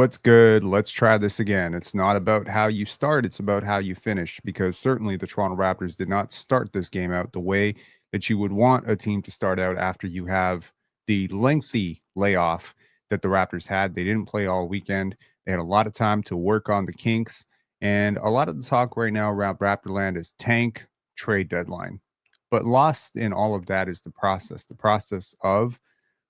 What's good? Let's try this again. It's not about how you start, it's about how you finish, because certainly the Toronto Raptors did not start this game out the way that you would want a team to start out after you have the lengthy layoff that the Raptors had. They didn't play all weekend. They had a lot of time to work on the kinks. And a lot of the talk right now around Raptorland is tank trade deadline. But lost in all of that is the process of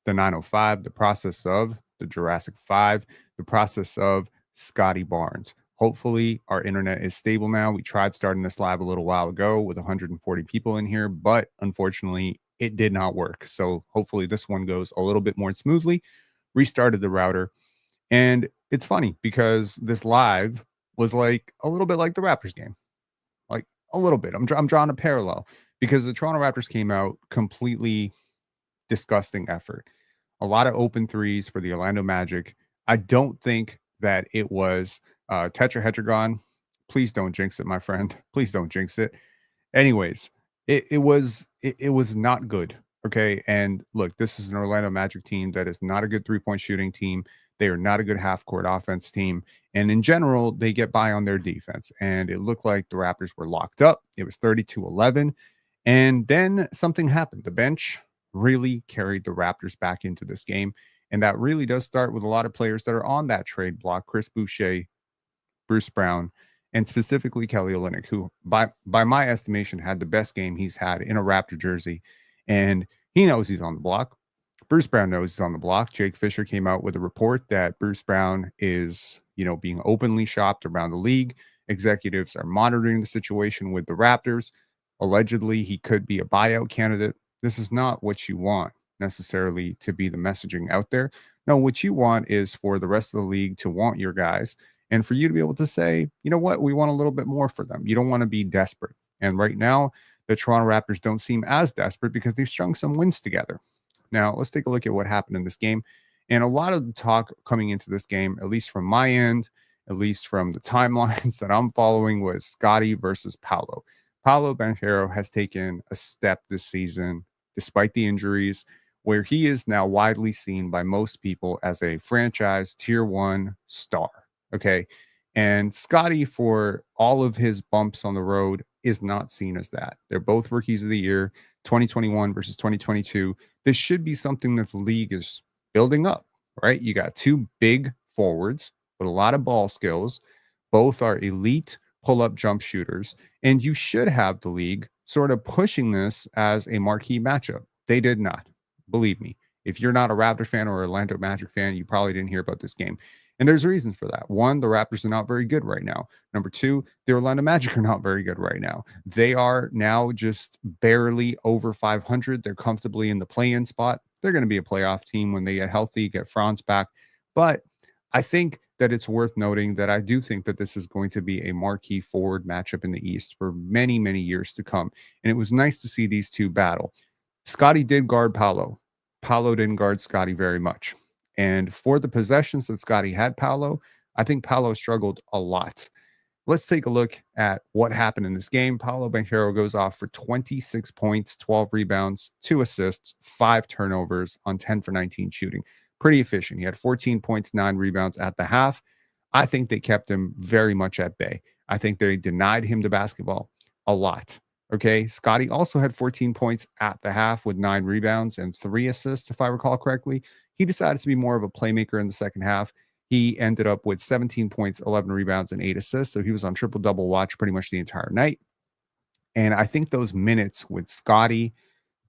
the 905, the process of the Jurassic 5, the process of Scottie Barnes. Hopefully, our internet is stable now. We tried starting this live a little while ago with 140 people in here, but unfortunately, it did not work. So hopefully, this one goes a little bit more smoothly. Restarted the router. And it's funny because this live was like a little bit like the Raptors game, like a little bit. I'm drawing a parallel because the Toronto Raptors came out completely disgusting effort. A lot of open threes for the Orlando Magic. I don't think that it was tetrahedron. Please don't jinx it, my friend. Please don't jinx it. Anyways, it was not good. Okay. And look, this is an Orlando Magic team that is not a good 3-point shooting team. They are not a good half court offense team. And in general, they get by on their defense. And it looked like the Raptors were locked up. It was 32-11. And then something happened. The bench really carried the Raptors back into this game. And that really does start with a lot of players that are on that trade block. Chris Boucher, Bruce Brown, and specifically Kelly Olynyk, who by my estimation had the best game he's had in a Raptor jersey. And he knows he's on the block. Bruce Brown knows he's on the block. Jake Fisher came out with a report that Bruce Brown is, being openly shopped around the league. Executives are monitoring the situation with the Raptors. Allegedly, he could be a buyout candidate. This is not what you want necessarily to be the messaging out there. No, what you want is for the rest of the league to want your guys and for you to be able to say, you know what, we want a little bit more for them. You don't want to be desperate. And right now, the Toronto Raptors don't seem as desperate because they've strung some wins together. Now, let's take a look at what happened in this game. And a lot of the talk coming into this game, at least from my end, at least from the timelines that I'm following, was Scottie versus Paolo. Paolo Banchero has taken a step this season, despite the injuries, where he is now widely seen by most people as a franchise tier 1 star. Okay. And Scottie, for all of his bumps on the road, is not seen as that. They're both rookies of the year, 2021 versus 2022. This should be something that the league is building up, right? You got two big forwards with a lot of ball skills. Both are elite pull-up jump shooters. And you should have the league sort of pushing this as a marquee matchup. They did not. Believe me. If you're not a Raptor fan or Orlando Magic fan, you probably didn't hear about this game. And there's a reason for that. One, the Raptors are not very good right now. Number two, the Orlando Magic are not very good right now. They are now just barely over 500. They're comfortably in the play-in spot. They're going to be a playoff team when they get healthy, get Franz back. But I think that it's worth noting that I do think that this is going to be a marquee forward matchup in the East for many, many years to come. And it was nice to see these two battle. Scottie did guard Paolo. Paolo didn't guard Scottie very much. And for the possessions that Scottie had Paolo, I think Paolo struggled a lot. Let's take a look at what happened in this game. Paolo Banchero goes off for 26 points, 12 rebounds, 2 assists, 5 turnovers on 10 for 19 shooting. Pretty efficient. He had 14 points, 9 rebounds at the half. I think they kept him very much at bay. I think they denied him the basketball a lot. Okay. Scottie also had 14 points at the half with 9 rebounds and 3 assists, if I recall correctly. He decided to be more of a playmaker in the second half. He ended up with 17 points, 11 rebounds, and 8 assists. So he was on triple-double watch pretty much the entire night. And I think those minutes with Scottie,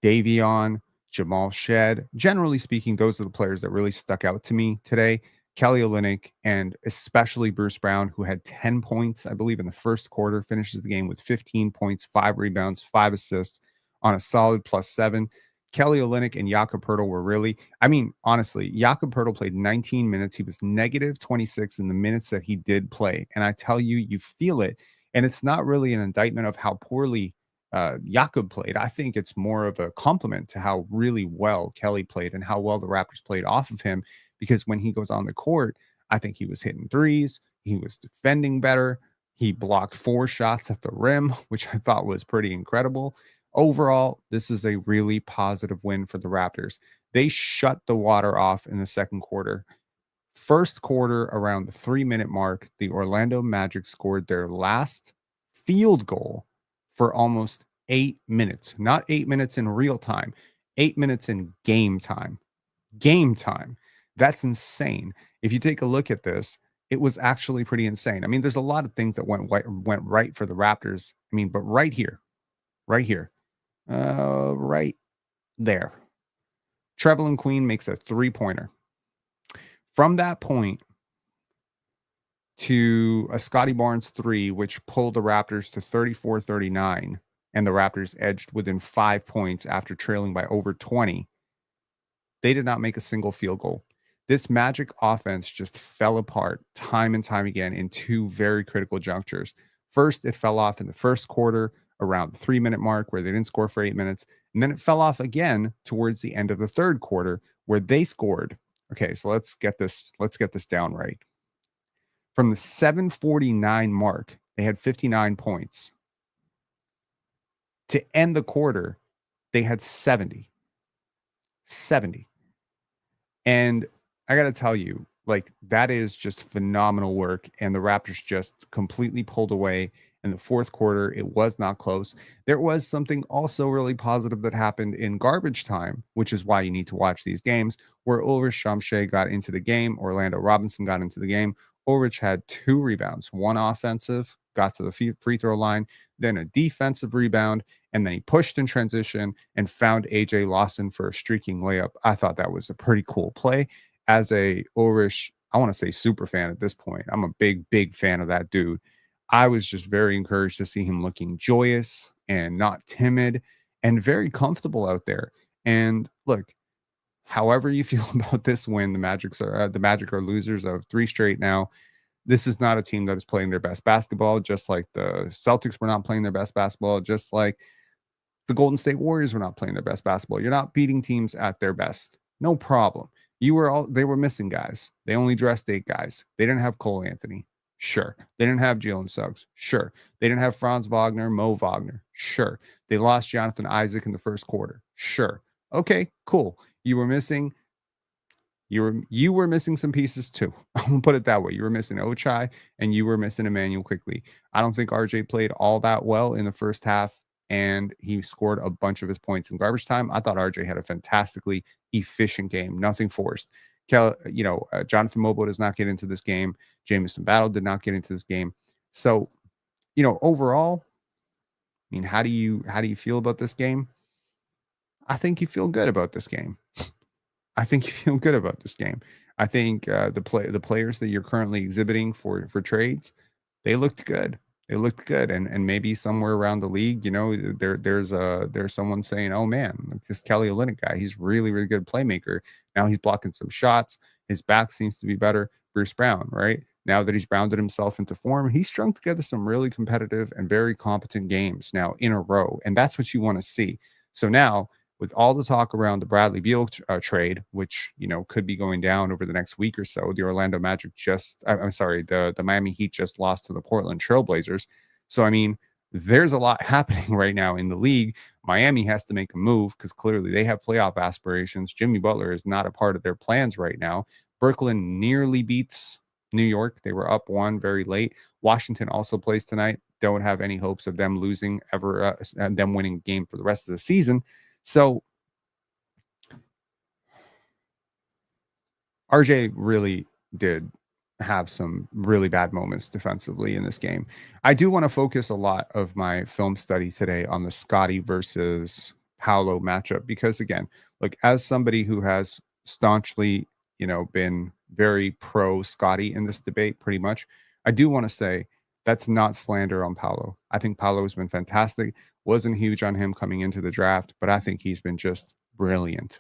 Davion, Jamal Shed, generally speaking, those are the players that really stuck out to me today. Kelly Olynyk and especially Bruce Brown, who had 10 points, I believe, in the first quarter, finishes the game with 15 points, 5 rebounds, 5 assists on a solid +7. Kelly Olynyk and Jakob Poeltl were really, honestly, Jakob Poeltl played 19 minutes. He was -26 in the minutes that he did play. And I tell you, you feel it. And it's not really an indictment of how poorly Jakob played. I think it's more of a compliment to how really well Kelly played and how well the Raptors played off of him. Because when he goes on the court, I think he was hitting threes. He was defending better. He blocked 4 shots at the rim, which I thought was pretty incredible. Overall, this is a really positive win for the Raptors. They shut the water off in the second quarter First quarter, around the 3-minute mark, the Orlando Magic scored their last field goal for almost 8 minutes. Not 8 minutes in real time, 8 minutes in game time. Game time. That's insane. If you take a look at this, it was actually pretty insane. I mean, there's a lot of things that went right for the Raptors. I mean, but right here, right there, Trevelyan Queen makes a 3-pointer. From that point to a Scottie Barnes 3, which pulled the Raptors to 34-39, and the Raptors edged within 5 points after trailing by over 20. They did not make a single field goal. This Magic offense just fell apart time and time again in two very critical junctures. First, it fell off in the first quarter around the 3-minute mark where they didn't score for 8 minutes. And then it fell off again towards the end of the third quarter where they scored. Okay, so let's get this down right. From the 7:49 mark, they had 59 points. To end the quarter, they had 70. 70. And I got to tell you, like, that is just phenomenal work. And the Raptors just completely pulled away in the fourth quarter. It was not close. There was something also really positive that happened in garbage time, which is why you need to watch these games, where Ulrich Chomche got into the game. Orlando Robinson got into the game. Ulrich had 2 rebounds, one offensive, got to the free throw line, then a defensive rebound, and then he pushed in transition and found AJ Lawson for a streaking layup. I thought that was a pretty cool play. As a Ulrich, I want to say super fan at this point. I'm a big fan of that dude. I was just very encouraged to see him looking joyous and not timid and very comfortable out there. And look, however you feel about this win, the Magic are losers of 3 straight now. This is not a team that is playing their best basketball, just like the Celtics were not playing their best basketball, just like the Golden State Warriors were not playing their best basketball. You're not beating teams at their best. No problem. They were missing guys. They only dressed 8 guys. They didn't have Cole Anthony. Sure. They didn't have Jalen Suggs. Sure. They didn't have Franz Wagner, Mo Wagner. Sure. They lost Jonathan Isaac in the first quarter. Sure. Okay, cool. You were missing some pieces too. I'm gonna put it that way. You were missing Ochai and you were missing Emmanuel Quickly. I don't think RJ played all that well in the first half, and he scored a bunch of his points in garbage time. I thought RJ had a fantastically efficient game, nothing forced. Jonathan Mobo does not get into this game. Jamison Battle did not get into this game. So, overall, I mean, how do you feel about this game? I think you feel good about this game. I think you feel good about this game. I think the players that you're currently exhibiting for trades, they looked good. They looked good, and maybe somewhere around the league, there's someone saying, "Oh man, like this Kelly Olynyk guy, he's really good playmaker. Now he's blocking some shots. His back seems to be better." Bruce Brown, right? Now that he's rounded himself into form, he's strung together some really competitive and very competent games now in a row, and that's what you want to see. So now, with all the talk around the Bradley Beal trade, which could be going down over the next week or so, the Orlando Magic the Miami Heat just lost to the Portland Trailblazers. So I mean, there's a lot happening right now in the league. Miami has to make a move because clearly they have playoff aspirations. Jimmy Butler is not a part of their plans right now. Brooklyn nearly beats New York. They were up 1 very late. Washington also plays tonight. Don't have any hopes of them losing ever, them winning a game for the rest of the season. So RJ really did have some really bad moments defensively in this game. I do want to focus a lot of my film study today on the Scottie versus Paolo matchup because, again, like as somebody who has staunchly, been very pro Scottie in this debate, pretty much, I do want to say that's not slander on Paolo. I think Paolo has been fantastic. Wasn't huge on him coming into the draft, but I think he's been just brilliant.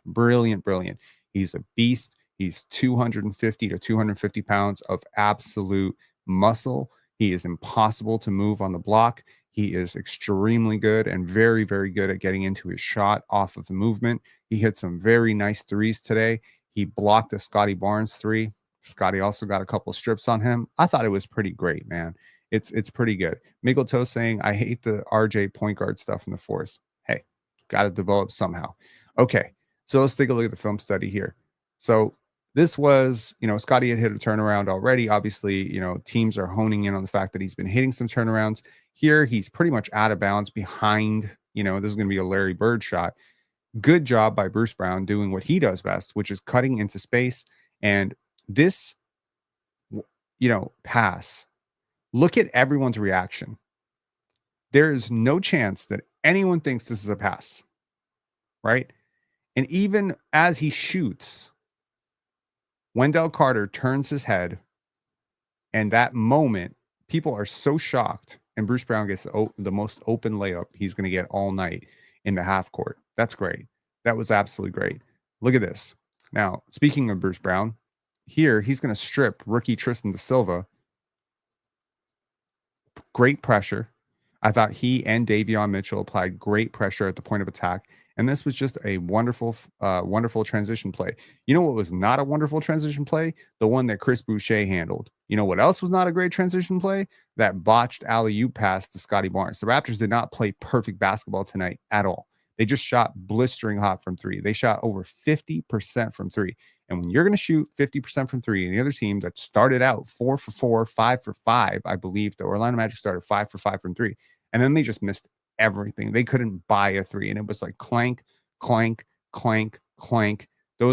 He's a beast. He's 250 to 250 pounds of absolute muscle. He is impossible to move on the block. He is extremely good and very good at getting into his shot off of the movement. He hit some very nice threes today. He blocked a Scottie Barnes 3. Scottie also got a couple strips on him. I thought it was pretty great, man. It's pretty good. Miguel saying, I hate the RJ point guard stuff in the fourth. Hey, got to develop somehow. Okay, so let's take a look at the film study here. So This was, Scottie had hit a turnaround already. Obviously, teams are honing in on the fact that he's been hitting some turnarounds. Here, he's pretty much out of bounds behind, this is going to be a Larry Bird shot. Good job by Bruce Brown doing what he does best, which is cutting into space. And this, pass, look at everyone's reaction. There is no chance that anyone thinks this is a pass, right? And even as he shoots, Wendell Carter turns his head, and that moment, people are so shocked, and Bruce Brown gets the most open layup he's going to get all night in the half court. That's great. That was absolutely great. Look at this. Now, speaking of Bruce Brown, here he's going to strip rookie Tristan da Silva. Great pressure. I thought he and Davion Mitchell applied great pressure at the point of attack. And this was just a wonderful, wonderful transition play. You know what was not a wonderful transition play? The one that Chris Boucher handled. You know what else was not a great transition play? That botched alley-oop pass to Scottie Barnes. The Raptors did not play perfect basketball tonight at all. They just shot blistering hot from three. They shot over 50% from three. And when you're going to shoot 50% from three, and the other team that started out 4 for 4, 5 for 5, I believe the Orlando Magic started 5 for 5 from three. And then they just missed everything. They couldn't buy a three. And it was like clank, clank, clank, clank. There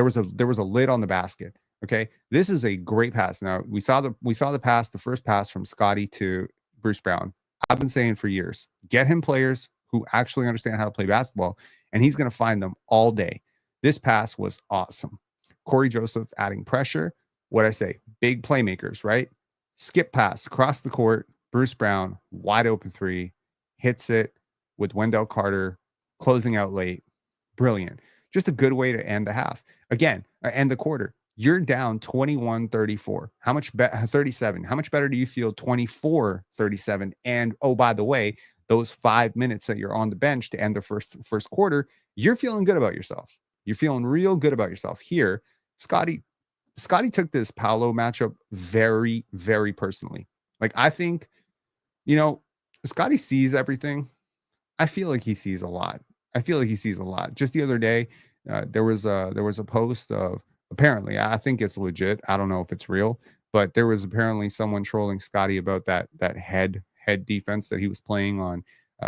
was a lid on the basket. Okay. This is a great pass. Now we saw the pass, the first pass from Scottie to Bruce Brown. I've been saying for years, get him players who actually understand how to play basketball, and he's going to find them all day. This pass was awesome. Corey Joseph adding pressure. What I say, big playmakers, right? Skip pass across the court. Bruce Brown, wide open three, hits it with Wendell Carter closing out late. Brilliant. Just a good way to end the half. Again, end the quarter. You're down 21-34. How much 37? How much better do you feel 24-37? And oh, by the way, those 5 minutes that you're on the bench to end the first quarter, you're feeling good about yourself. You're feeling real good about yourself. Here, Scottie took this Paolo matchup very, very personally. Like, I think, Scottie sees everything. I feel like he sees a lot. Just the other day, there was a post of, apparently, I think it's legit. I don't know if it's real, but there was apparently someone trolling Scottie about that head defense that he was playing on,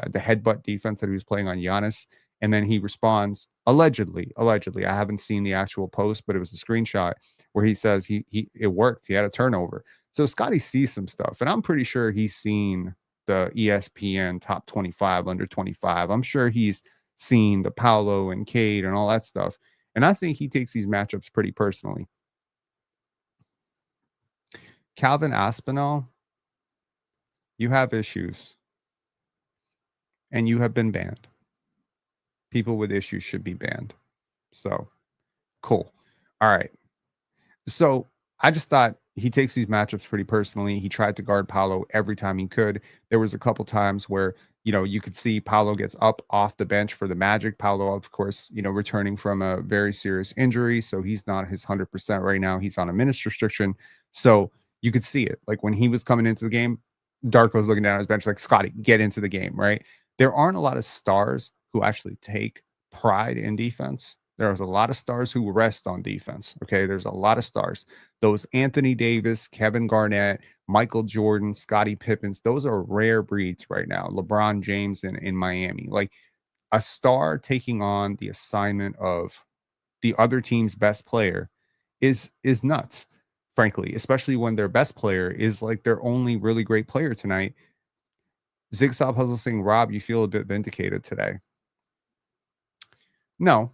the headbutt defense that he was playing on Giannis. And then he responds, allegedly, I haven't seen the actual post, but it was a screenshot where he says it worked. He had a turnover. So Scottie sees some stuff, and I'm pretty sure he's seen the ESPN top 25 under 25. I'm sure he's seen the Paolo and Cade and all that stuff. And I think he takes these matchups pretty personally. Calvin Aspinall, you have issues, and you have been banned. People with issues should be banned. So, cool. All right. So, I just thought he takes these matchups pretty personally. He tried to guard Paolo every time he could. There was a couple times where, you could see Paolo gets up off the bench for the Magic. Paolo, of course, returning from a very serious injury. So he's not his 100% right now. He's on a minutes restriction. So you could see it. Like when he was coming into the game, Darko's looking down at his bench like, Scottie, get into the game, right? There aren't a lot of stars who actually take pride in defense. There's a lot of stars who rest on defense. Okay. There's a lot of stars. Those Anthony Davis, Kevin Garnett, Michael Jordan, Scottie Pippins, those are rare breeds right now. LeBron James in Miami. Like a star taking on the assignment of the other team's best player is nuts, frankly, especially when their best player is like their only really great player tonight. Zigsaw Puzzle saying, Rob, you feel a bit vindicated today. No,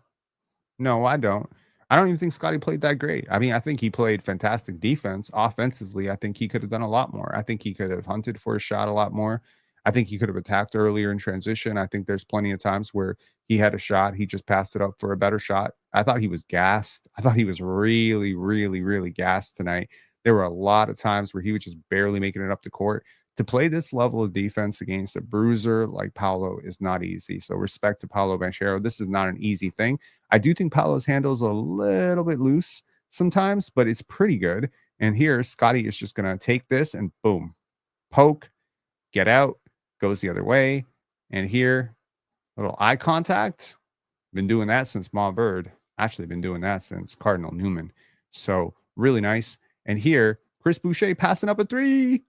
I don't. I don't even think Scottie played that great. I mean, I think he played fantastic defense. Offensively, I think he could have done a lot more. I think he could have hunted for a shot a lot more. I think he could have attacked earlier in transition. I think there's plenty of times where he had a shot. He just passed it up for a better shot. I thought he was gassed. I thought he was really, really, really gassed tonight. There were a lot of times where he was just barely making it up the court. To play this level of defense against a bruiser like Paolo is not easy. So respect to Paolo Banchero. This is not an easy thing. I do think Paolo's handle is a little bit loose sometimes, but it's pretty good. And here, Scottie is just going to take this and boom, poke, get out, goes the other way. And here, little eye contact. Been doing that since Ma Bird. Actually, been doing that since Cardinal Newman. So really nice. And here, Chris Boucher passing up a three. It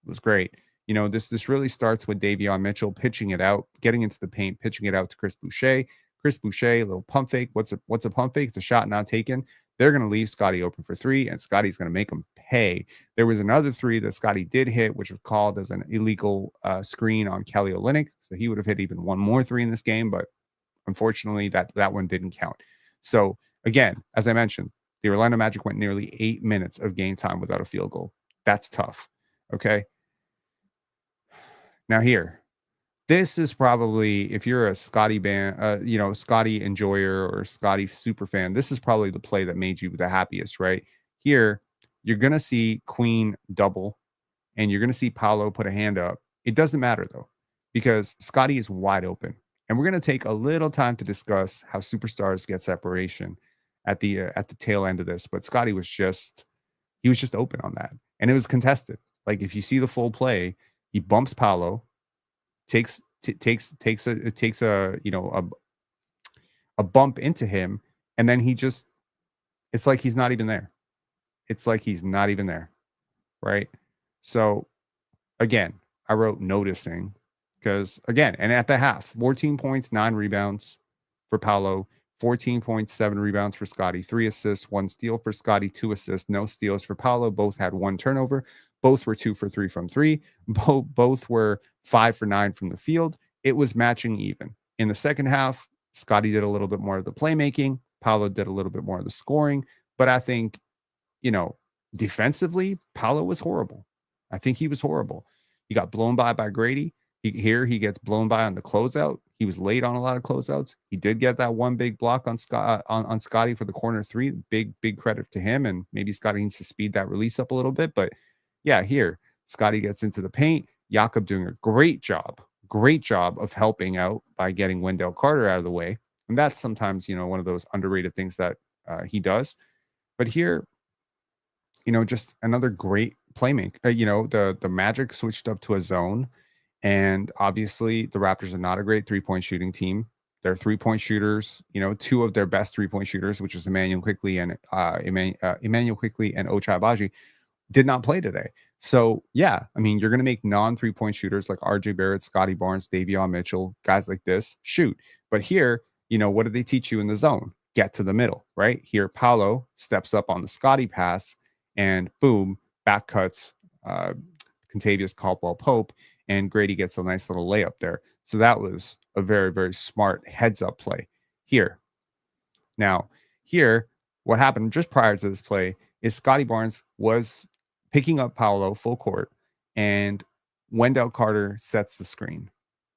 was great. This really starts with Davion Mitchell pitching it out, getting into the paint, pitching it out to Chris Boucher. Chris Boucher, a little pump fake. What's a pump fake? It's a shot not taken. They're going to leave Scottie open for three, and Scottie's going to make him pay. There was another three that Scottie did hit, which was called as an illegal screen on Kelly Olynyk. So he would have hit even one more three in this game, but unfortunately, that one didn't count. So again, as I mentioned, the Orlando Magic went nearly 8 minutes of game time without a field goal. That's tough. Okay. Now here, this is probably, if you're a Scottie Scottie enjoyer or Scottie super fan, this is probably the play that made you the happiest, right? Here, you're gonna see Queen double, and you're gonna see Paolo put a hand up. It doesn't matter though, because Scottie is wide open, and we're gonna take a little time to discuss how superstars get separation at the tail end of this. But Scottie was just open on that, and it was contested. Like if you see the full play, he bumps Paolo, takes a bump into him, and then it's like he's not even there. It's like he's not even there, right? So again, I wrote noticing because again, and at the half, 14 points, 9 rebounds for Paolo, 14.7 rebounds for Scottie, 3 assists, 1 steal for Scottie, 2 assists, no steals for Paolo. Both had 1 turnover. Both were 2 for 3 from 3. Both were 5 for 9 from the field. It was matching even. In the second half, Scottie did a little bit more of the playmaking. Paolo did a little bit more of the scoring. But I think, defensively, Paolo was horrible. I think he was horrible. He got blown by Grady. He gets blown by on the closeout. He was late on a lot of closeouts. He did get that one big block on Scottie for the corner three. Big credit to him. And maybe Scottie needs to speed that release up a little bit. But yeah, here, Scottie gets into the paint. Jakob doing a great job of helping out by getting Wendell Carter out of the way. And that's sometimes, one of those underrated things that he does. But here, just another great playmaker. The Magic switched up to a zone. And obviously, the Raptors are not a great three-point shooting team. Their three-point shooters, 2 of their best three-point shooters, which is Emmanuel Quickley and Ochai Agbaji, did not play today. So, yeah, I mean, you're going to make non-three-point shooters like RJ Barrett, Scottie Barnes, Davion Mitchell, guys like this shoot. But here, what do they teach you in the zone? Get to the middle, right? Here, Paolo steps up on the Scottie pass and boom, back cuts Contavious Caldwell-Pope, and Grady gets a nice little layup there. So that was a very, very smart heads-up play here. Now, here, what happened just prior to this play is Scottie Barnes was picking up Paolo full court, and Wendell Carter sets the screen,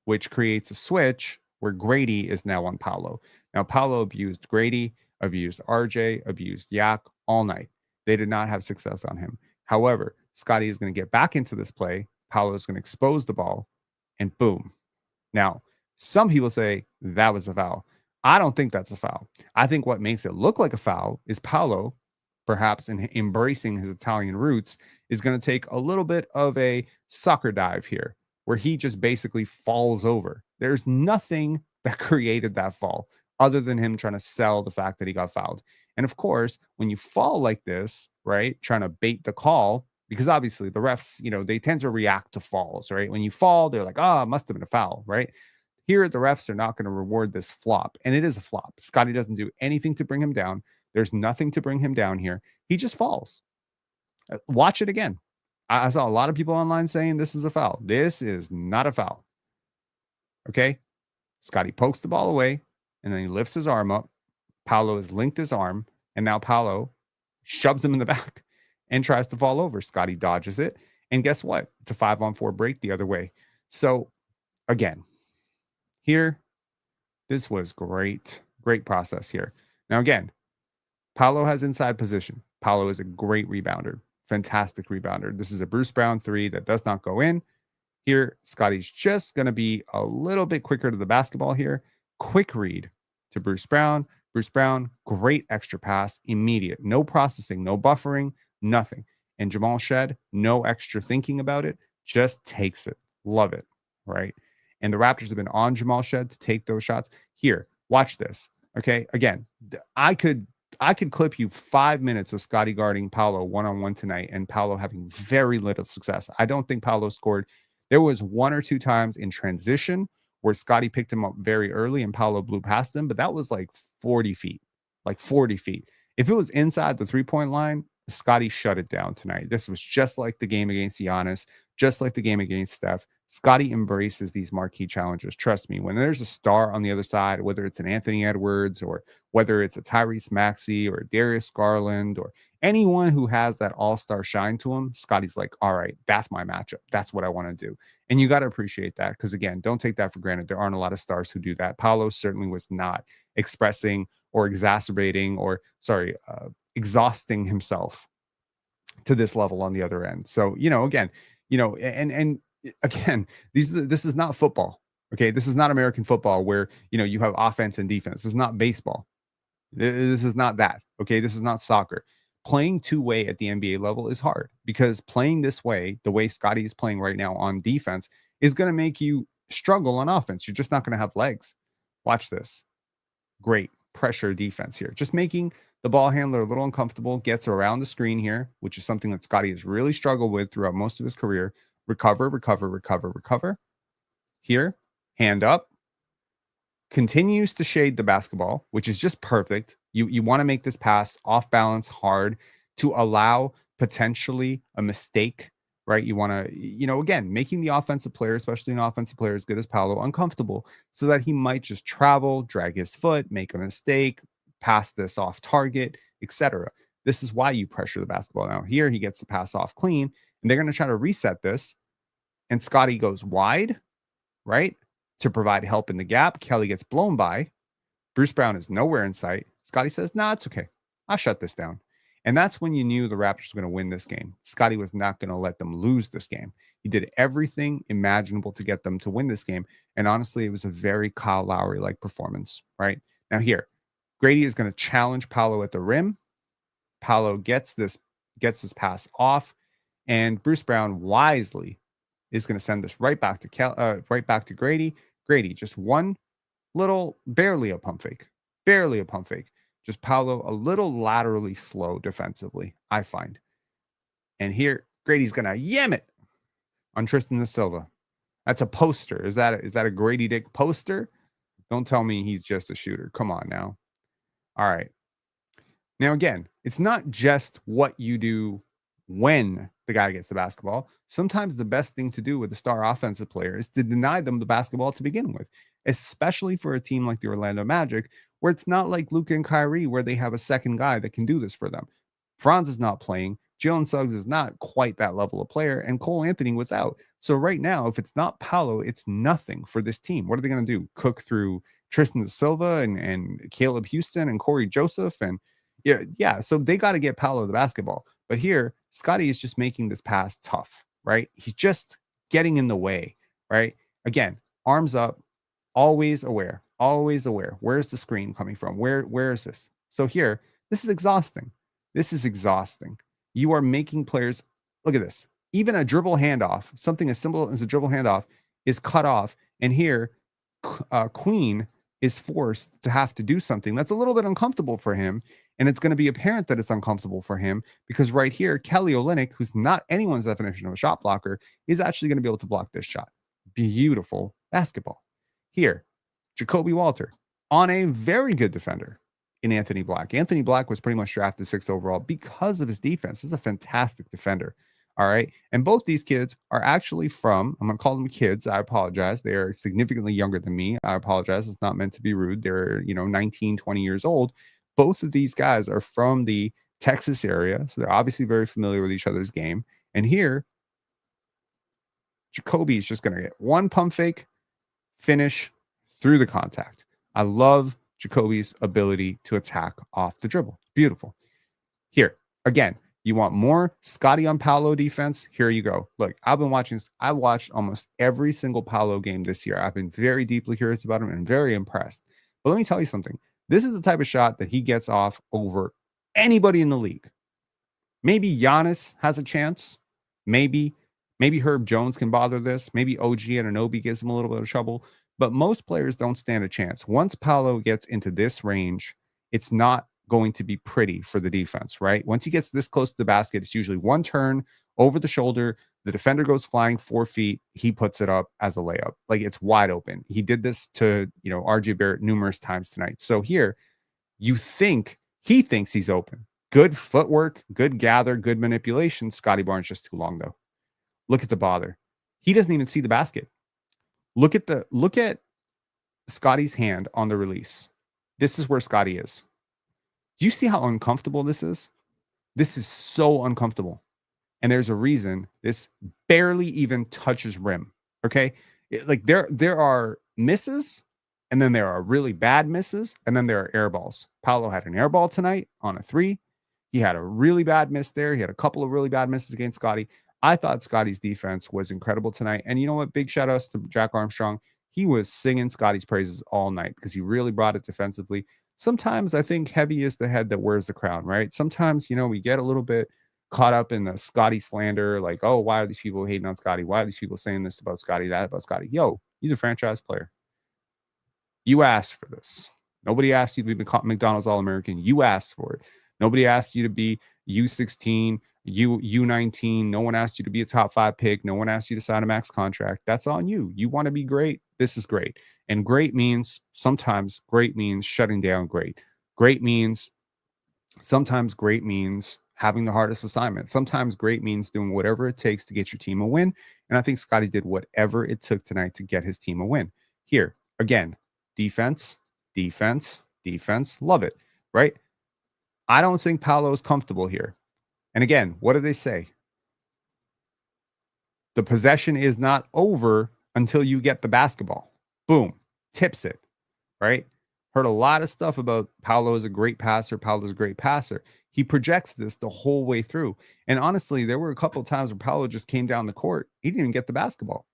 which creates a switch where Grady is now on Paolo. Now, Paolo abused Grady, abused RJ, abused Yak all night. They did not have success on him. However, Scottie is going to get back into this play. Paolo is going to expose the ball, and boom. Now, some people say that was a foul. I don't think that's a foul. I think what makes it look like a foul is Paolo, perhaps in embracing his Italian roots, is going to take a little bit of a soccer dive here, where he just basically falls over. There's nothing that created that fall other than him trying to sell the fact that he got fouled. And of course, when you fall like this, right, trying to bait the call, because obviously the refs, they tend to react to falls, right? When you fall, they're like, it must have been a foul, right? Here, the refs are not going to reward this flop, and it is a flop. Scottie doesn't do anything to bring him down. There's nothing to bring him down here. He just falls. Watch it again. I saw a lot of people online saying this is a foul. This is not a foul. Okay? Scottie pokes the ball away, and then he lifts his arm up. Paolo has linked his arm, and now Paolo shoves him in the back and tries to fall over. Scottie dodges it. And guess what? It's a 5-on-4 break the other way. So again, here, this was great. Great process here. Now, again, Paolo has inside position. Paolo is a great rebounder. Fantastic rebounder. This is a Bruce Brown 3 that does not go in. Here, Scottie's just going to be a little bit quicker to the basketball here. Quick read to Bruce Brown. Bruce Brown, great extra pass, immediate. No processing, no buffering, nothing. And Jamal Shed, no extra thinking about it, just takes it. Love it, right? And the Raptors have been on Jamal Shed to take those shots. Here, watch this, okay? Again, I could I could clip you 5 minutes of Scottie guarding Paolo one-on-one tonight and Paolo having very little success. I don't think Paolo scored. There was 1 or 2 times in transition where Scottie picked him up very early and Paolo blew past him, but that was like 40 feet, like 40 feet. If it was inside the three-point line, Scottie shut it down tonight. This was just like the game against Giannis, just like the game against Steph. Scottie embraces these marquee challenges. Trust me, when there's a star on the other side, whether it's an Anthony Edwards or whether it's a Tyrese Maxey or Darius Garland or anyone who has that all-star shine to him, Scottie's like, all right, that's my matchup. That's what I want to do. And you got to appreciate that because, again, don't take that for granted. There aren't a lot of stars who do that. Paolo certainly was not expressing or exacerbating or, exhausting himself to this level on the other end. So, again, and again, this is not football. Okay. This is not American football where, you have offense and defense. This is not baseball. This is not that. Okay. This is not soccer. Playing two-way at the NBA level is hard because playing this way, the way Scottie is playing right now on defense, is going to make you struggle on offense. You're just not going to have legs. Watch this. Great pressure defense here. Just making the ball handler a little uncomfortable, gets around the screen here, which is something that Scottie has really struggled with throughout most of his career. Recover, recover, recover, recover. Here, hand up. Continues to shade the basketball, which is just perfect. You want to make this pass off balance, hard to allow potentially a mistake, right? You want to, again, making the offensive player, especially an offensive player as good as Paolo, uncomfortable so that he might just travel, drag his foot, make a mistake, pass this off target, etc. This is why you pressure the basketball. Now here he gets the pass off clean, and they're going to try to reset this. And Scottie goes wide, right? To provide help in the gap. Kelly gets blown by. Bruce Brown is nowhere in sight. Scottie says, nah, it's okay. I'll shut this down. And that's when you knew the Raptors were going to win this game. Scottie was not going to let them lose this game. He did everything imaginable to get them to win this game. And honestly, it was a very Kyle Lowry-like performance, right? Now here, Grady is going to challenge Paolo at the rim. Paolo gets this pass off, and Bruce Brown wisely is going to send this right back to Grady. Grady, just one little, barely a pump fake. Just Paolo a little laterally slow defensively, I find. And here, Grady's going to yam it on Tristan da Silva. That's a poster. Is that a Grady Dick poster? Don't tell me he's just a shooter. Come on now. All right. Now, again, it's not just what you do when the guy gets the basketball. Sometimes the best thing to do with a star offensive player is to deny them the basketball to begin with, especially for a team like the Orlando Magic, where it's not like Luka and Kyrie, where they have a second guy that can do this for them. Franz is not playing. Jalen Suggs is not quite that level of player, and Cole Anthony was out. So right now, if it's not Paolo, it's nothing for this team. What are they going to do? Cook through Tristan da Silva and Caleb Houston and Corey Joseph and yeah. So they got to get Paolo the basketball. But here, Scottie is just making this pass tough, right? He's just getting in the way, right? Again, arms up, always aware. Where's the screen coming from? Where is this? So here, this is exhausting. You are making players, look at this. Even a dribble handoff, something as simple as a dribble handoff is cut off. And here, Queen is forced to have to do something that's a little bit uncomfortable for him. And it's going to be apparent that it's uncomfortable for him because right here, Kelly Olynyk, who's not anyone's definition of a shot blocker, is actually going to be able to block this shot. Beautiful basketball. Here, Jacoby Walter on a very good defender in Anthony Black. Anthony Black was pretty much drafted 6th overall because of his defense. He's a fantastic defender. All right. And both these kids are actually from, I'm going to call them kids. I apologize. They are significantly younger than me. I apologize. It's not meant to be rude. They're, 19, 20 years old. Both of these guys are from the Texas area. So they're obviously very familiar with each other's game. And here, Jacoby is just going to get one pump fake, finish through the contact. I love Jacoby's ability to attack off the dribble. Beautiful. Here, again, you want more Scottie on Paolo defense? Here you go. Look, I watched almost every single Paolo game this year. I've been very deeply curious about him and very impressed. But let me tell you something. This is the type of shot that he gets off over anybody in the league. Maybe Giannis has a chance. Maybe Herb Jones can bother this. Maybe OG Anunoby gives him a little bit of trouble. But most players don't stand a chance. Once Paolo gets into this range, it's not going to be pretty for the defense, right? Once he gets this close to the basket, it's usually one turn over the shoulder. The defender goes flying 4 feet. He puts it up as a layup. Like, it's wide open. He did this to, RJ Barrett numerous times tonight. So here, he thinks he's open. Good footwork, good gather, good manipulation. Scottie Barnes just too long though. Look at the bother. He doesn't even see the basket. Look at Scottie's hand on the release. This is where Scottie is. Do you see how uncomfortable this is? This is so uncomfortable. And there's a reason this barely even touches rim. Okay. Like there are misses, and then there are really bad misses, and then there are air balls. Paolo had an air ball tonight on a 3. He had a really bad miss there. He had a couple of really bad misses against Scottie. I thought Scottie's defense was incredible tonight. And you know what? Big shout outs to Jack Armstrong. He was singing Scottie's praises all night because he really brought it defensively. Sometimes I think heavy is the head that wears the crown, right? Sometimes, we get a little bit caught up in the Scottie slander, like, oh, why are these people hating on Scottie? Why are these people saying this about Scottie, that about Scottie? Yo, you're the franchise player. You asked for this. Nobody asked you to be McDonald's All-American. You asked for it. Nobody asked you to be U16, U19. No one asked you to be a top 5 pick. No one asked you to sign a max contract. That's on you. You want to be great. This is great. And sometimes great means shutting down great. Sometimes great means having the hardest assignment. Sometimes great means doing whatever it takes to get your team a win. And I think Scottie did whatever it took tonight to get his team a win. Here, again, defense. Love it, right? I don't think Paolo is comfortable here. And again, what do they say? The possession is not over until you get the basketball. Boom, tips it, right? Heard a lot of stuff about Paolo is a great passer. Paolo's a great passer. He projects this the whole way through. And honestly, there were a couple of times where Paolo just came down the court. He didn't even get the basketball.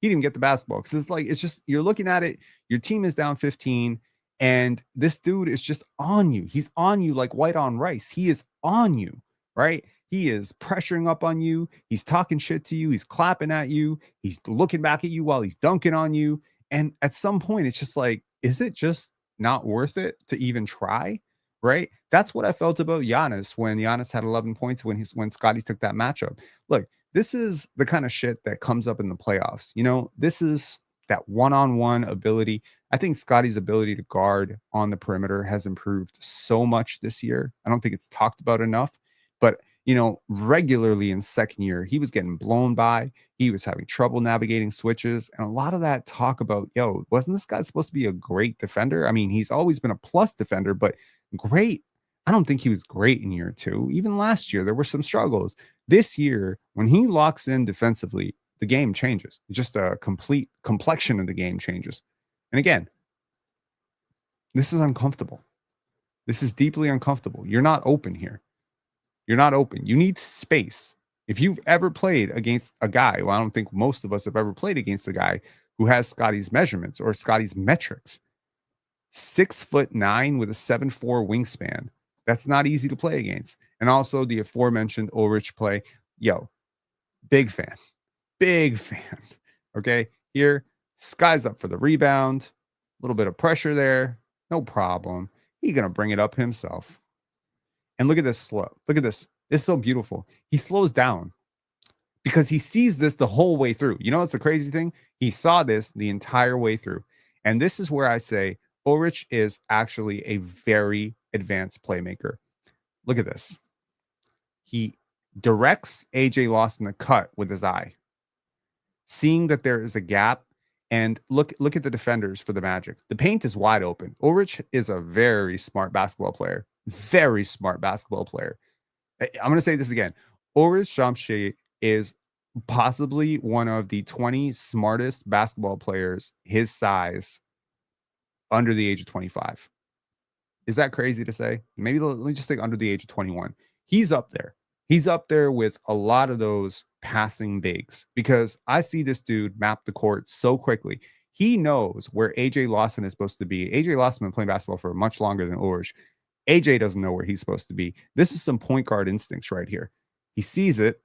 Because it's just, you're looking at it, your team is down 15, and this dude is just on you. He's on you like white on rice. He is on you, right? He is pressuring up on you. He's talking shit to you. He's clapping at you. He's looking back at you while he's dunking on you. And at some point, it's just like, is it just not worth it to even try? Right? That's what I felt about Giannis when Giannis had 11 points when Scottie took that matchup. Look, this is the kind of shit that comes up in the playoffs. This is that one-on-one ability. I think Scottie's ability to guard on the perimeter has improved so much this year. I don't think it's talked about enough, but regularly in second year, he was getting blown by. He was having trouble navigating switches. And a lot of that talk about, wasn't this guy supposed to be a great defender? I mean, he's always been a plus defender, but great. I don't think he was great in year 2. Even last year, there were some struggles. This year, when he locks in defensively, the game changes. Just a complete complexion of the game changes. And again, this is uncomfortable. This is deeply uncomfortable. You're not open here. You're not open. You need space. If you've ever played against a guy, well, I don't think most of us have ever played against a guy who has Scottie's measurements or Scottie's metrics. 6'9" with a 7'4" wingspan. That's not easy to play against. And also the aforementioned Ulrich play. Big fan. Okay. Here, Sky's up for the rebound. A little bit of pressure there. No problem. He's going to bring it up himself. And look at this slow. Look at this. It's so beautiful. He slows down because he sees this the whole way through. What's the crazy thing? He saw this the entire way through. And this is where I say Ulrich is actually a very advanced playmaker. Look at this. He directs AJ Lawson to cut with his eye, seeing that there is a gap. And look at the defenders for the Magic. The paint is wide open. Ulrich is a very smart basketball player. Very smart basketball player. I'm going to say this again. Ulrich Chomche is possibly one of the 20 smartest basketball players his size under the age of 25. Is that crazy to say? Maybe let me just think under the age of 21. He's up there. He's up there with a lot of those passing bigs because I see this dude map the court so quickly. He knows where AJ Lawson is supposed to be. AJ Lawson has been playing basketball for much longer than Ulrich. AJ doesn't know where he's supposed to be. This is some point guard instincts right here. He sees it.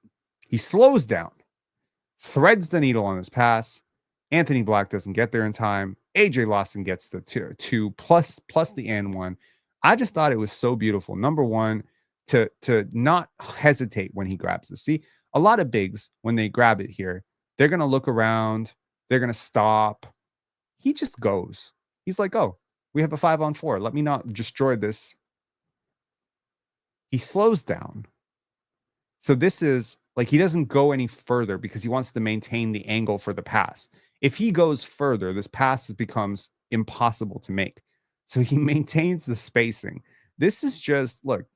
He slows down, threads the needle on his pass. Anthony Black doesn't get there in time. AJ Lawson gets the two plus the and one. I just thought it was so beautiful. Number one, to not hesitate when he grabs it. See, a lot of bigs, when they grab it here, they're gonna look around, they're gonna stop. He just goes. He's like, "Oh, we have a 5-on-4. Let me not destroy this." He slows down. So this is like he doesn't go any further because he wants to maintain the angle for the pass. If he goes further, this pass becomes impossible to make. So he maintains the spacing. This is just look,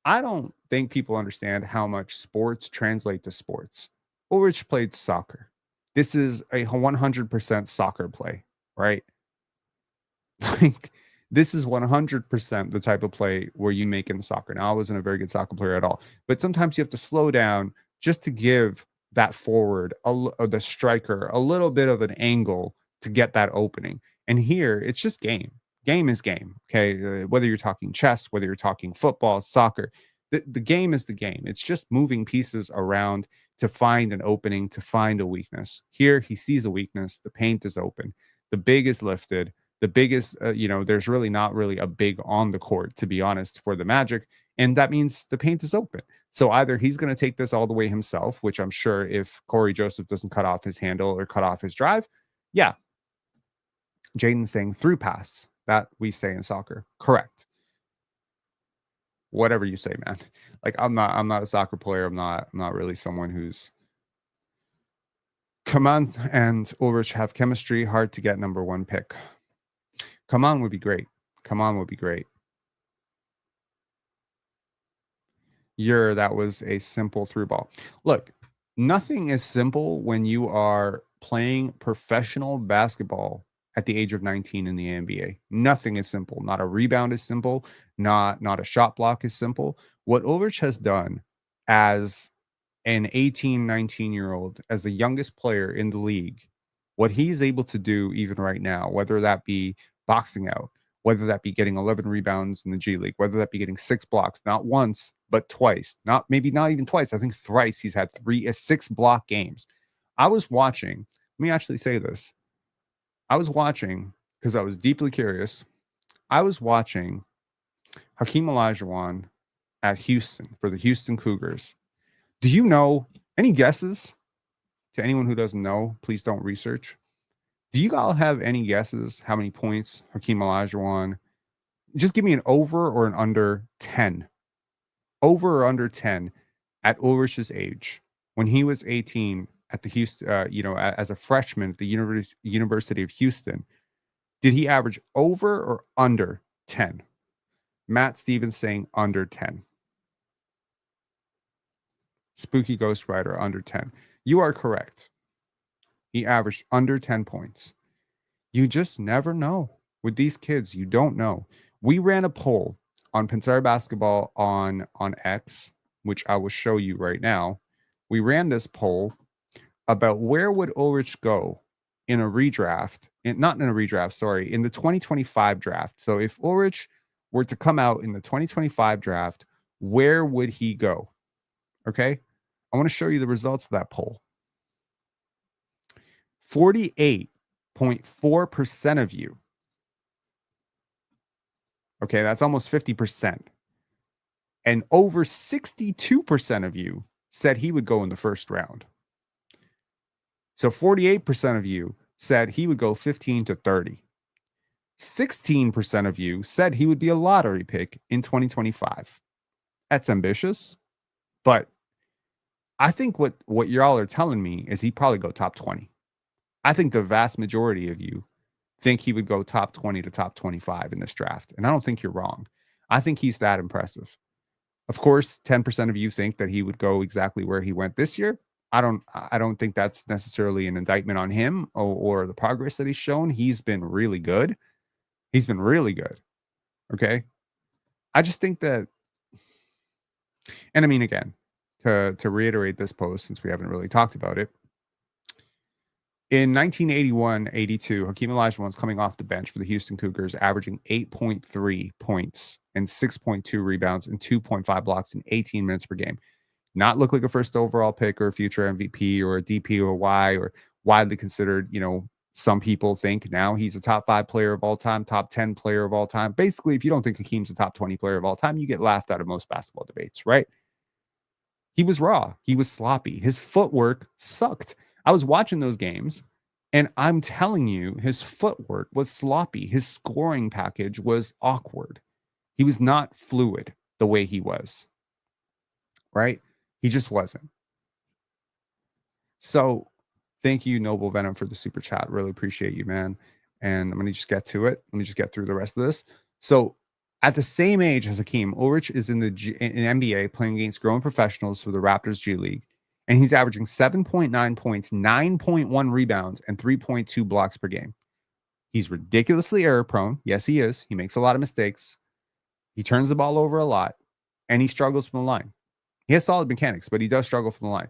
I don't think people understand how much sports translate to sports. Ulrich played soccer. This is a 100% soccer play, right? Like this is 100% the type of play where you make in soccer. Now, I wasn't a very good soccer player at all, but sometimes you have to slow down just to give that forward, or the striker, a little bit of an angle to get that opening. And here, it's just game. Game is game. Okay. Whether you're talking chess, whether you're talking football, soccer, the game is the game. It's just moving pieces around to find an opening, to find a weakness. Here, he sees a weakness. The paint is open. The big is lifted. The biggest, there's really not really a big on the court, to be honest, for the Magic. And that means the paint is open. So either he's going to take this all the way himself, which I'm sure if Corey Joseph doesn't cut off his handle or cut off his drive, yeah. Jaden's saying through pass. That we say in soccer. Correct. Whatever you say, man. Like I'm not a soccer player. I'm not really someone who's Coman and Ulrich have chemistry. Hard to get number one pick. Coman would be great. Coman would be great. That was a simple through ball. Look, nothing is simple when you are playing professional basketball at the age of 19 in the NBA. Nothing is simple. Not a rebound is simple. Not a shot block is simple. What Ulrich has done as an 18, 19-year-old, as the youngest player in the league, what he's able to do even right now, whether that be boxing out, whether that be getting 11 rebounds in the G League, whether that be getting 6 blocks, not once, but twice, not even twice. I think thrice he's had 6 block games. I was watching, let me actually say this. I was watching because I was deeply curious. I was watching Hakeem Olajuwon at Houston for the Houston Cougars. Do you know any guesses? To anyone who doesn't know, please don't research. Do you all have any guesses how many points Hakeem Olajuwon? Just give me an over or an under 10. Over or under 10 at Ulrich's age when he was 18 at the Houston, as a freshman at the University of Houston. Did he average over or under 10? Matt Stevens saying under 10. Spooky Ghost Rider under 10. You are correct. He averaged under 10 points. You just never know. With these kids, you don't know. We ran a poll on Pensare Basketball on X, which I will show you right now. We ran this poll about where would Ulrich go in a redraft, not in a redraft, sorry, in the 2025 draft. So if Ulrich were to come out in the 2025 draft, where would he go? Okay. I want to show you the results of that poll. 48.4% of you. Okay, that's almost 50%. And over 62% of you said he would go in the first round. So 48% of you said he would go 15 to 30. 16% of you said he would be a lottery pick in 2025. That's ambitious, but I think what y'all are telling me is he'd probably go top 20. I think the vast majority of you think he would go top 20 to top 25 in this draft. And I don't think you're wrong. I think he's that impressive. Of course, 10% of you think that he would go exactly where he went this year. I don't think that's necessarily an indictment on him or the progress that he's shown. He's been really good. He's been really good. Okay. I just think that, and I mean, again, to reiterate this post, since we haven't really talked about it, in 1981-82, Hakeem Olajuwon's coming off the bench for the Houston Cougars, averaging 8.3 points and 6.2 rebounds and 2.5 blocks in 18 minutes per game. Not look like a first overall pick or a future MVP or a DPOY or widely considered, Some people think now he's a top 5 player of all time, top 10 player of all time. Basically, if you don't think Hakeem's a top 20 player of all time, you get laughed out of most basketball debates, right? He was raw. He was sloppy. His footwork sucked. I was watching those games, and I'm telling you, his footwork was sloppy. His scoring package was awkward. He was not fluid the way he was, right? He just wasn't. So thank you, Noble Venom, for the super chat. Really appreciate you, man. And I'm going to just get to it. Let me just get through the rest of this. So at the same age as Hakeem, Ulrich is in the NBA playing against grown professionals for the Raptors G League. And he's averaging 7.9 points, 9.1 rebounds, and 3.2 blocks per game. He's ridiculously error prone. Yes, he is. He makes a lot of mistakes. He turns the ball over a lot, and he struggles from the line. He has solid mechanics, but he does struggle from the line.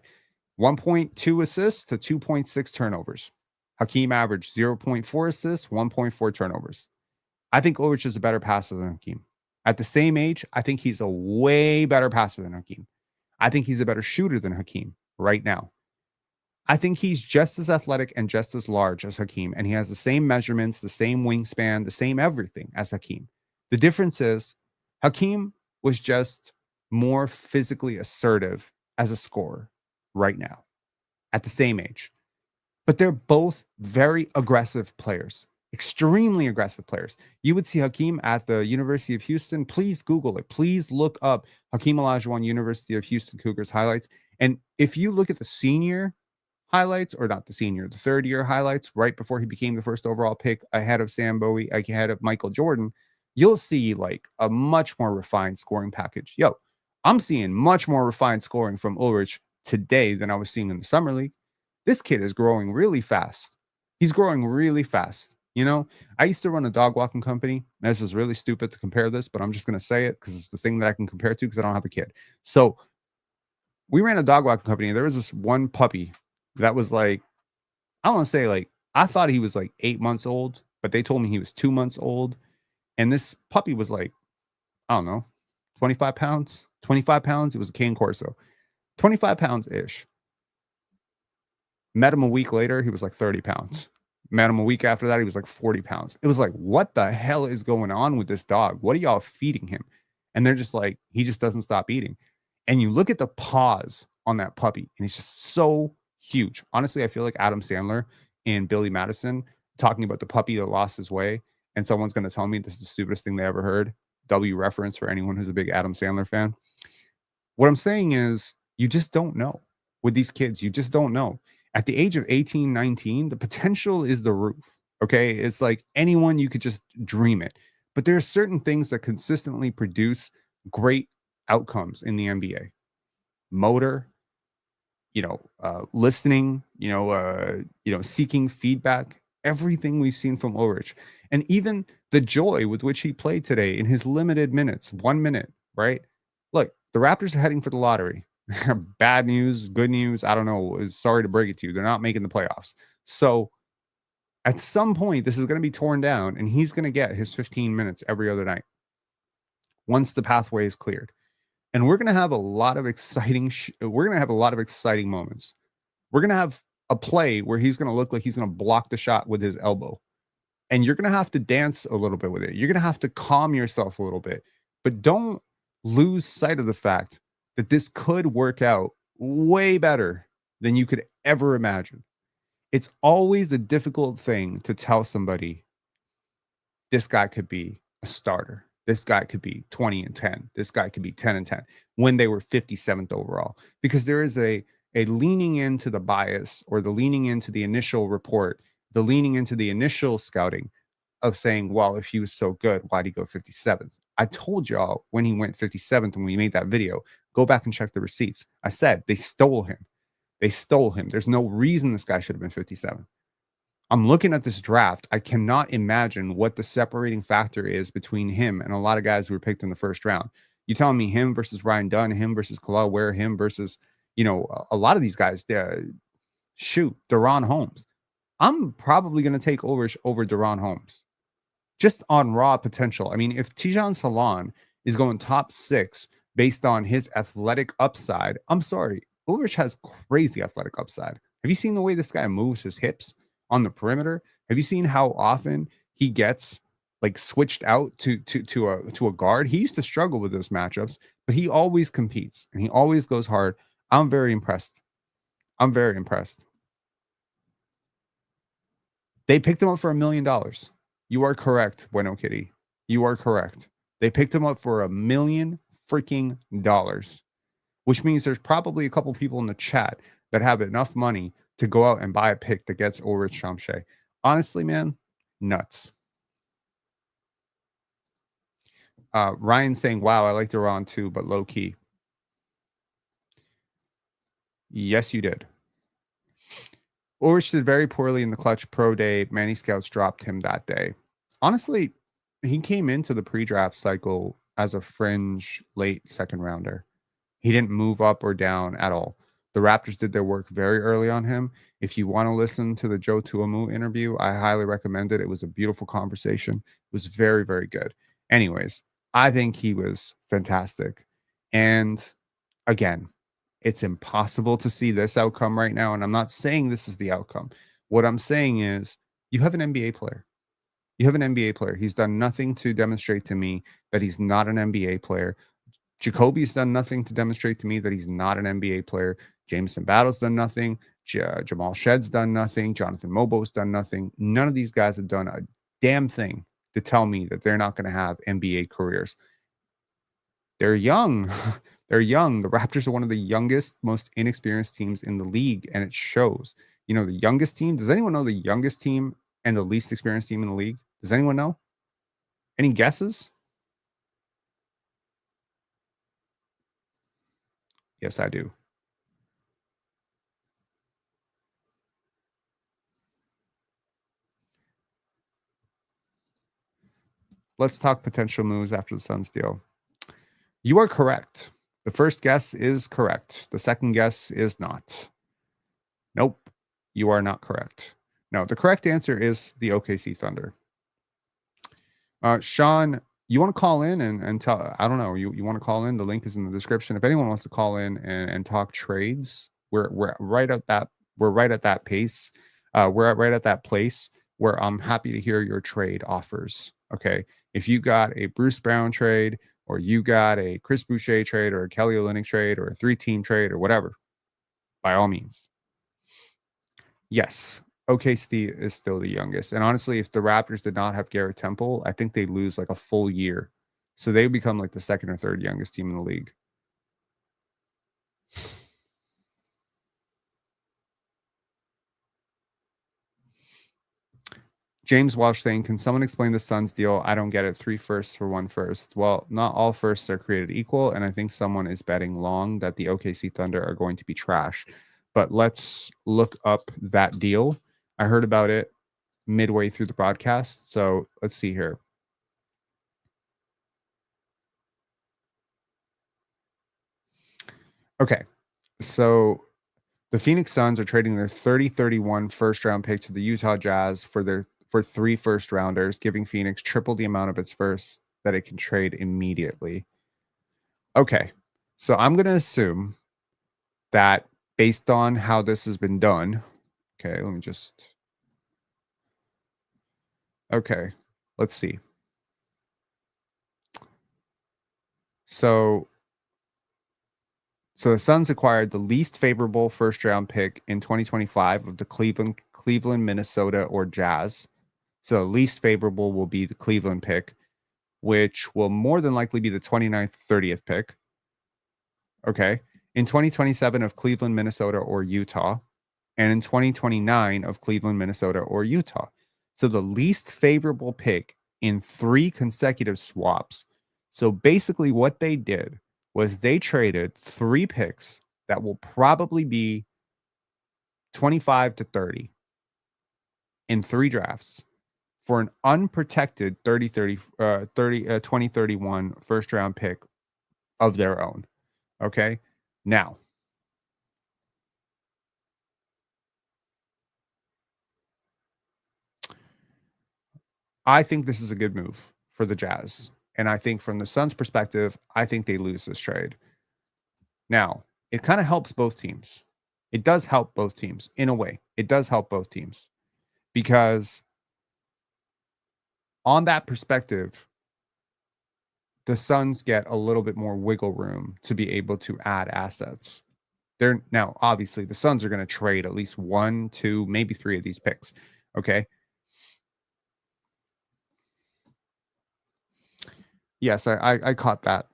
1.2 assists to 2.6 turnovers. Hakeem averaged 0.4 assists, 1.4 turnovers. I think Ulrich is a better passer than Hakeem. At the same age, I think he's a way better passer than Hakeem. I think he's a better shooter than Hakeem right now. I think he's just as athletic and just as large as Hakeem, and he has the same measurements, the same wingspan, the same everything as Hakeem. The difference is Hakeem was just more physically assertive as a scorer right now at the same age. But they're both very aggressive players, extremely aggressive players. You would see Hakeem at the University of Houston. Please Google it. Please look up Hakeem Olajuwon University of Houston Cougars highlights. And if you look at the senior highlights, or not the senior, the third year highlights, right before he became the first overall pick ahead of Sam Bowie, ahead of Michael Jordan, you'll see like a much more refined scoring package. Yo, I'm seeing much more refined scoring from Ulrich today than I was seeing in the summer league. This kid is growing really fast. He's growing really fast. You know, I used to run a dog walking company. This is really stupid to compare this, but I'm just going to say it because it's the thing that I can compare to because I don't have a kid. So we ran a dog walking company. And there was this one puppy that was like, I don't want to say like, I thought he was like 8 months old, but they told me he was 2 months old. And this puppy was like, I don't know, 25 pounds, 25 pounds. It was a cane corso, 25 pounds ish. Met him a week later, he was like 30 pounds. Met him a week after that, he was like 40 pounds. It was like, what the hell is going on with this dog? What are y'all feeding him? And they're just like, he just doesn't stop eating. And you look at the paws on that puppy, and he's just so huge. Honestly, I feel like Adam Sandler and Billy Madison talking about the puppy that lost his way. And someone's going to tell me this is the stupidest thing they ever heard. W reference for anyone who's a big Adam Sandler fan. What I'm saying is, you just don't know with these kids. You just don't know. At the age of 18, 19, the potential is the roof. Okay. It's like anyone, you could just dream it. But there are certain things that consistently produce great outcomes in the NBA. Motor, listening, seeking feedback, everything we've seen from Ulrich. And even the joy with which he played today in his limited minutes, 1 minute, right? Look, the Raptors are heading for the lottery. Bad news, good news, I don't know. Sorry to break it to you. They're not making the playoffs. So at some point, this is going to be torn down, and he's going to get his 15 minutes every other night once the pathway is cleared. And we're going to have a lot of exciting moments. We're going to have a play where he's going to look like he's going to block the shot with his elbow. And you're going to have to dance a little bit with it. You're going to have to calm yourself a little bit. But don't lose sight of the fact that this could work out way better than you could ever imagine. It's always a difficult thing to tell somebody this guy could be a starter. This guy could be 20-10. This guy could be 10-10 when they were 57th overall, because there is a leaning into the bias, or the leaning into the initial report, the leaning into the initial scouting of saying, well, if he was so good, why'd he go 57th? I told y'all when he went 57th, when we made that video, go back and check the receipts. I said they stole him. They stole him. There's no reason this guy should have been 57th. I'm looking at this draft. I cannot imagine what the separating factor is between him and a lot of guys who were picked in the first round. You telling me him versus Ryan Dunn, him versus Kalal Ware, him versus, a lot of these guys, Deron Holmes. I'm probably going to take Ulrich over Deron Holmes just on raw potential. I mean, if Tijan Salon is going top 6 based on his athletic upside, I'm sorry, Ulrich has crazy athletic upside. Have you seen the way this guy moves his hips? on the perimeter. Have you seen how often he gets like switched out to a guard? He used to struggle with those matchups, but he always competes and he always goes hard. I'm very impressed. I'm very impressed. They picked him up for $1 million. You are correct, Bueno Kitty. You are correct. They picked him up for $1 million, which means there's probably a couple people in the chat that have enough money to go out and buy a pick that gets Ulrich Chomche. Honestly, man, nuts. Ryan saying, wow, I like Duran too, but low key. Yes, you did. Ulrich did very poorly in the clutch pro day. Manny Scouts dropped him that day. Honestly, he came into the pre-draft cycle as a fringe late second rounder. He didn't move up or down at all. The Raptors did their work very early on him. If you want to listen to the Joe Tuamu interview, I highly recommend it. It was a beautiful conversation. It was very, very good. Anyways, I think he was fantastic. And again, it's impossible to see this outcome right now. And I'm not saying this is the outcome. What I'm saying is you have an NBA player. You have an NBA player. He's done nothing to demonstrate to me that he's not an NBA player. Jacoby's done nothing to demonstrate to me that he's not an NBA player. Jameson Battle's done nothing. Jamal Shedd's done nothing. Jonathan Mobo's done nothing. None of these guys have done a damn thing to tell me that they're not going to have NBA careers. They're young. They're young. The Raptors are one of the youngest, most inexperienced teams in the league, and it shows. You know, the youngest team. Does anyone know the youngest team and the least experienced team in the league? Does anyone know? Any guesses? Yes, I do. Let's talk potential moves after the Suns deal. You are correct. The first guess is correct. The second guess is not. Nope, you are not correct. No, the correct answer is the OKC Thunder. Sean, you want to call in and tell, I don't know, you want to call in? The link is in the description. If anyone wants to call in and talk trades, we're right at that pace. We're right at that place where I'm happy to hear your trade offers. Okay. If you got a Bruce Brown trade, or you got a Chris Boucher trade, or a Kelly Olynyk trade, or a 3-team trade, or whatever, by all means. Yes, OKC is still the youngest. And honestly, if the Raptors did not have Garrett Temple, I think they lose like a full year. So they become like the second or third youngest team in the league. James Walsh saying, can someone explain the Suns deal? I don't get it. 3 firsts for 1 first. Well, not all firsts are created equal. And I think someone is betting long that the OKC Thunder are going to be trash. But let's look up that deal. I heard about it midway through the broadcast. So let's see here. Okay. So the Phoenix Suns are trading their 30-31 first round pick to the Utah Jazz for 3 first rounders, giving Phoenix triple the amount of its first that it can trade immediately. Okay. So I'm going to assume that based on how this has been done, okay, let me just. Okay. Let's see. So the Suns acquired the least favorable first round pick in 2025 of the Cleveland, Minnesota, or Jazz. So least favorable will be the Cleveland pick, which will more than likely be the 29th, 30th pick. Okay. In 2027 of Cleveland, Minnesota, or Utah. And in 2029 of Cleveland, Minnesota, or Utah. So the least favorable pick in 3 consecutive swaps. So basically what they did was they traded 3 picks that will probably be 25 to 30 in 3 drafts for an unprotected 2031 first round pick of their own. Okay. Now, I think this is a good move for the Jazz. And I think from the Suns' perspective, I think they lose this trade. Now, it kind of helps both teams. It does help both teams in a way. It does help both teams. because on that perspective, the Suns get a little bit more wiggle room to be able to add assets. They're now obviously the Suns are going to trade at least one, two, maybe three of these picks. Okay. Yes, I caught that.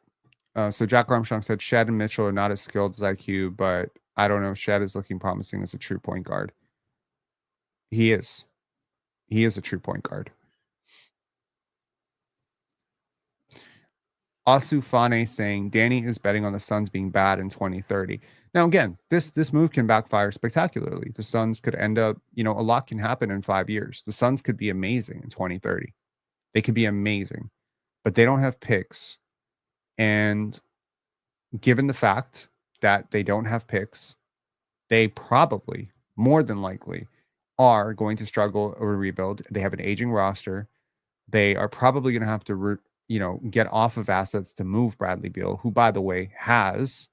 So Jack Armstrong said Shed and Mitchell are not as skilled as IQ, but I don't know. Shed is looking promising as a true point guard. He is. He is a true point guard. Asufane saying Danny is betting on the Suns being bad in 2030. Now again, this move can backfire spectacularly. The Suns could end up, a lot can happen in 5 years. The Suns could be amazing in 2030. They could be amazing, but they don't have picks. And given the fact that they don't have picks, they probably, more than likely, are going to struggle or rebuild. They have an aging roster. They are probably going to have to, get off of assets to move Bradley Beal, who, by the way, has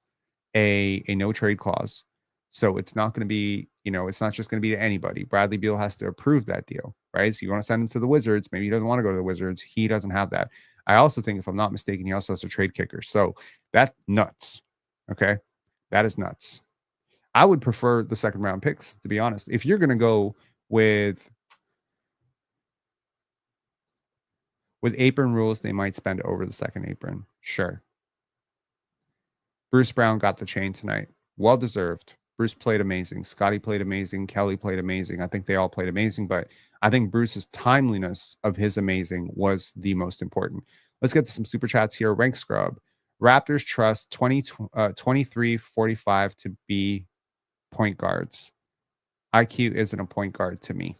a no trade clause. So it's not going to be, it's not just going to be to anybody. Bradley Beal has to approve that deal, right? So you want to send him to the Wizards. Maybe he doesn't want to go to the Wizards. He doesn't have that. I also think, if I'm not mistaken, he also has a trade kicker. So that's nuts. Okay. That is nuts. I would prefer the second round picks, to be honest. If you're going to go with apron rules, they might spend over the second apron. Sure. Bruce Brown got the chain tonight. Well deserved. Bruce played amazing. Scottie played amazing. Kelly played amazing. I think they all played amazing, but I think Bruce's timeliness of his amazing was the most important. Let's get to some super chats here. Rank Scrub. Raptors trust 23-45 to be point guards. IQ isn't a point guard to me.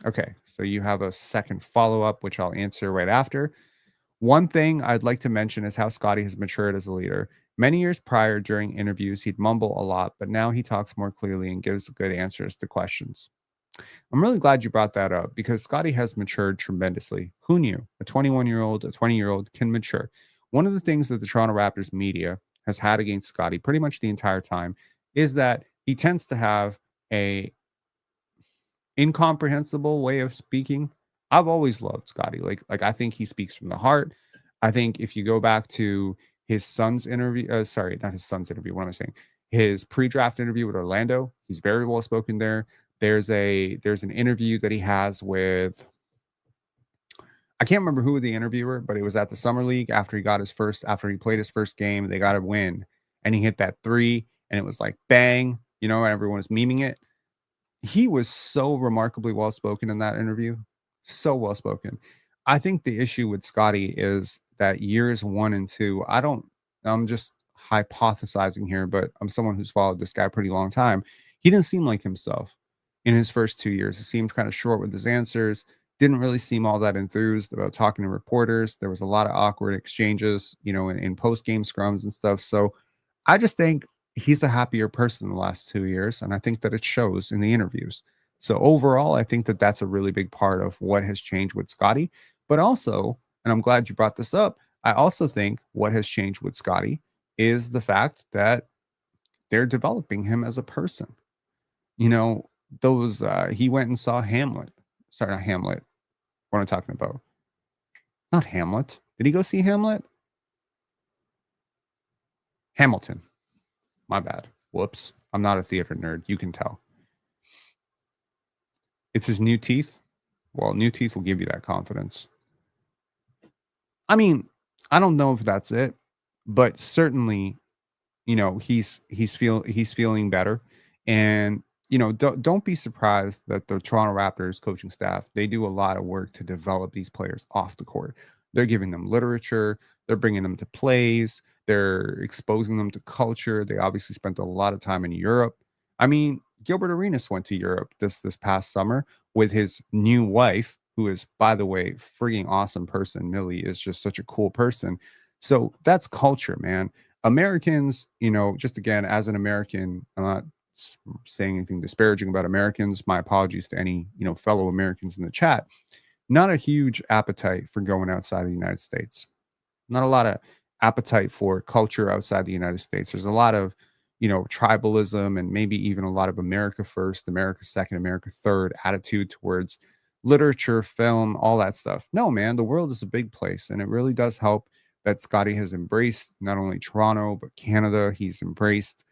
Okay, so you have a second follow-up, which I'll answer right after. One thing I'd like to mention is how Scottie has matured as a leader. Many years prior, during interviews, he'd mumble a lot, but now he talks more clearly and gives good answers to questions. I'm really glad you brought that up because Scottie has matured tremendously. Who knew? A 21-year-old, a 20-year-old can mature. One of the things that the Toronto Raptors media has had against Scottie pretty much the entire time is that he tends to have a incomprehensible way of speaking. I've always loved Scottie. Like I think he speaks from the heart. I think if you go back to his son's interview, sorry, not his son's interview. What am I saying? His pre-draft interview with Orlando. He's very well spoken there. There's an interview that he has with, I can't remember who the interviewer, but it was at the summer league after he played his first game. They got a win, and he hit that three, and it was like bang, and everyone was memeing it. He was so remarkably well spoken in that interview. So well spoken. I think the issue with Scottie is that years 1 and 2, I'm just hypothesizing here, but I'm someone who's followed this guy a pretty long time. He didn't seem like himself in his first 2 years. He seemed kind of short with his answers, didn't really seem all that enthused about talking to reporters. There was a lot of awkward exchanges, in post-game scrums and stuff. So I just think he's a happier person in the last 2 years, and I think that it shows in the interviews. So overall, I think that that's a really big part of what has changed with Scottie. But also, and I'm glad you brought this up, I also think what has changed with Scottie is the fact that they're developing him as a person. He went and saw Hamlet. Sorry, not Hamlet. What am I talking about? Not Hamlet. Did he go see Hamlet? Hamilton. My bad. Whoops. I'm not a theater nerd. You can tell. It's his new teeth. Well, new teeth will give you that confidence. I mean, I don't know if that's it, but certainly, he's feeling better. And, don't be surprised that the Toronto Raptors coaching staff, they do a lot of work to develop these players off the court. They're giving them literature, they're bringing them to plays, they're exposing them to culture. They obviously spent a lot of time in Europe. I mean, Gilbert Arenas went to Europe this past summer with his new wife, who is, by the way, freaking awesome person. Millie is just such a cool person. So that's culture, man. Americans, just again, as an American, I'm not saying anything disparaging about Americans. My apologies to any, fellow Americans in the chat. Not a huge appetite for going outside of the United States. Not a lot of appetite for culture outside the United States. There's a lot of, tribalism and maybe even a lot of America first, America second, America third attitude towards literature, film, all that stuff. No, man, the world is a big place, and it really does help that Scottie has embraced not only Toronto but Canada. He's embraced,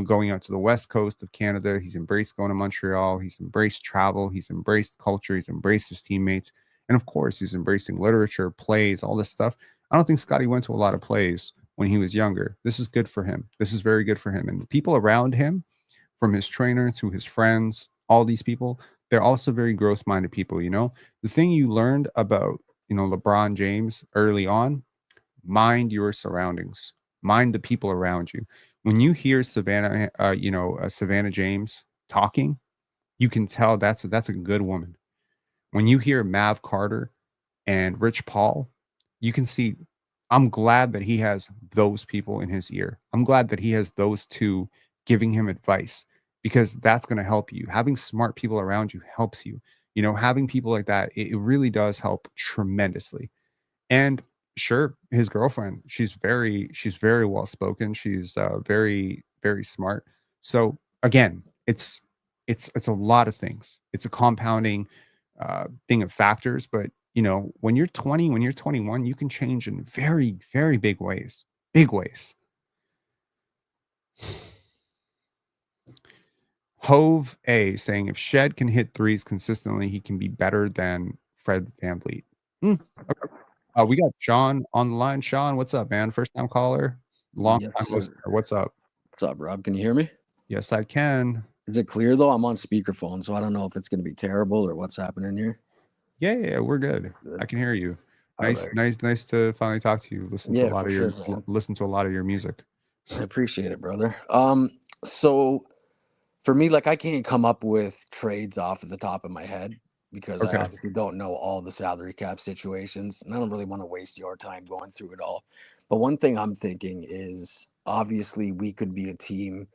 going out to the west coast of Canada. He's embraced going to Montreal. He's embraced travel. He's embraced culture. He's embraced his teammates, and of course, he's embracing literature, plays, all this stuff. I don't think Scottie went to a lot of plays when he was younger. This is good for him. This is very good for him, and the people around him, from his trainer to his friends, all these people, they're also very growth minded people. The thing you learned about, LeBron James early on, mind your surroundings, mind the people around you. When you hear Savannah James talking, you can tell that's a good woman. When you hear Mav Carter and Rich Paul, you can see, I'm glad that he has those people in his ear. I'm glad that he has those two giving him advice, because that's going to help you. Having smart people around you helps you. Having people like that, it really does help tremendously. And sure, his girlfriend, she's very well spoken. She's very, very smart. So again, it's a lot of things. It's a compounding thing of factors. But when you're 20, when you're 21, you can change in very, very big ways. Big ways. Hove A saying, if Shed can hit threes consistently, he can be better than Fred VanVleet. Okay. We got Sean on the line. Sean, what's up, man? First time caller, long Yes, time sir. listener. What's up? What's up, Rob? Can you hear me? Yes, I can. Is it clear though? I'm on speakerphone, so I don't know if it's going to be terrible or what's happening here. Yeah, we're good. Good. I can hear you. All Nice, right. nice to finally talk to you. Yeah, for sure, man. Listen to a lot of your music. I appreciate it, brother. So for me, like I can't come up with trades off of the top of my head because I Okay. obviously don't know all the salary cap situations, and I don't really want to waste your time going through it all. But one thing I'm thinking is obviously we could be a team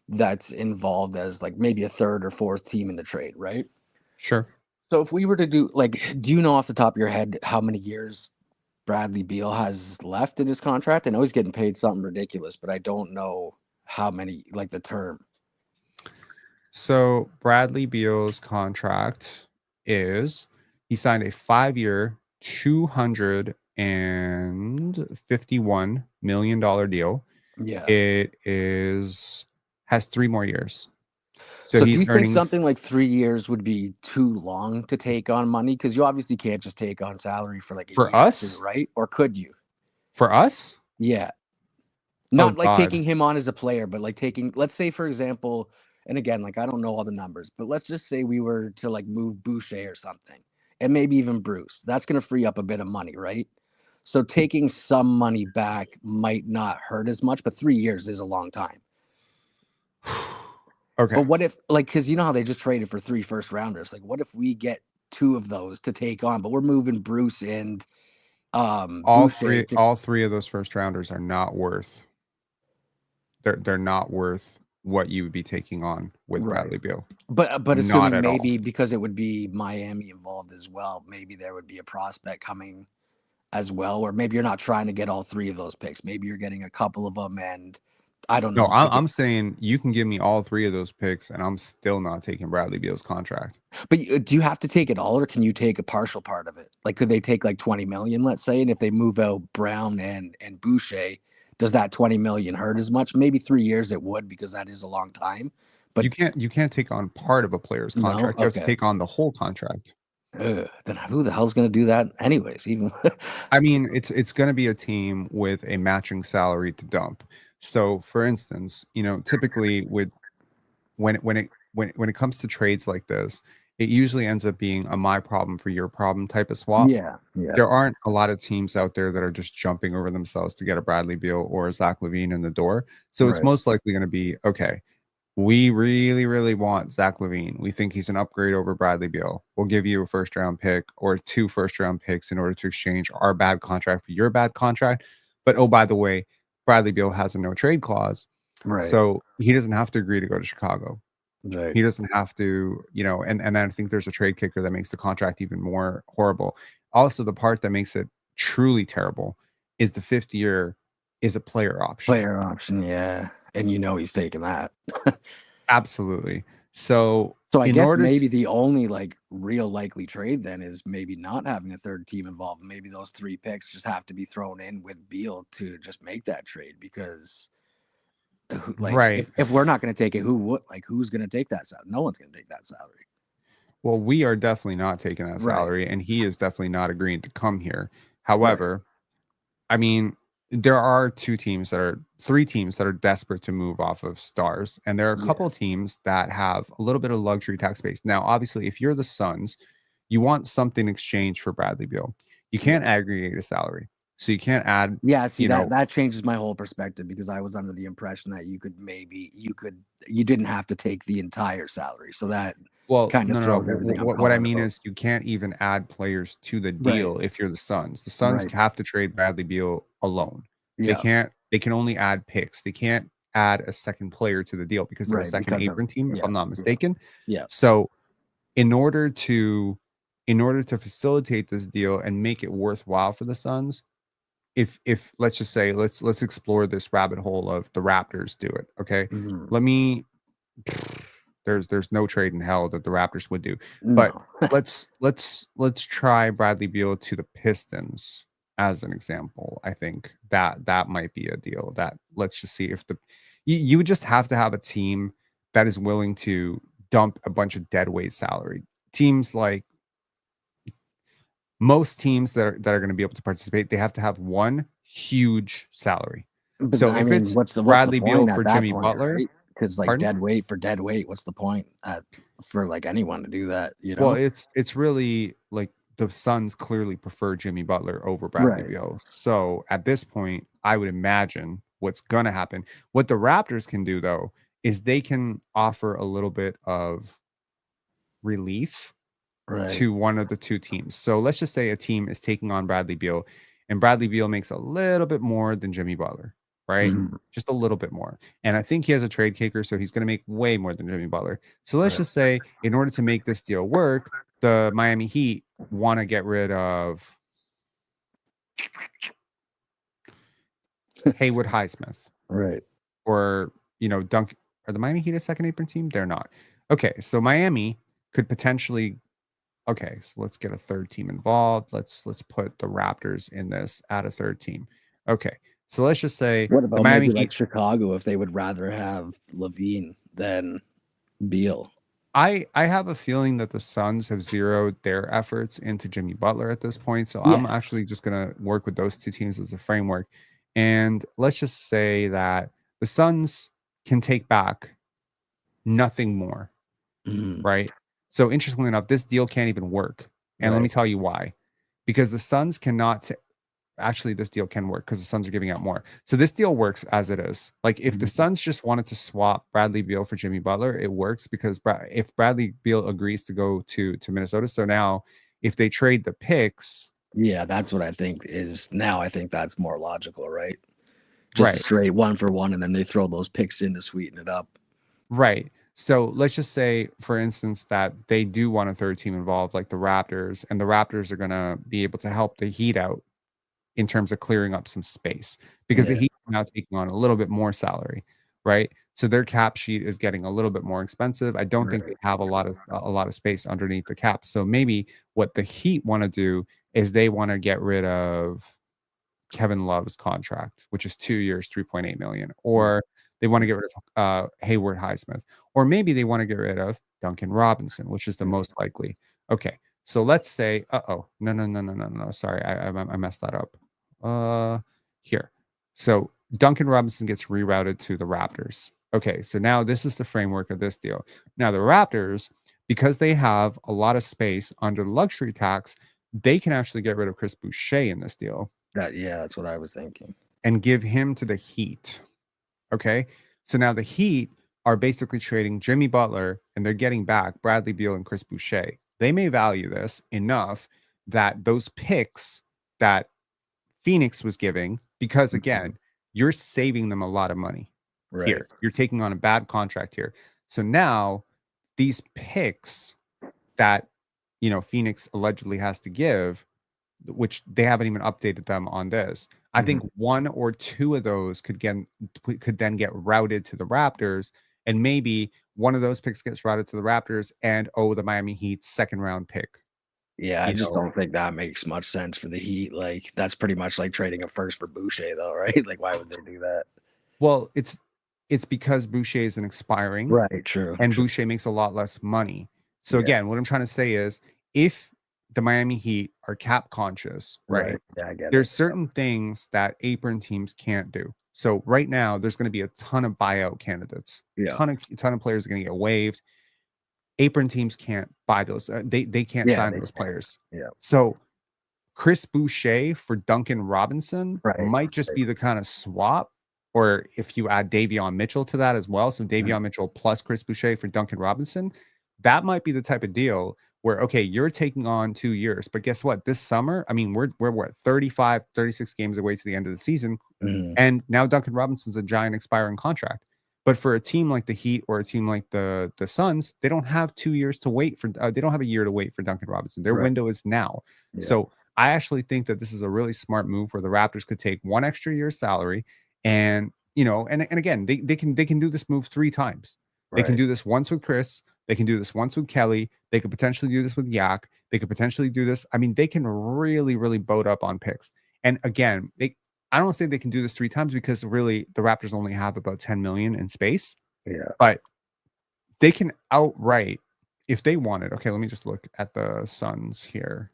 that's involved as like maybe a third or fourth team in the trade, right? Sure. So if we were to do like, do you know off the top of your head how many years Bradley Beal has left in his contract? I know he's getting paid something ridiculous, but I don't know how many, like the term. So Bradley Beal's contract is, he signed a 5-year, $251 million deal. Yeah. It has 3 more years. So So do he's you think earning something like 3 years would be too long to take on money? Because you obviously can't just take on salary for like a for year or two, us. right? Or could you? For us? Yeah. Oh Not like God. taking him on as a player, but like taking, let's say, for example, and again, like I don't know all the numbers, but let's just say we were to like move Boucher or something, and maybe even Bruce. That's going to free up a bit of money, right? So taking some money back might not hurt as much, but 3 years is a long time. Okay. But what if, like, because you know how they just traded for 3 first rounders? Like, what if we get 2 of those to take on, but we're moving Bruce and Boucher to, All three of those first rounders are not worth, they're not worth what you would be taking on with right? Bradley Beal. But Not assuming at all. maybe because it would be Miami involved as well, maybe there would be a prospect coming as well, or maybe you're not trying to get all 3 of those picks. Maybe you're getting a couple of them, and I don't No, know. Could get, I'm saying you can give me all three of those picks, and I'm still not taking Bradley Beal's contract. but do you have to take it all, or can you take a partial part of it? Like, could they take like 20 million, let's say, and if they move out Brown and Boucher, does that 20 million hurt as much? Maybe 3 years it would because that is a long time. But You can't take on part of a player's no, contract. You have to okay. take on the whole contract. Then who the hell's going to do that anyways? Even I mean, it's going to be a team with a matching salary to dump. So, for instance, typically with when it comes to trades like this, it usually ends up being a my problem for your problem type of swap. yeah, yeah, There aren't a lot of teams out there that are just jumping over themselves to get a Bradley Beal or a Zach LaVine in the door. So it's right, most likely going to be, okay, we really, really want Zach LaVine. We think he's an upgrade over Bradley Beal. We'll give you a first round pick or 2 first round picks in order to exchange our bad contract for your bad contract. But oh, by the way, Bradley Beal has a no trade clause. right, So he doesn't have to agree to go to Chicago. right. He doesn't have to, and then I think there's a trade kicker that makes the contract even more horrible. Also, the part that makes it truly terrible is the 5th year is a player option. Player option, yeah. and he's taking that. Absolutely. So So I in guess order to maybe the only like real likely trade then is maybe not having a third team involved. Maybe those 3 picks just have to be thrown in with Beal to just make that trade, because like right. if we're not going to take it, who would? Like, who's going to take that salary? No one's going to take that salary. Well, we are definitely not taking that Right. salary, and he is definitely not agreeing to come here. Right. However, I mean, there are three teams that are desperate to move off of stars, and there are a couple Yeah. of teams that have a little bit of luxury tax space. Now, obviously, if you're the Suns, you want something in exchange for Bradley Beal. You can't Yeah. aggregate a salary, so you can't add. Yeah, see You that know, that changes my whole perspective, because I was under the impression that you didn't have to take the entire salary. So that well, kind of no, no, no. throws everything I'm What I calling mean about. is, you can't even add players to the Right. deal if you're the Suns. The Suns Right. have to trade Bradley Beal alone. They Yeah. can't. They can only add picks. They can't add a second player to the deal because they're a Right. second Because of apron team, if yeah. I'm not Yeah. mistaken. Yeah. So, in order to facilitate this deal and make it worthwhile for the Suns, if let's just say let's explore this rabbit hole of the Raptors do it. Okay, Mhm. let me there's no trade in hell that the Raptors would do. But No. let's try Bradley Beal to the Pistons as an example. I think that might be a deal. That let's just see if you would just have to have a team that is willing to dump a bunch of dead weight salary. Teams like most teams that are going to be able to participate, they have to have one huge salary. But So I if mean, it's what's the Bradley Beal point for at that Jimmy point, Butler, right? Because like pardon? dead weight for dead weight, what's the point for like anyone to do that? Well, it's really like the Suns clearly prefer Jimmy Butler over Bradley Right. Beal. So at this point, I would imagine what's gonna happen. What the Raptors can do though is they can offer a little bit of relief Right. to one of the two teams. So let's just say a team is taking on Bradley Beal, and Bradley Beal makes a little bit more than Jimmy Butler, right? Mhm. Just a little bit more. And I think he has a trade kicker, so he's going to make way more than Jimmy Butler. So let's Right. just say, in order to make this deal work, the Miami Heat want to get rid of Haywood Highsmith Right. or, Dunk. Are the Miami Heat a second apron team? They're not. Okay, so Miami could potentially. Okay, so let's get a third team involved. Let's put the Raptors in this, add a third team. Okay, so let's just say What the about Miami maybe like Heat. Chicago, if they would rather have Levine than Beal? I have a feeling that the Suns have zeroed their efforts into Jimmy Butler at this point. So I'm Yeah. actually just gonna work with those two teams as a framework. And let's just say that the Suns can take back nothing more, Mhm. right? So interestingly enough, this deal can't even work. And let me Right. tell you why. Because the Suns cannot actually this deal can work because the Suns are giving out more. So this deal works as it is. Like if the Mhm. Suns just wanted to swap Bradley Beal for Jimmy Butler, it works because if Bradley Beal agrees to go to Minnesota, so now if they trade the picks, Yeah, that's what I think is now. I think that's more logical, right? Just a right, straight one for one, and then they throw those picks in to sweeten it up. right. So let's just say, for instance, that they do want a third team involved, like the Raptors, and the Raptors are gonna be able to help the Heat out in terms of clearing up some space because the Yeah. Heat are now taking on a little bit more salary, right? So their cap sheet is getting a little bit more expensive. I don't think they Right. have a lot of space underneath the cap. So maybe what the Heat want to do is they want to get rid of Kevin Love's contract, which is 2 years, 3.8 million, or they want to get rid of Hayward Highsmith, or maybe they want to get rid of Duncan Robinson, which is the most likely. Okay, so let's say, no, no, no, no, no, no, sorry, I messed that up. Here, so Duncan Robinson gets rerouted to the Raptors. Okay, so now this is the framework of this deal. Now the Raptors, because they have a lot of space under the luxury tax, they can actually get rid of Chris Boucher in this deal That's what I was thinking. and give him to the Heat. Okay. So now the Heat are basically trading Jimmy Butler and they're getting back Bradley Beal and Chris Boucher. They may value this enough that those picks that Phoenix was giving, because Mhm. again, you're saving them a lot of money Right. here. You're taking on a bad contract here. So now these picks that, Phoenix allegedly has to give, which they haven't even updated them on this. I think one or two of those could then get routed to the Raptors, and maybe one of those picks gets routed to the Raptors, and the Miami Heat's second round pick. Yeah, I You just know, don't think that makes much sense for the Heat. Like, that's pretty much like trading a first for Boucher, though, right? Like, why would they do that? well, it's because Boucher is an expiring, Right. True. and True. Boucher makes a lot less money. So Yeah. again, what I'm trying to say is, if the Miami Heat are cap conscious, Right. right? Yeah, I get it. There's certain things that apron teams can't do. So right now, there's going to be a ton of buyout candidates. Yeah. Ton of players are going to get waived. Apron teams can't buy those. They can't Yeah, sign they those can. players. Yeah. So Chris Boucher for Duncan Robinson Right. might just be the kind of swap, or if you add Davion Mitchell to that as well. So Davion Mitchell plus Chris Boucher for Duncan Robinson, that might be the type of deal where, okay, you're taking on 2 years, but guess what? This summer, I mean, we're what, 35, 36 games away to the end of the season. Mhm. And now Duncan Robinson's a giant expiring contract. But for a team like the Heat or a team like the Suns, they don't have 2 years to wait for. They don't have a year to wait for Duncan Robinson. Their Right. window is now. Yeah. So I actually think that this is a really smart move where the Raptors could take one extra year's salary, and and again, they can do this move 3 times. They can Right. do this once with Chris. They can do this once with Kelly. They could potentially do this with Yak. They could potentially do this. I mean, they can really, really boat up on picks. And again, I don't say they can do this 3 times because really the Raptors only have about 10 million in space, Yeah. but they can outright if they wanted. Okay, let me just look at the Suns here.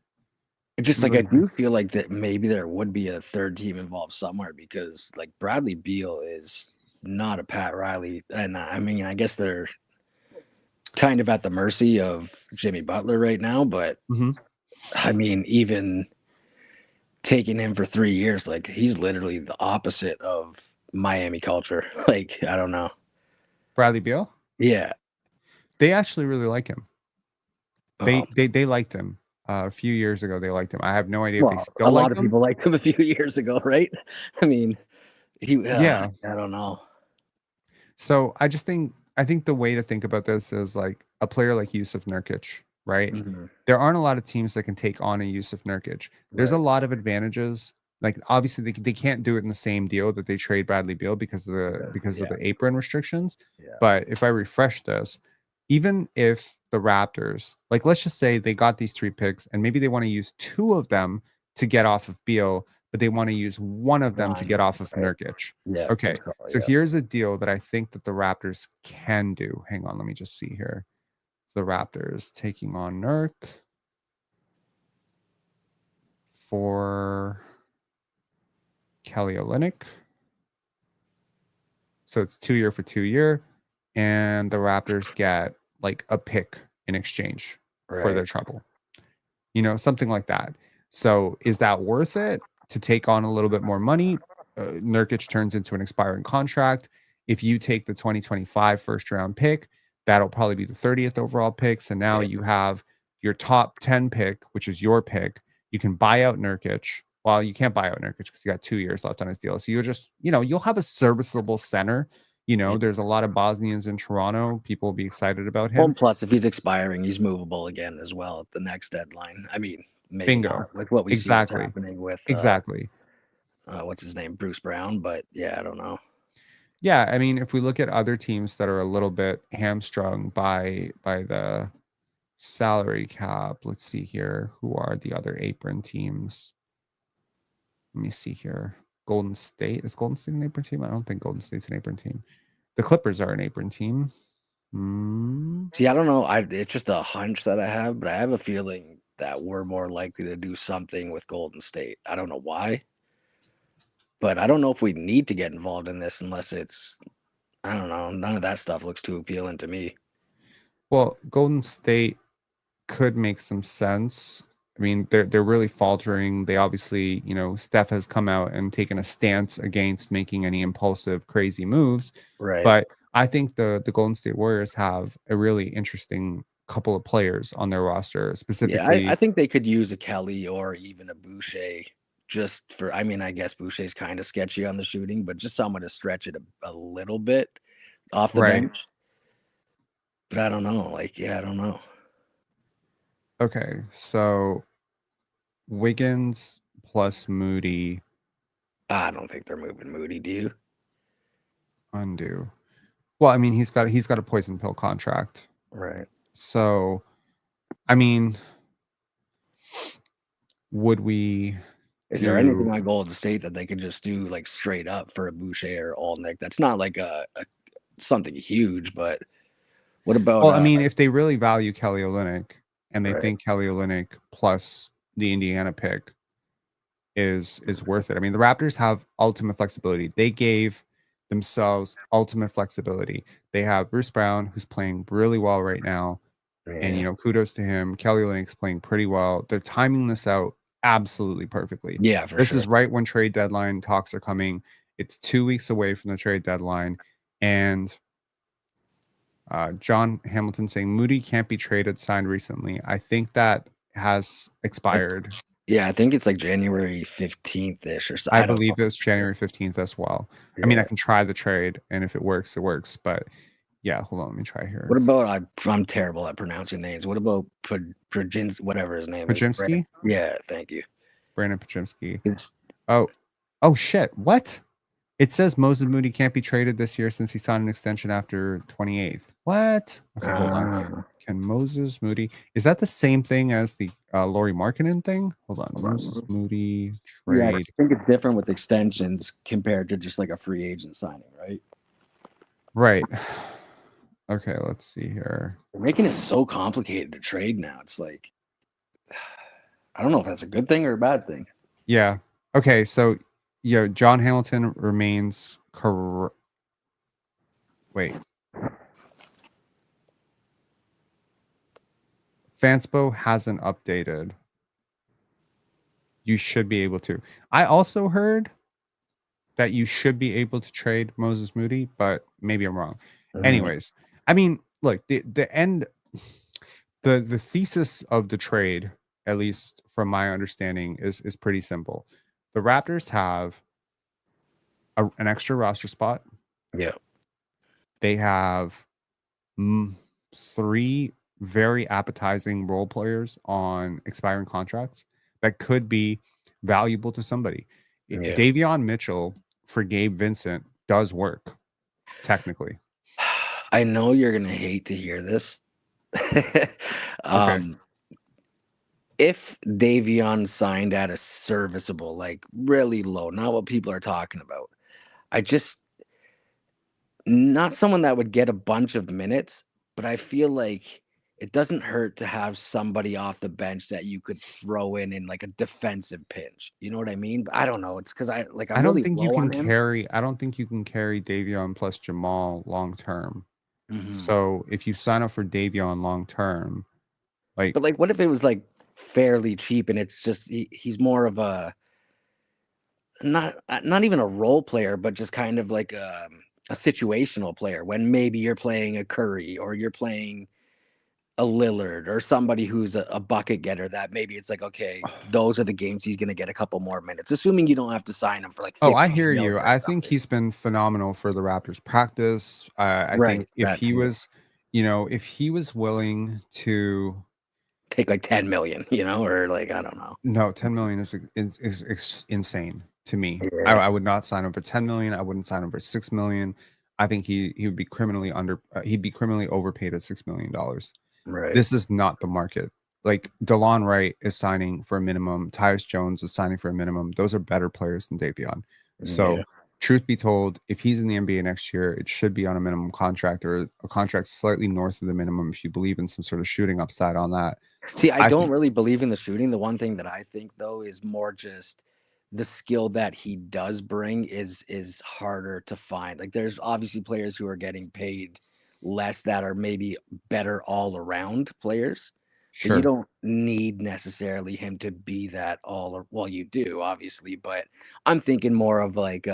It's just like I Really, do feel like that maybe there would be a third team involved somewhere because like Bradley Beal is not a Pat Riley, and I mean I guess they're kind of at the mercy of Jimmy Butler right now, but Mhm. I mean even taking him for 3 years, like he's literally the opposite of Miami culture. Like I don't know. Bradley Beal. Yeah. They actually really like him. Oh, They liked him a few years ago. They liked him. I have no idea if they well, a still lot like of him. people liked him a few years ago, right? I mean, Yeah. I don't know. So I think the way to think about this is like a player like Yusuf Nurkic, right? Mhm. There aren't a lot of teams that can take on a Yusuf Nurkic. There's a Right. lot of advantages. Like obviously they can't do it in the same deal that they trade Bradley Beal because of the Yeah. apron restrictions. Yeah. But if I refresh this, even if the Raptors, like let's just say they got these 3 picks and maybe they want to use 2 of them to get off of Beal, but they want to use one of them to One. get off of Right. Nurkic. Yeah. Okay. Let's call it. So Yeah. here's a deal that I think that the Raptors can do. Hang on, let me just see here. The Raptors taking on Nurk for Kelly Olynyk. So it's 2 year for 2 year, and the Raptors get like a pick in exchange for Right. their trouble. Something like that. So is that worth it to take on a little bit more money? Nurkic turns into an expiring contract. If you take the 2025 first round pick, that'll probably be the 30th overall pick. So now Yeah. you have your top 10 pick, which is your pick. You can buy out Nurkic. Well, you can't buy out Nurkic because you got 2 years left on his deal. So you'll just, you'll have a serviceable center. Yeah. There's a lot of Bosnians in Toronto. People will be excited about Well, him. plus if he's expiring, he's movable again as well at the next deadline. I mean, maybe Bingo. not with what we see what's Exactly. happening with Exactly. what's his name, Bruce Brown, but yeah, I don't know. Yeah, I mean, if we look at other teams that are a little bit hamstrung by the salary cap, let's see here. Who are the other apron teams? Let me see here. Golden State. Is Golden State an apron team? I don't think Golden State's an apron team. The Clippers are an apron team. Hmm. See, I don't know. It's just a hunch that I have, but I have a feeling that we're more likely to do something with Golden State. I don't know why, but I don't know if we need to get involved in this unless it's I don't know. None of that stuff looks too appealing to me. Well, Golden State could make some sense. I mean, they're really faltering. They obviously, Steph has come out and taken a stance against making any impulsive, crazy moves. Right. But I think the Golden State Warriors have a really interesting couple of players on their roster, Yeah, I specifically. think they could use a Kelly or even a Boucher just for I mean, I guess Boucher's kind of sketchy on the shooting, but just someone to stretch it a little bit off the Right. bench. But I don't know. Like, yeah, I don't know. Okay. So Wiggins plus Moody. I don't think they're moving Moody, do you? Undo. Well, I mean, he's got a poison pill contract. Right. So, I mean, would we Is there anything do on Golden State that they could just do like straight up for a Boucher or Olnick? That's not like a something huge, but what about well, I mean, if they really value Kelly Olynyk and they right? think Kelly Olynyk plus the Indiana pick is worth it. I mean, the Raptors have ultimate flexibility. They gave themselves ultimate flexibility. They have Bruce Brown, who's playing really well right now, and Yeah. kudos to him. Kelly Olynyk's playing pretty well. They're timing this out absolutely perfectly. Yeah, for This sure. is right when trade deadline talks are coming. It's 2 weeks away from the trade deadline, and John Hamilton saying Moody can't be traded, signed recently. I think that has Like, expired. yeah, I think it's like January 15th ish or so. I I don't know. believe it was January 15th as well. I mean, I Yeah. can try the trade, and if it works, it works. But yeah, hold on, let me try here. What about I'm terrible at pronouncing names. What about Prajins, whatever his name is? Pajimski, Yeah, thank you. Brandon Pajimski. It's Oh shit! What? It says Moses Moody can't be traded this year since he signed an extension after 28th. What? Okay, hold on. Can Moses Moody, is that the same thing as the Laurie Markkinen thing? Hold on. Moses Moody yeah, I trade. think it's different with extensions compared to just like a free agent signing, right? Right. Okay, let's see here. They're making it so complicated to trade now. It's like I don't know if that's a good thing or a bad thing. Yeah. Okay, so John Hamilton remains correct. Wait. Fanspo hasn't updated. You should be able to. I also heard that you should be able to trade Moses Moody, but maybe I'm wrong. Anyways, I mean, look, the end, the thesis of the trade, at least from my understanding, is pretty simple. The Raptors have an extra roster spot. Yeah. They have 3 very appetizing role players on expiring contracts that could be valuable to somebody. Yeah. Davion Mitchell for Gabe Vincent does work, technically. I know you're gonna hate to hear this. Okay. If Davion signed at a serviceable, like really low, not what people are talking about, I just not someone that would get a bunch of minutes, but I feel like it doesn't hurt to have somebody off the bench that you could throw in like a defensive pinch. You know what I mean? But I don't know. It's because I'm really low on him. I don't think you can carry Davion plus Jamal long term. Mhm. So if you sign up for Davion long term, like But like, what if it was like fairly cheap and it's just he's more of a not even a role player, but just kind of like a situational player when maybe you're playing a Curry or you're playing a Lillard or somebody who's a bucket getter that maybe it's like, okay, those are the games he's going to get a couple more minutes, assuming you don't have to sign him for like oh, I 15 hear you. million or I think something. he's been phenomenal for the Raptors practice. I think Right. if That he too. was, if he was willing to, Take like 10 million, or like, I don't know. no, 10 million is insane to me. Yeah. I would not sign him for 10 million. I wouldn't sign him for 6 million. I think he would be he'd be criminally overpaid at $6 million. Right. This is not the market. Like DeLon Wright is signing for a minimum. Tyus Jones is signing for a minimum. Those are better players than Davion. So, Yeah. truth be told, if he's in the NBA next year, it should be on a minimum contract or a contract slightly north of the minimum if you believe in some sort of shooting upside on that. See, I I don't think really believe in the shooting. The one thing that I think though is more just the skill that he does bring is harder to find. Like there's obviously players who are getting paid less that are maybe better all around players. But you sure. don't need necessarily him to be that well, you do obviously, but I'm thinking more of like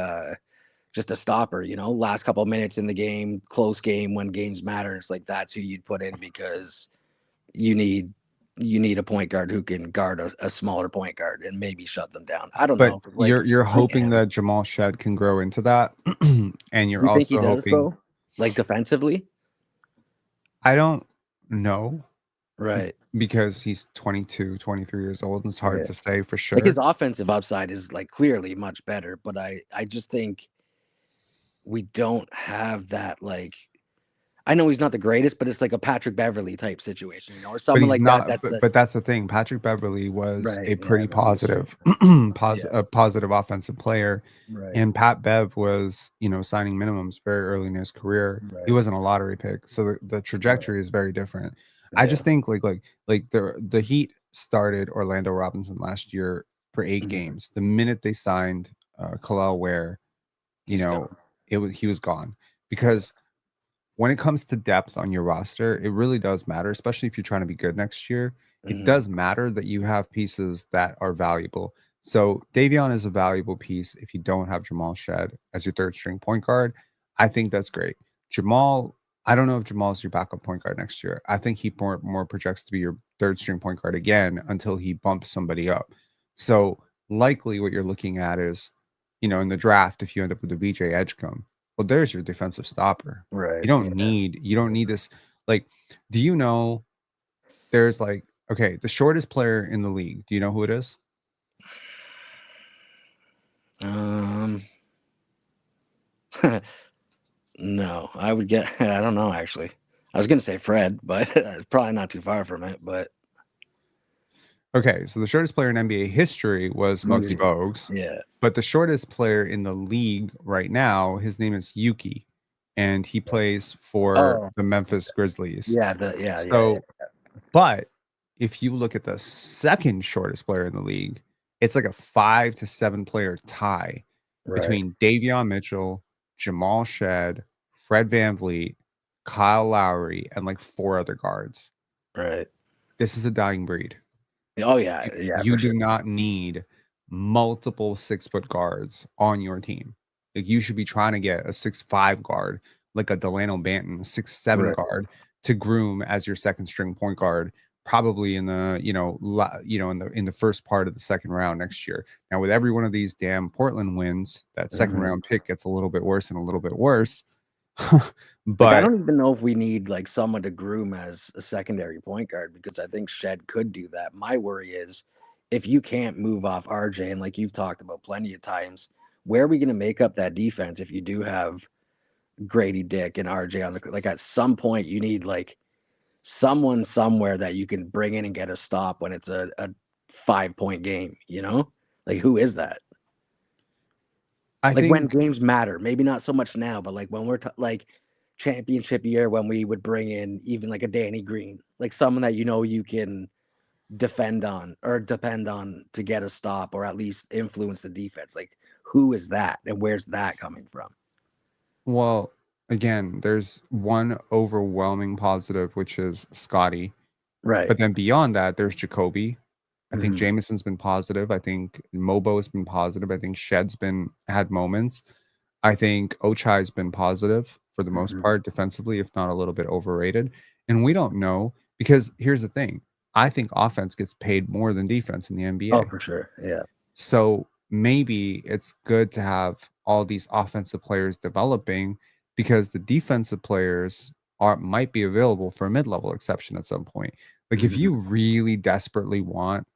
just a stopper, last couple of minutes in the game, close game when games matter. It's like that's who you'd put in because you need a point guard who can guard a smaller point guard and maybe shut them down. I don't But know. Like you're I hoping am. that Jamal Shed can grow into that. And you're You think he also does hoping, though? Like defensively? I don't know. Right. because he's 22, 23 years old, and it's hard Yeah. to say for Like his sure. offensive upside is like clearly much better, but I just think we don't have that like I know he's not the greatest, but it's like a Patrick Beverly type situation, you know, or But someone he's like that. not. That's But that's the thing. Patrick Beverly was right. a Yeah, pretty no, that's true. positive, Yeah, a positive offensive player, right, and Pat Bev was, signing minimums very early in his career. He right, wasn't a lottery pick, so the right. trajectory is very different. I Yeah. just think like the Heat started Orlando Robinson last year for 8 games. The minute they signed Khalil Ware, you He's know, gone. he was gone Yeah. because when it comes to depth on your roster, it really does matter, especially if you're trying to be good next year. It Hmm. does matter that you have pieces that are valuable. So Davion is a valuable piece if you don't have Jamal Shed as your third string point guard. I think that's great. Jamal, I don't know if Jamal's your backup point guard next year. I think he more projects to be your third string point guard again until he bumps somebody up. So likely what you're looking at is, in the draft, if you end up with a VJ Edgecombe, well, there's your defensive stopper. Right. You don't need this. Like, do you know there's like, okay, the shortest player in the league. Do you know who it is? Um. No, I would get. I don't know actually. I was gonna say Fred, but it's probably not too far from it. But Okay, so the shortest player in NBA history was Muggsy Muggsy. Bogues, Yeah. but the shortest player in the league right now, his name is Yuki, and he plays for Oh. the Okay. Memphis Grizzlies. Yeah. Yeah. So, but if you look at the second shortest player in the league, it's like a 5 to 7 player tie Right. between Davion Mitchell, Jamal Shed, Fred VanVleet, Kyle Lowry, and like 4 other guards. Right. This is a dying breed. Oh yeah. You Yeah. you For do sure. not need multiple 6-foot guards on your team. Like, you should be trying to get a 6'5" guard, like a Delano Banton, 6'7" Right. guard to groom as your second string point guard, probably in the, in the first part of the second round next year. Now, with every one of these damn Portland wins, that second Mhm. round pick gets a little bit worse and a little bit worse. Like I But don't even know if we need like someone to groom as a secondary point guard because I think Shed could do that. My worry is if you can't move off RJ and like you've talked about plenty of times, where are we going to make up that defense if you do have Grady Dick and RJ on the like at some point you need like someone somewhere that you can bring in and get a stop when it's a 5 point game, you know? Like who is that? I Like when think games matter, maybe not so much now, but like when we're like championship year, when we would bring in even like a Danny Green, like someone that you know you can defend on or depend on to get a stop or at least influence the defense. Like who is that and where's that coming from? Well, again, there's one overwhelming positive, which is Scottie. Right. But then beyond that, there's Jacoby. I think Mhm. Jameson's been positive. I think Mobo has been positive. I think Shed's been had moments. I think Ochai's been positive for the most Mhm. part defensively, if not a little bit overrated. And we don't know because here's the thing. I think offense gets paid more than defense in the Oh, NBA. for sure. Yeah. So maybe it's good to have all these offensive players developing because the defensive players might be available for a mid-level exception at some point. Like, if Mhm. you really desperately want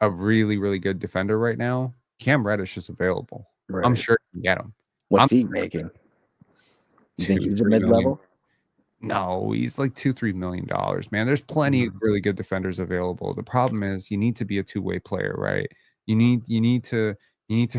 a really, really good defender right now, Cam Reddish is available. I'm Right. sure you can get him. I'm What's he making? You think two, he's a 3 million. mid-level? No, he's like $2-3 million, man. There's plenty of Mhm. really good defenders available. The problem is you need to be a two-way player, right? You need to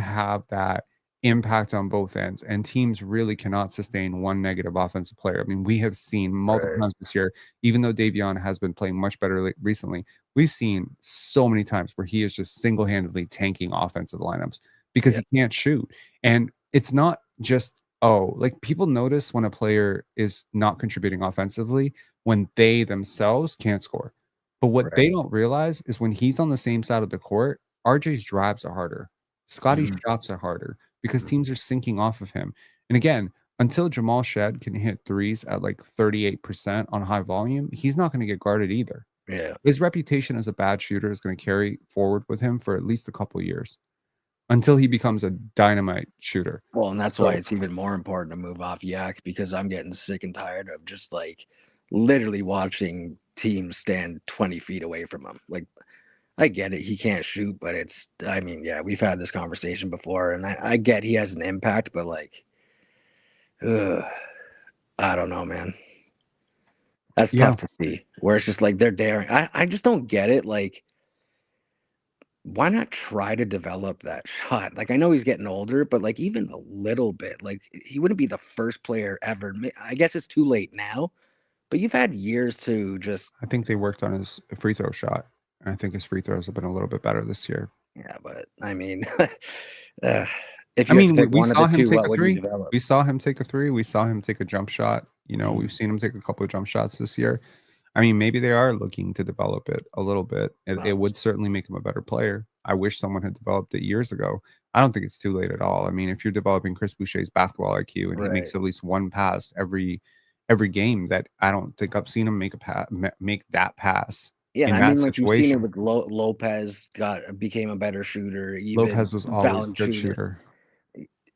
have that impact on both ends, and teams really cannot sustain one negative offensive player. I mean, we have seen multiple Right. times this year, even though Davion has been playing much better recently, we've seen so many times where he is just single-handedly tanking offensive lineups because Yeah. he can't shoot. And it's not just, oh, like, people notice when a player is not contributing offensively when they themselves can't score. But what Right. they don't realize is when he's on the same side of the court, RJ's drives are harder. Scottie's Mhm. shots are harder because Mhm. teams are sinking off of him. And again, until Jamal Shed can hit threes at like 38% on high volume, he's not going to get guarded either. Yeah. His reputation as a bad shooter is going to carry forward with him for at least a couple years until he becomes a dynamite shooter. Well, and that's why So it's even more important to move off Yak because I'm getting sick and tired of just like literally watching teams stand 20 feet away from him. Like, I get it. He can't shoot, but I mean, yeah, we've had this conversation before, and I get he has an impact, but like, ugh, I don't know, man. That's Yeah, tough to see. Where it's just like they're daring. I just don't get it. Like, why not try to develop that shot? Like, I know he's getting older, but like even a little bit. Like, he wouldn't be the first player ever. I guess it's too late now, but you've had years to just. I think they worked on his free throw shot, and I think his free throws have been a little bit better this year. Yeah, but I mean, uh, if I you had to mean, pick we one of the saw him two, take what a would you three. develop? We saw him take a three. We saw him take a jump shot. You know, we've Mhm. seen him take a couple of jump shots this year. I mean, maybe they are looking to develop it a little bit. It Well, would certainly make him a better player. I wish someone had developed it years ago. I don't think it's too late at all. I mean, if you're developing Chris Boucher's basketball IQ and he right. makes at least one pass every game, that I don't think I've seen him make that pass Yeah, and in I that mean, like, you've seen it situation. with Lopez became a better shooter, even Lopez was always a good Valanciunas. shooter.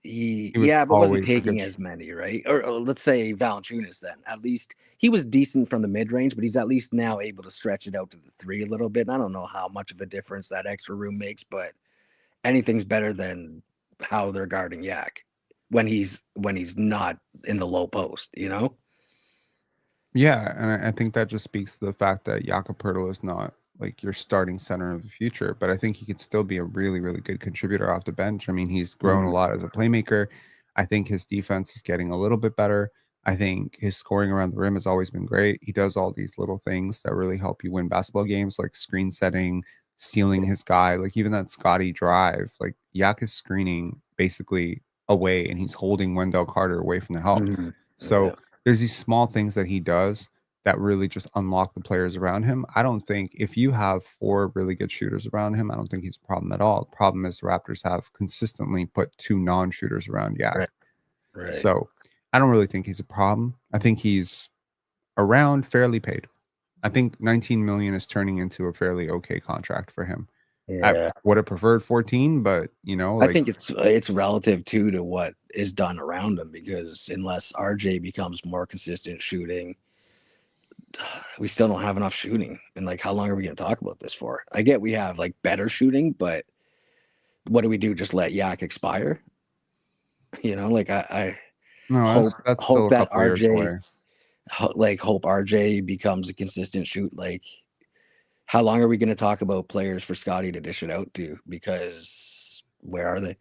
He was Yeah, but wasn't always a good taking as many, right? Or let's say Valanciunas then. At least he was decent from the mid-range, but he's at least now able to stretch it out to the three a little bit. And I don't know how much of a difference that extra room makes, but anything's better than how they're guarding Yak when he's not in the low post, you know? Yeah, and I think that just speaks to the fact that Jakob Poeltl is not like your starting center of the future, but I think he could still be a really, really good contributor off the bench. I mean, he's grown a Mhm. lot as a playmaker. I think his defense is getting a little bit better. I think his scoring around the rim has always been great. He does all these little things that really help you win basketball games, like screen setting, sealing his guy, like even that Scottie drive. Like Yak is screening basically away, and he's holding Wendell Carter away from the help. Mhm. So Yeah. there's these small things that he does that really just unlock the players around him. I don't think if you have four really good shooters around him, I don't think he's a problem at all. The problem is the Raptors have consistently put two non-shooters around Right. Yak. Right. So I don't really think he's a problem. I think he's around fairly paid. I think 19 million is turning into a fairly okay contract for him. I Yeah. would have preferred 14, but I like think it's relative too to what is done around him because unless RJ becomes more consistent shooting, we still don't have enough shooting. And like, how long are we going to talk about this for? I get we have like better shooting, but what do we do? Just let Yak expire? Like I no, that's still hope a that couple of years RJ away. hope RJ becomes a consistent shoot. Like, how long are we going to talk about players for Scottie to dish it out to? Because where are they?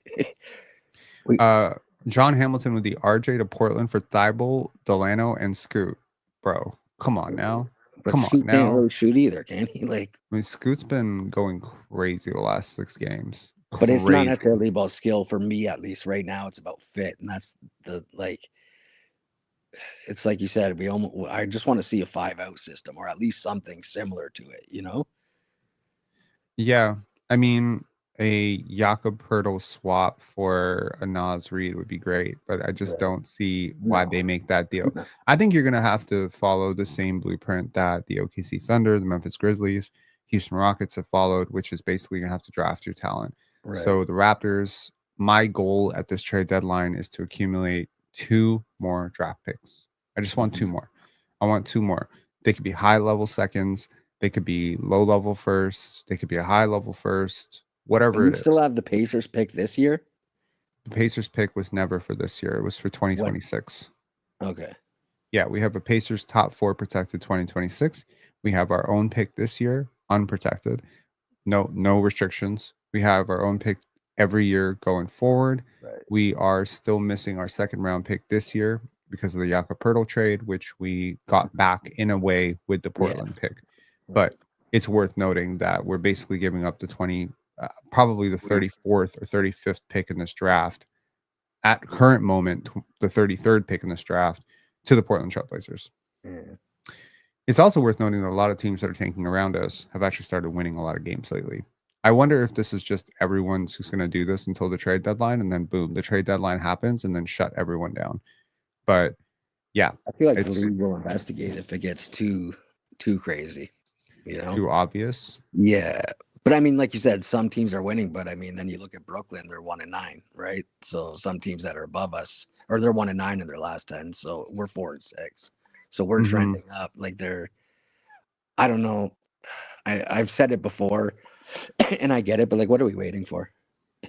we Uh, John Hamilton with the RJ to Portland for Thibault, Delano, and Scoot. Bro, come on now. But Come on Scoot can't now. really shoot either, can he? Like, I mean, Scoot's been going crazy the last 6 games. but it's not Crazy. necessarily about skill for me, at least right now. It's about fit, and that's the like. It's like you said. I just want to see a 5-out system, or at least something similar to it. Yeah. I mean, a Jakob Poeltl swap for a Nas Reed would be great, but I just Right. don't see why No. they make that deal. No. I think you're going to have to follow the same blueprint that the OKC Thunder, the Memphis Grizzlies, Houston Rockets have followed, which is basically going to have to draft your talent. Right. So the Raptors, my goal at this trade deadline is to accumulate two more draft picks. I just want two Mhm. more. I want two more. They could be high level seconds. They could be low level first. They could be a high level first, And whatever we it still is. have the Pacers pick this year. The Pacers pick was never for this year. It was for What? 2026. Okay. Yeah, we have a Pacers top four protected 2026. We have our own pick this year, unprotected. No restrictions. We have our own pick every year going forward. Right. We are still missing our second round pick this year because of the Jakob Poeltl trade, which we got back in a way with the Yeah. Portland pick. Right. But it's worth noting that we're basically giving up the probably the 34th or 35th pick in this draft at current moment, the 33rd pick in this draft to the Portland Trailblazers. Yeah. It's also worth noting that a lot of teams that are tanking around us have actually started winning a lot of games lately. I wonder if this is just everyone's who's going to do this until the trade deadline, and then boom, the trade deadline happens, and then shut everyone down. But yeah, I feel like the it's league will investigate if it gets too crazy. You know? too obvious. Yeah. But I mean, like you said, some teams are winning, but I mean, then you look at Brooklyn, they're 1-9, right? So some teams that are above us, or they're 1-9 in their last 10. So we're 4-6. So we're Hmm. trending up. Like I don't know. I've said it before, and I get it, but like, what are we waiting for?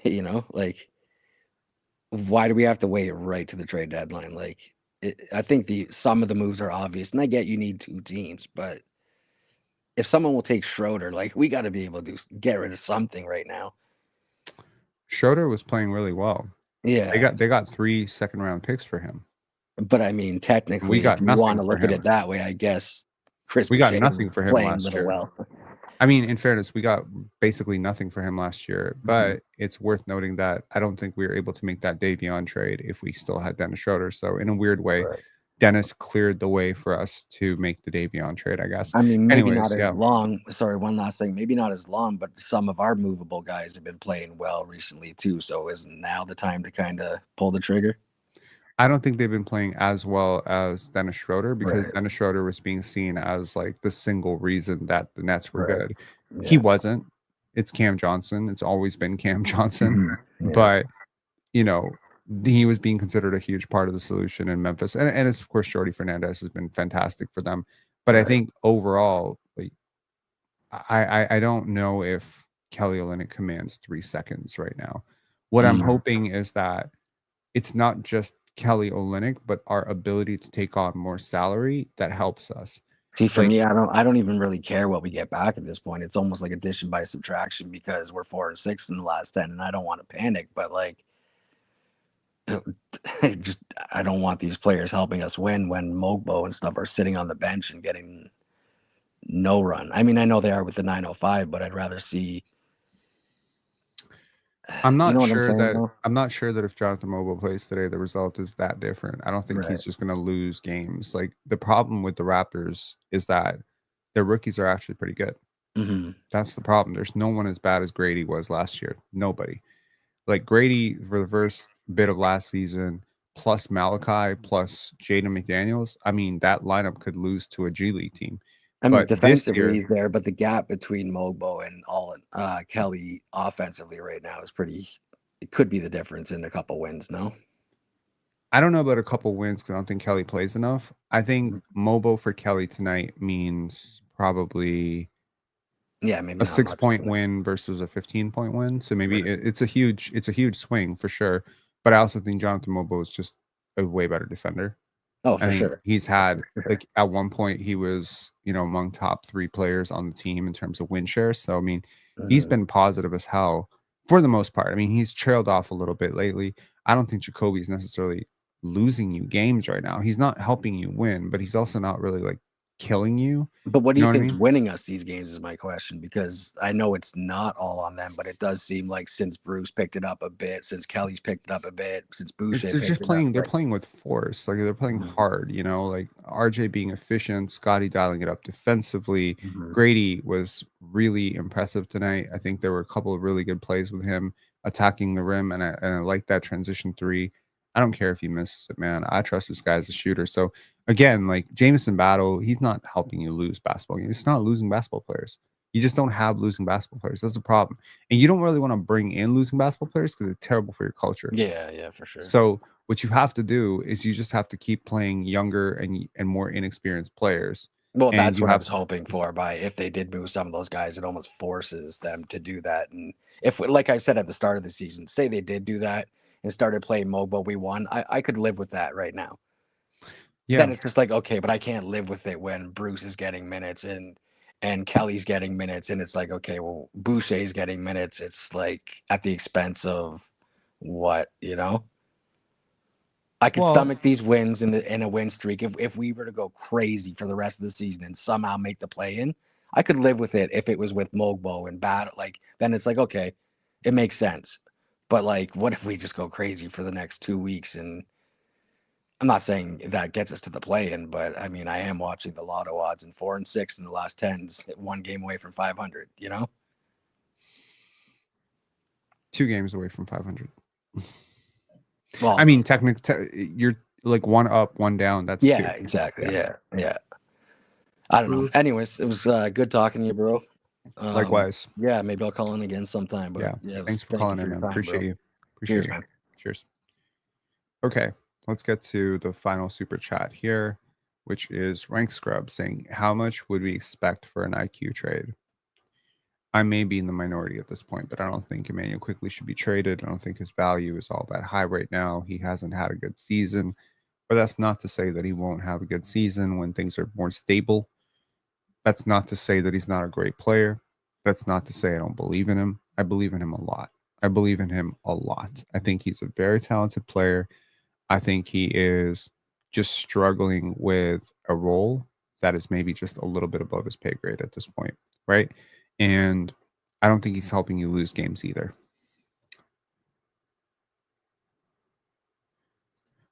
You know, like, why do we have to wait right to the trade deadline? Like, I think some of the moves are obvious, and I get you need two teams, but if someone will take Schroeder, like, we got to be able to get rid of something right now. Schroeder was playing really well. Yeah, They got 3 second-round picks for him. but I mean, We technically, if got you want nothing to for look at him. it that way, I guess Chris We got Boucher nothing is for him playing last little year. well. I mean, in fairness, we got basically nothing for him last year, Mhm. but it's worth noting that I don't think we were able to make that Davion trade if we still had Dennis Schroeder. So in a weird way, Right. Dennis cleared the way for us to make the Davion trade, I guess. I mean, maybe not Anyways, as yeah. long. Sorry, one last thing. Maybe not as long, but some of our movable guys have been playing well recently too. So isn't now the time to kind of pull the trigger? I don't think they've been playing as well as Dennis Schroeder because Right. Dennis Schroeder was being seen as like the single reason that the Nets were Right. good. He Yeah. wasn't. It's Cam Johnson. It's always been Cam Johnson. Yeah. But you know, he was being considered a huge part of the solution in Memphis. And it's, of course, Jordy Fernandez has been fantastic for them. But I Right. think overall, like, I don't know if Kelly Olynyk commands 3 seconds right now. What I'm hoping is that it's not just Kelly Olynyk, but our ability to take on more salary that helps us. See, for Like, me, I don't even really care what we get back at this point. It's almost like addition by subtraction because we're 4-6 in the last 10, and I don't want to panic, but like, just I don't want these players helping us win when Mogbo and stuff are sitting on the bench and getting no run. I mean, I know they are with the 905, but I'd rather see. I'm You not know what I'm sure saying, that though? I'm not sure that if Jonathan Mobile plays today, the result is that different. I don't think Right. he's just going to lose games. Like the problem with the Raptors is that their rookies are actually pretty good. Hmm. That's the problem. There's no one as bad as Grady was last year. Nobody. Like Grady for the first bit of last season, plus Malachi, plus Jaden McDaniels. I mean, that lineup could lose to a G League team. I mean, But this defensively year, he's there, but the gap between Mogbo and all Kelly offensively right now is pretty. It could be the difference in a couple wins. No. I don't know about a couple wins because I don't think Kelly plays enough. I think Mhm. Mobo for Kelly tonight means probably Yeah, maybe a not much of 6-point it. win versus a 15-point win. So maybe Right. it's a huge swing for sure. But I also think Jonathan Mobo is just a way better defender. Oh, I for think sure. he's Oh, had for sure. like at one point he was, among top 3 players on the team in terms of win share. So I mean, he's Mhm. been positive as hell for the most part. I mean, he's trailed off a little bit lately. I don't think Jacoby's necessarily losing you games right now. He's not helping you win, but he's also not really like killing you. But what do You you know what I think's mean? winning us these games is my question, because I know it's not all on them, but it does seem like since Bruce picked it up a bit, since Kelly's picked it up a bit, since It's Boucher they're picked just it up, playing they're like, playing with force, like, they're playing mhm, hard, like, RJ being efficient, Scottie dialing it up defensively. mhm. Grady was really impressive tonight. I think there were a couple of really good plays with him attacking the rim, and I like that transition 3. I don't care if he misses it, man. I trust this guy as a shooter. So, again, like, Jamison Battle, he's not helping you lose basketball games. He's not losing basketball players. You just don't have losing basketball players. That's the problem, and you don't really wanna bring in losing basketball players because 'cause they're terrible for your culture. Yeah, yeah, for sure. So what you have to do is you just have to keep playing younger and more inexperienced players, Well, and that's you what I have was hoping for. By if they did move some of those guys, it almost forces them to do that. And if, like I said at the start of the season, say they did do that and started playing Mobo, we won. I could live with that right now. yeah. Then it's just like, okay, but I can't live with it when Bruce is getting minutes and Kelly's getting minutes, and it's like, okay, well, Boucher's getting minutes. It's like at the expense of what, you know? I could Well, stomach these wins in a win streak. If we were to go crazy for the rest of the season and somehow make the play in, I could live with it if it was with Mogbo and bad. Like, then it's like, okay, it makes sense. But like, what if we just go crazy for the next 2 weeks? And I'm not saying that gets us to the play in, but I mean, I am watching the lotto odds, and 4-6 in the last 10s, one game away from 500, you know? 2 games away from 500. I Well, mean, you're like 1 up, 1 down, that's 2. yeah, exactly. Yeah. Yeah. Yeah. I don't know. Mm. Anyways, it was good talking to you, bro. Likewise. Yeah, maybe I'll call in again sometime. But Yeah. yeah, Thanks for thank you calling for in, your man. time, Appreciate bro. you. Appreciate Cheers, you. man. Cheers. Okay, let's get to the final super chat here. which is Rank Scrub saying, how much would we expect for an IQ trade? I may be in the minority at this point, but I don't think Emmanuel Quickly should be traded. I don't think his value is all that high right now. He hasn't had a good season, but that's not to say that he won't have a good season when things are more stable. That's not to say that he's not a great player. That's not to say I don't believe in him. I believe in him a lot. I believe in him a lot. I think he's a very talented player. I think he is just struggling with a role that is maybe just a little bit above his pay grade at this point, right? And I don't think he's helping you lose games either.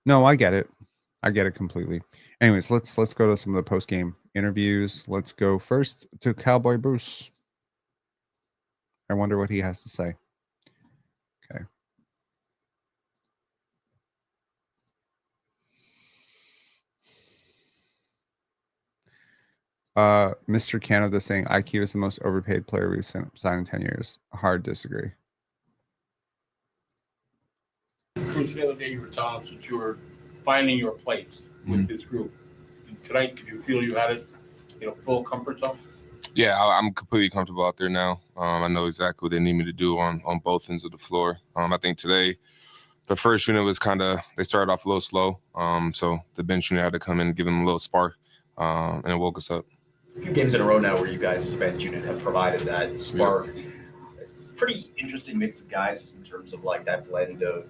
No, I get it. I get it completely. Anyways, let's go to some of the post-game interviews. Let's go first to Cowboy Bruce. I wonder what he has to say. Okay. Mr. Canada saying IQ is the most overpaid player we've signed in 10 years. Hard disagree. Bruce, the other day you were telling us that you were finding your place with this group. And tonight, did you feel you had it, full comfort zone? Yeah, I'm completely comfortable out there now. I know exactly what they need me to do on both ends of the floor. I think today, the first unit was they started off a little slow. So the bench unit had to come in and give them a little spark, and it woke us up. A few games in a row now where you guys as bench unit have provided that spark. Yeah. Pretty interesting mix of guys just in terms of like that blend of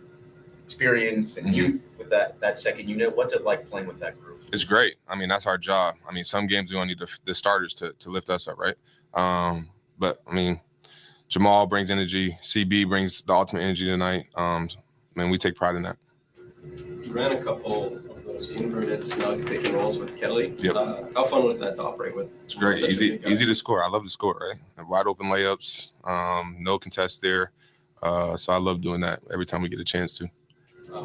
experience and youth with that second unit. What's it like playing with that group? It's great. I mean, that's our job. I mean, some games we don't need the starters to lift us up, right? But I mean, Jamal brings energy. CB brings the ultimate energy tonight. We take pride in that. You ran a couple of those inverted snug pick and rolls with Kelly. Yep. How fun was that to operate with? It's great. Easy to score. I love to score, right? Wide open layups, no contest there. So I love doing that every time we get a chance to.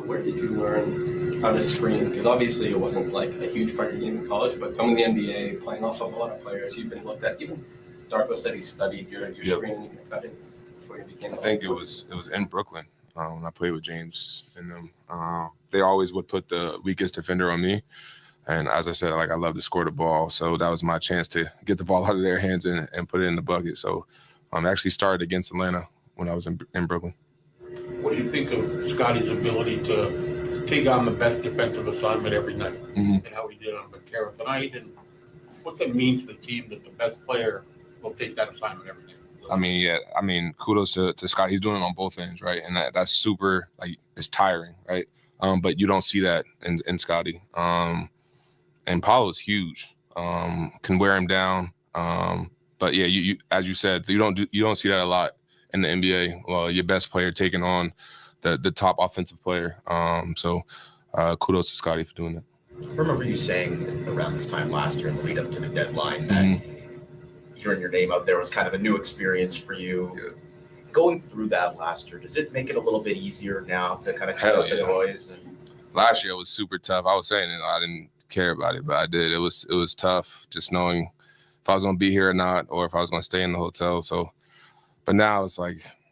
Where did you learn how to screen? Because obviously it wasn't like a huge part of your game in college, but coming to the NBA, playing off of a lot of players, you've been looked at. Even Darko said he studied your screening and your cutting before you became. I think it was in Brooklyn when I played with James and them. They always would put the weakest defender on me, and as I said, I love to score the ball, so that was my chance to get the ball out of their hands and put it in the bucket. So I actually started against Atlanta when I was in Brooklyn. What do you think of Scottie's ability to take on the best defensive assignment every night and how he did on Banchero tonight? And what's it mean to the team that the best player will take that assignment every night? I mean, kudos to Scottie. He's doing it on both ends, right? And that's super, it's tiring, right? But you don't see that in Scottie. And Paolo's huge, can wear him down. But yeah, you as you said, you don't see that a lot in the NBA. Well, your best player taking on the top offensive player. So kudos to Scottie for doing that. I remember you saying around this time last year in the lead up to the deadline that hearing your name out there was kind of a new experience for you. Yeah. Going through that last year, does it make it a little bit easier now to kind of cut out the noise? Last year was super tough. I was saying I didn't care about it, but I did. It was tough just knowing if I was going to be here or not, or if I was going to stay in the hotel. So, but now it's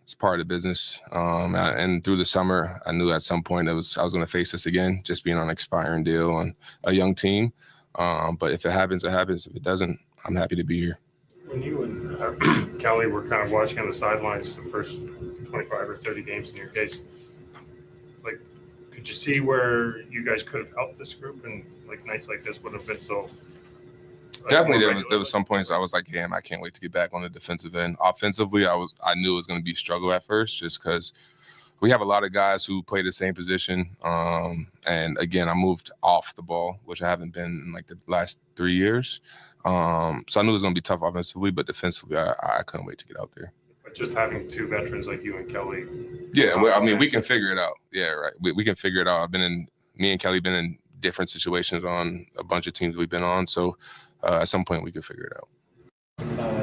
it's part of the business. And through the summer, I knew at some point I was going to face this again, just being on an expiring deal on a young team. But if it happens, it happens. If it doesn't, I'm happy to be here. When you and Kelly were kind of watching on the sidelines the first 25 or 30 games in your case, could you see where you guys could have helped this group and nights like this would have been so? Definitely, there was some points I was like, damn, I can't wait to get back on the defensive end. Offensively, I knew it was going to be a struggle at first just because we have a lot of guys who play the same position. And again, I moved off the ball, which I haven't been in the last 3 years. So I knew it was going to be tough offensively, but defensively, I couldn't wait to get out there. But just having two veterans like you and Kelly. Yeah, we can figure it out. Yeah, right. We can figure it out. Me and Kelly been in different situations on a bunch of teams we've been on. So at some point we could figure it out.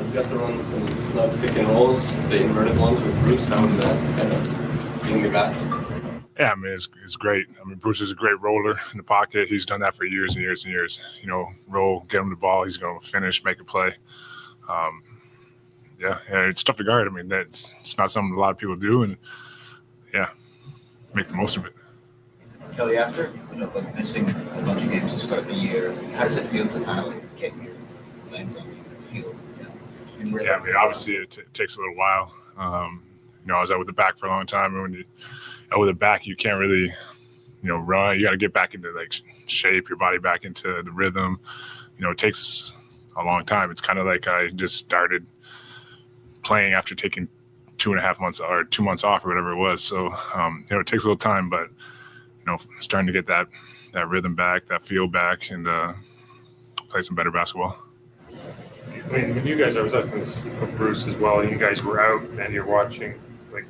You got to run some snug pick and rolls, the inverted ones with Bruce. How was that kind of being the guy? Yeah, it's great. Bruce is a great roller in the pocket. He's done that for years and years and years. Roll, get him the ball. He's going to finish, make a play. Yeah, it's tough to guard. It's not something a lot of people do, and yeah, make the most of it. Kelly, after like missing a bunch of games to start the year, how does it feel to kind of like get your legs on the field? Yeah, I mean, obviously it takes a little while. I was out with the back for a long time, and when you out with the back, you can't really, run. You got to get back into like shape, your body back into the rhythm. It takes a long time. It's kind of like I just started playing after taking 2.5 months or 2 months off or whatever it was. So, it takes a little time, but starting to get that rhythm back, that feel back, and play some better basketball. I mean, when you guys, I was up with Bruce as well, and you guys were out, and you're watching like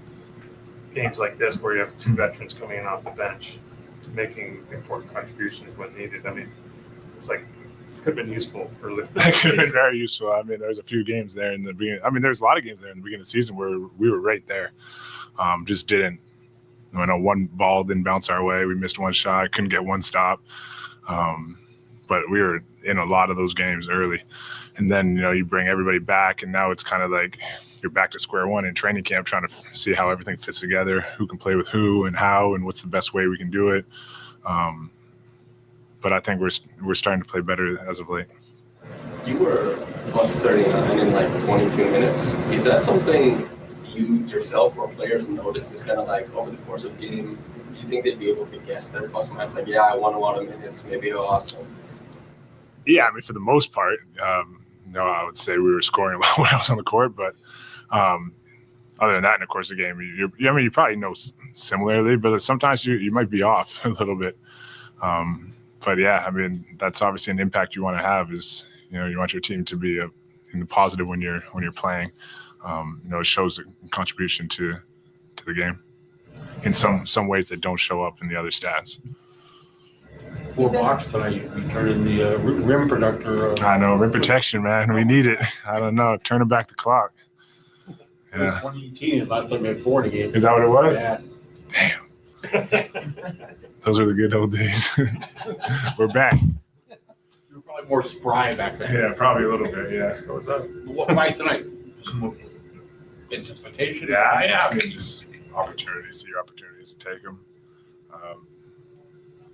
games like this where you have two veterans coming in off the bench, making important contributions when needed. I mean, it's like it could have been useful early. It could have been very useful. I mean, there's a few games there in the beginning. I mean, there's a lot of games there in the beginning of the season where we were right there. Just didn't. One ball didn't bounce our way. We missed one shot, couldn't get one stop. But we were in a lot of those games early. And then, you bring everybody back, and now it's kind of like you're back to square one in training camp, trying to see how everything fits together, who can play with who and how, and what's the best way we can do it. But I think we're starting to play better as of late. You were plus 39 in like 22 minutes. Is that something you yourself or players notice is kind of like over the course of the game? Do you think they'd be able to guess their plus minus? Like, yeah, I won a lot of minutes, maybe I lost some. Yeah, I mean, for the most part, I would say we were scoring a lot when I was on the court. But other than that, in the course of the game, you probably know similarly, but sometimes you might be off a little bit. But yeah, I mean, that's obviously an impact you want to have. Is you want your team to be in the positive when you're playing. It shows a contribution to the game in some ways that don't show up in the other stats. 4 blocks tonight. We turned in the rim protector. I know, rim protection, man. We need it. I don't know. Turning back the clock. Yeah. 2018, last time we had 4 in a game. Is that what it was? Yeah. Damn. Those are the good old days. We're back. You were probably more spry back then. Yeah, probably a little bit. Yeah. So what's up? Why tonight? Anticipation? Yeah. I mean, just opportunities. See your opportunities to take them.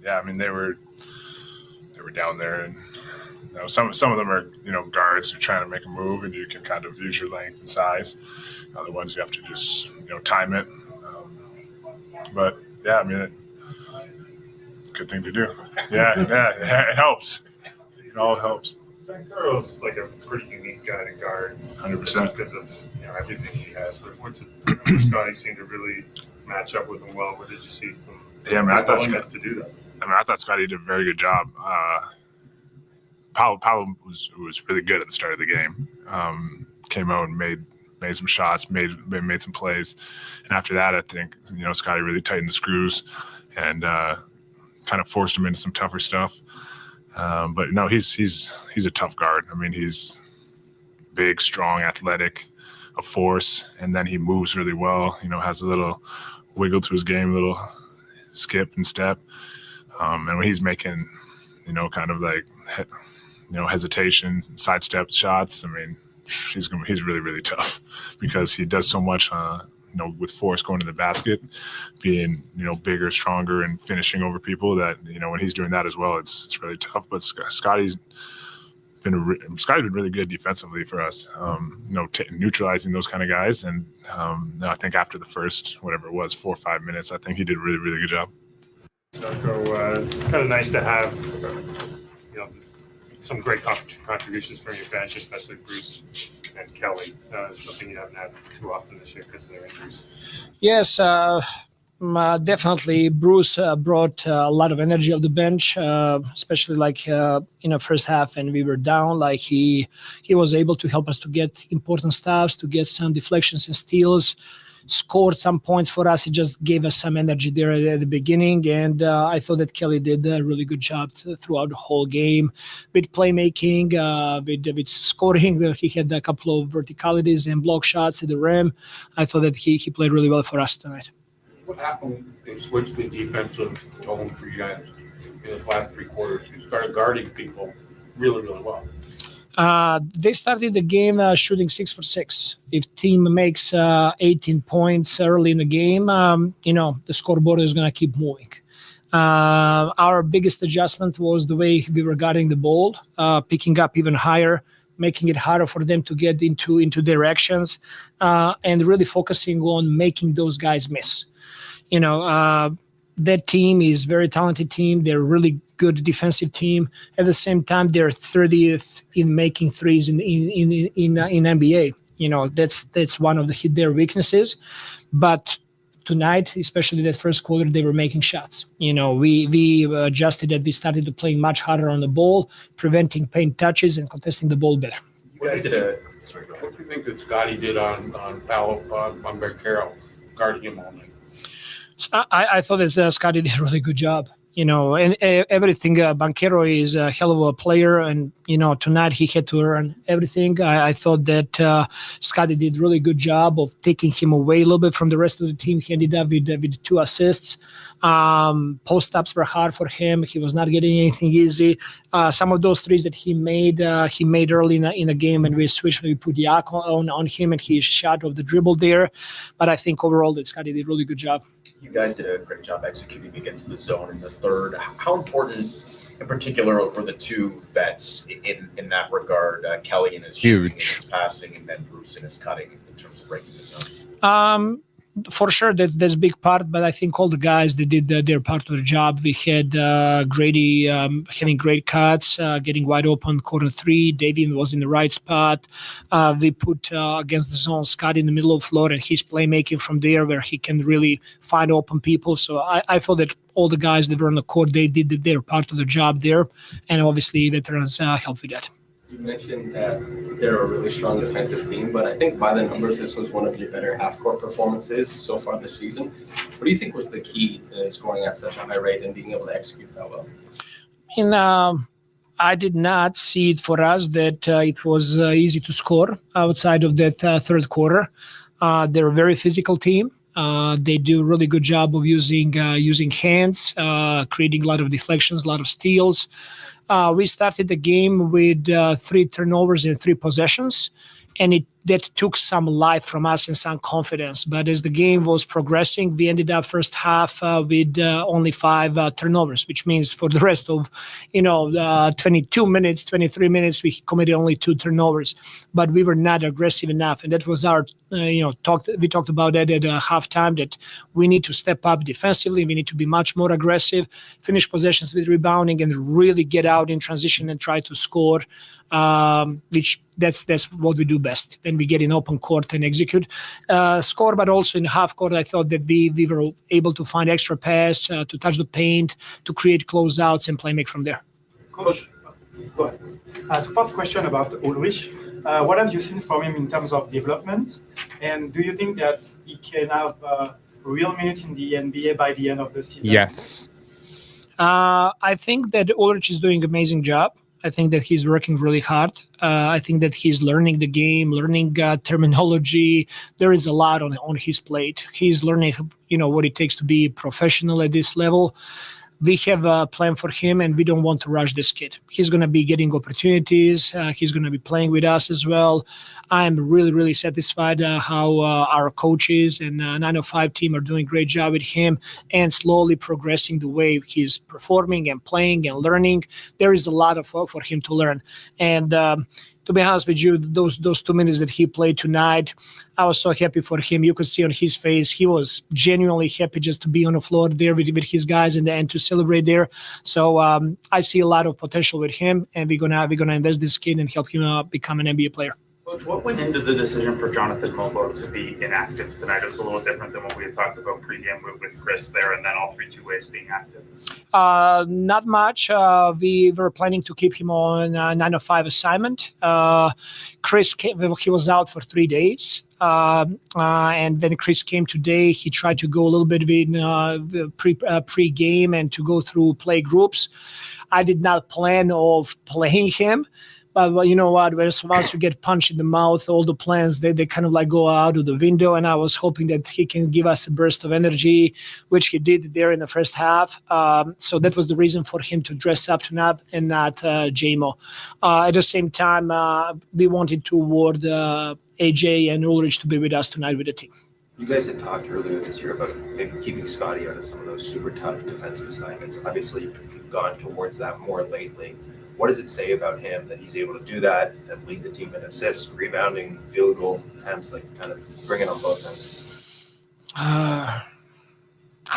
I mean, they were down there, and some of them are guards who are trying to make a move, and you can kind of use your length and size. Other ones you have to just time it. But yeah, I mean, good thing to do. Yeah, it helps. It all helps. Banchero's like a pretty unique guy to guard, 100% because of everything he has. But Scottie seemed to really match up with him well. What did you see from his willingness to do that? I thought Scottie did a very good job. Paolo was really good at the start of the game. Came out and made some shots, made some plays, and after that, I think Scottie really tightened the screws and kind of forced him into some tougher stuff. But no, he's a tough guard. I mean, he's big, strong, athletic, a force, and then he moves really well. Has a little wiggle to his game, a little skip and step. And when he's making, kind of like, hesitations and sidestep shots, I mean, he's really, really tough because he does so much, with force going to the basket, being, bigger, stronger, and finishing over people that, when he's doing that as well, it's really tough. But Scottie's been really good defensively for us, neutralizing those kind of guys. And I think after the first, whatever it was, 4 or 5 minutes, I think he did a really, really good job. Darko, kind of nice to have, some great contributions from your bench, especially Bruce and Kelly. Something you haven't had too often this year because of their injuries. Yes, definitely. Bruce brought a lot of energy off the bench, especially first half, and we were down. Like he was able to help us to get important stops, to get some deflections and steals. Scored some points for us. It just gave us some energy there at the beginning, and I thought that Kelly did a really good job throughout the whole game with playmaking, with scoring. He had a couple of verticalities and block shots at the rim. I thought that he played really well for us tonight. What happened? They switched the defensive tone for you guys in the last 3 quarters. You started guarding people really, really well. They started the game shooting 6 for 6. If team makes 18 points early in the game, the scoreboard is going to keep moving. Our biggest adjustment was the way we were guarding the ball, picking up even higher, making it harder for them to get into directions, and really focusing on making those guys miss. That team is a very talented team. They're a really good defensive team. At the same time, they're 30th in making threes in NBA. That's one of their weaknesses. But tonight, especially that first quarter, they were making shots. We adjusted that. We started playing much harder on the ball, preventing paint touches and contesting the ball better. What do you think that Scottie did on Paolo, on Banchero, guarding him all night? I thought that Scottie did a really good job. And everything. Banchero is a hell of a player, and tonight he had to earn everything. I thought that Scottie did a really good job of taking him away a little bit from the rest of the team. He ended up with 2 assists. Post-ups were hard for him. He was not getting anything easy. Some of those threes that he made early in the game, and we switched. We put Yak on him, and he shot off the dribble there. But I think overall that Scottie did a really good job. You guys did a great job executing against the zone in the third. How important, in particular, were the 2 vets in that regard? Kelly in his shooting, in his passing, and then Bruce in his cutting in terms of breaking the zone? For sure, that's a big part, but I think all the guys, they did their part of the job. We had Grady having great cuts, getting wide open, corner 3. Davian was in the right spot. We put against the zone Scottie in the middle of the floor, and he's playmaking from there where he can really find open people. So I feel that all the guys that were on the court, they did their part of the job there, and obviously veterans helped with that. You mentioned that they're a really strong defensive team, but I think by the numbers, this was one of your better half-court performances so far this season. What do you think was the key to scoring at such a high rate and being able to execute that well? I did not see it for us that it was easy to score outside of that third quarter. They're a very physical team. They do a really good job of using hands, creating a lot of deflections, a lot of steals. We started the game with 3 turnovers in 3 possessions, and that took some life from us and some confidence. But as the game was progressing, we ended up first half with only 5 turnovers, which means for the rest of 22 minutes, 23 minutes, we committed only 2 turnovers. But we were not aggressive enough, and that was our we talked about that at halftime, that we need to step up defensively. We need to be much more aggressive, finish possessions with rebounding, and really get out in transition and try to score, which that's what we do best. When we get in open court and execute score, but also in half court, I thought that we were able to find extra pass, to touch the paint, to create closeouts and play make from there. Coach, go ahead. Two-part question about Ulrich. What have you seen from him in terms of development? And do you think that he can have a real minute in the NBA by the end of the season? Yes. I think that Ulrich is doing an amazing job. I think that he's working really hard. I think that he's learning the game, learning terminology. There is a lot on his plate. He's learning, what it takes to be professional at this level. We have a plan for him, and we don't want to rush this kid. He's going to be getting opportunities. He's going to be playing with us as well. I'm really, really satisfied how our coaches and 905 team are doing a great job with him and slowly progressing the way he's performing and playing and learning. There is a lot for him to learn. And to be honest with you, those 2 minutes that he played tonight, I was so happy for him. You could see on his face, he was genuinely happy just to be on the floor there with his guys and to celebrate there. So I see a lot of potential with him, and we're gonna invest this kid and help him become an NBA player. Coach, what went into the decision for Jonathan Mulborough to be inactive tonight? It was a little different than what we had talked about pregame with Chris there, and then all 3 two-ways being active. Not much. We were planning to keep him on 905 assignment. Chris he was out for 3 days. And when Chris came today, he tried to go a little bit with pre-game and to go through play groups. I did not plan of playing him. But you know what? Once you get punched in the mouth, all the plans, they kind of like go out of the window. And I was hoping that he can give us a burst of energy, which he did there in the first half. So that was the reason for him to dress up tonight and not JMO. At the same time, we wanted to award AJ and Ulrich to be with us tonight with the team. You guys had talked earlier this year about maybe keeping Scottie out of some of those super tough defensive assignments. Obviously, you've gone towards that more lately. What does it say about him that he's able to do that and lead the team in assists, rebounding, field goal attempts, like kind of bring it on both ends? I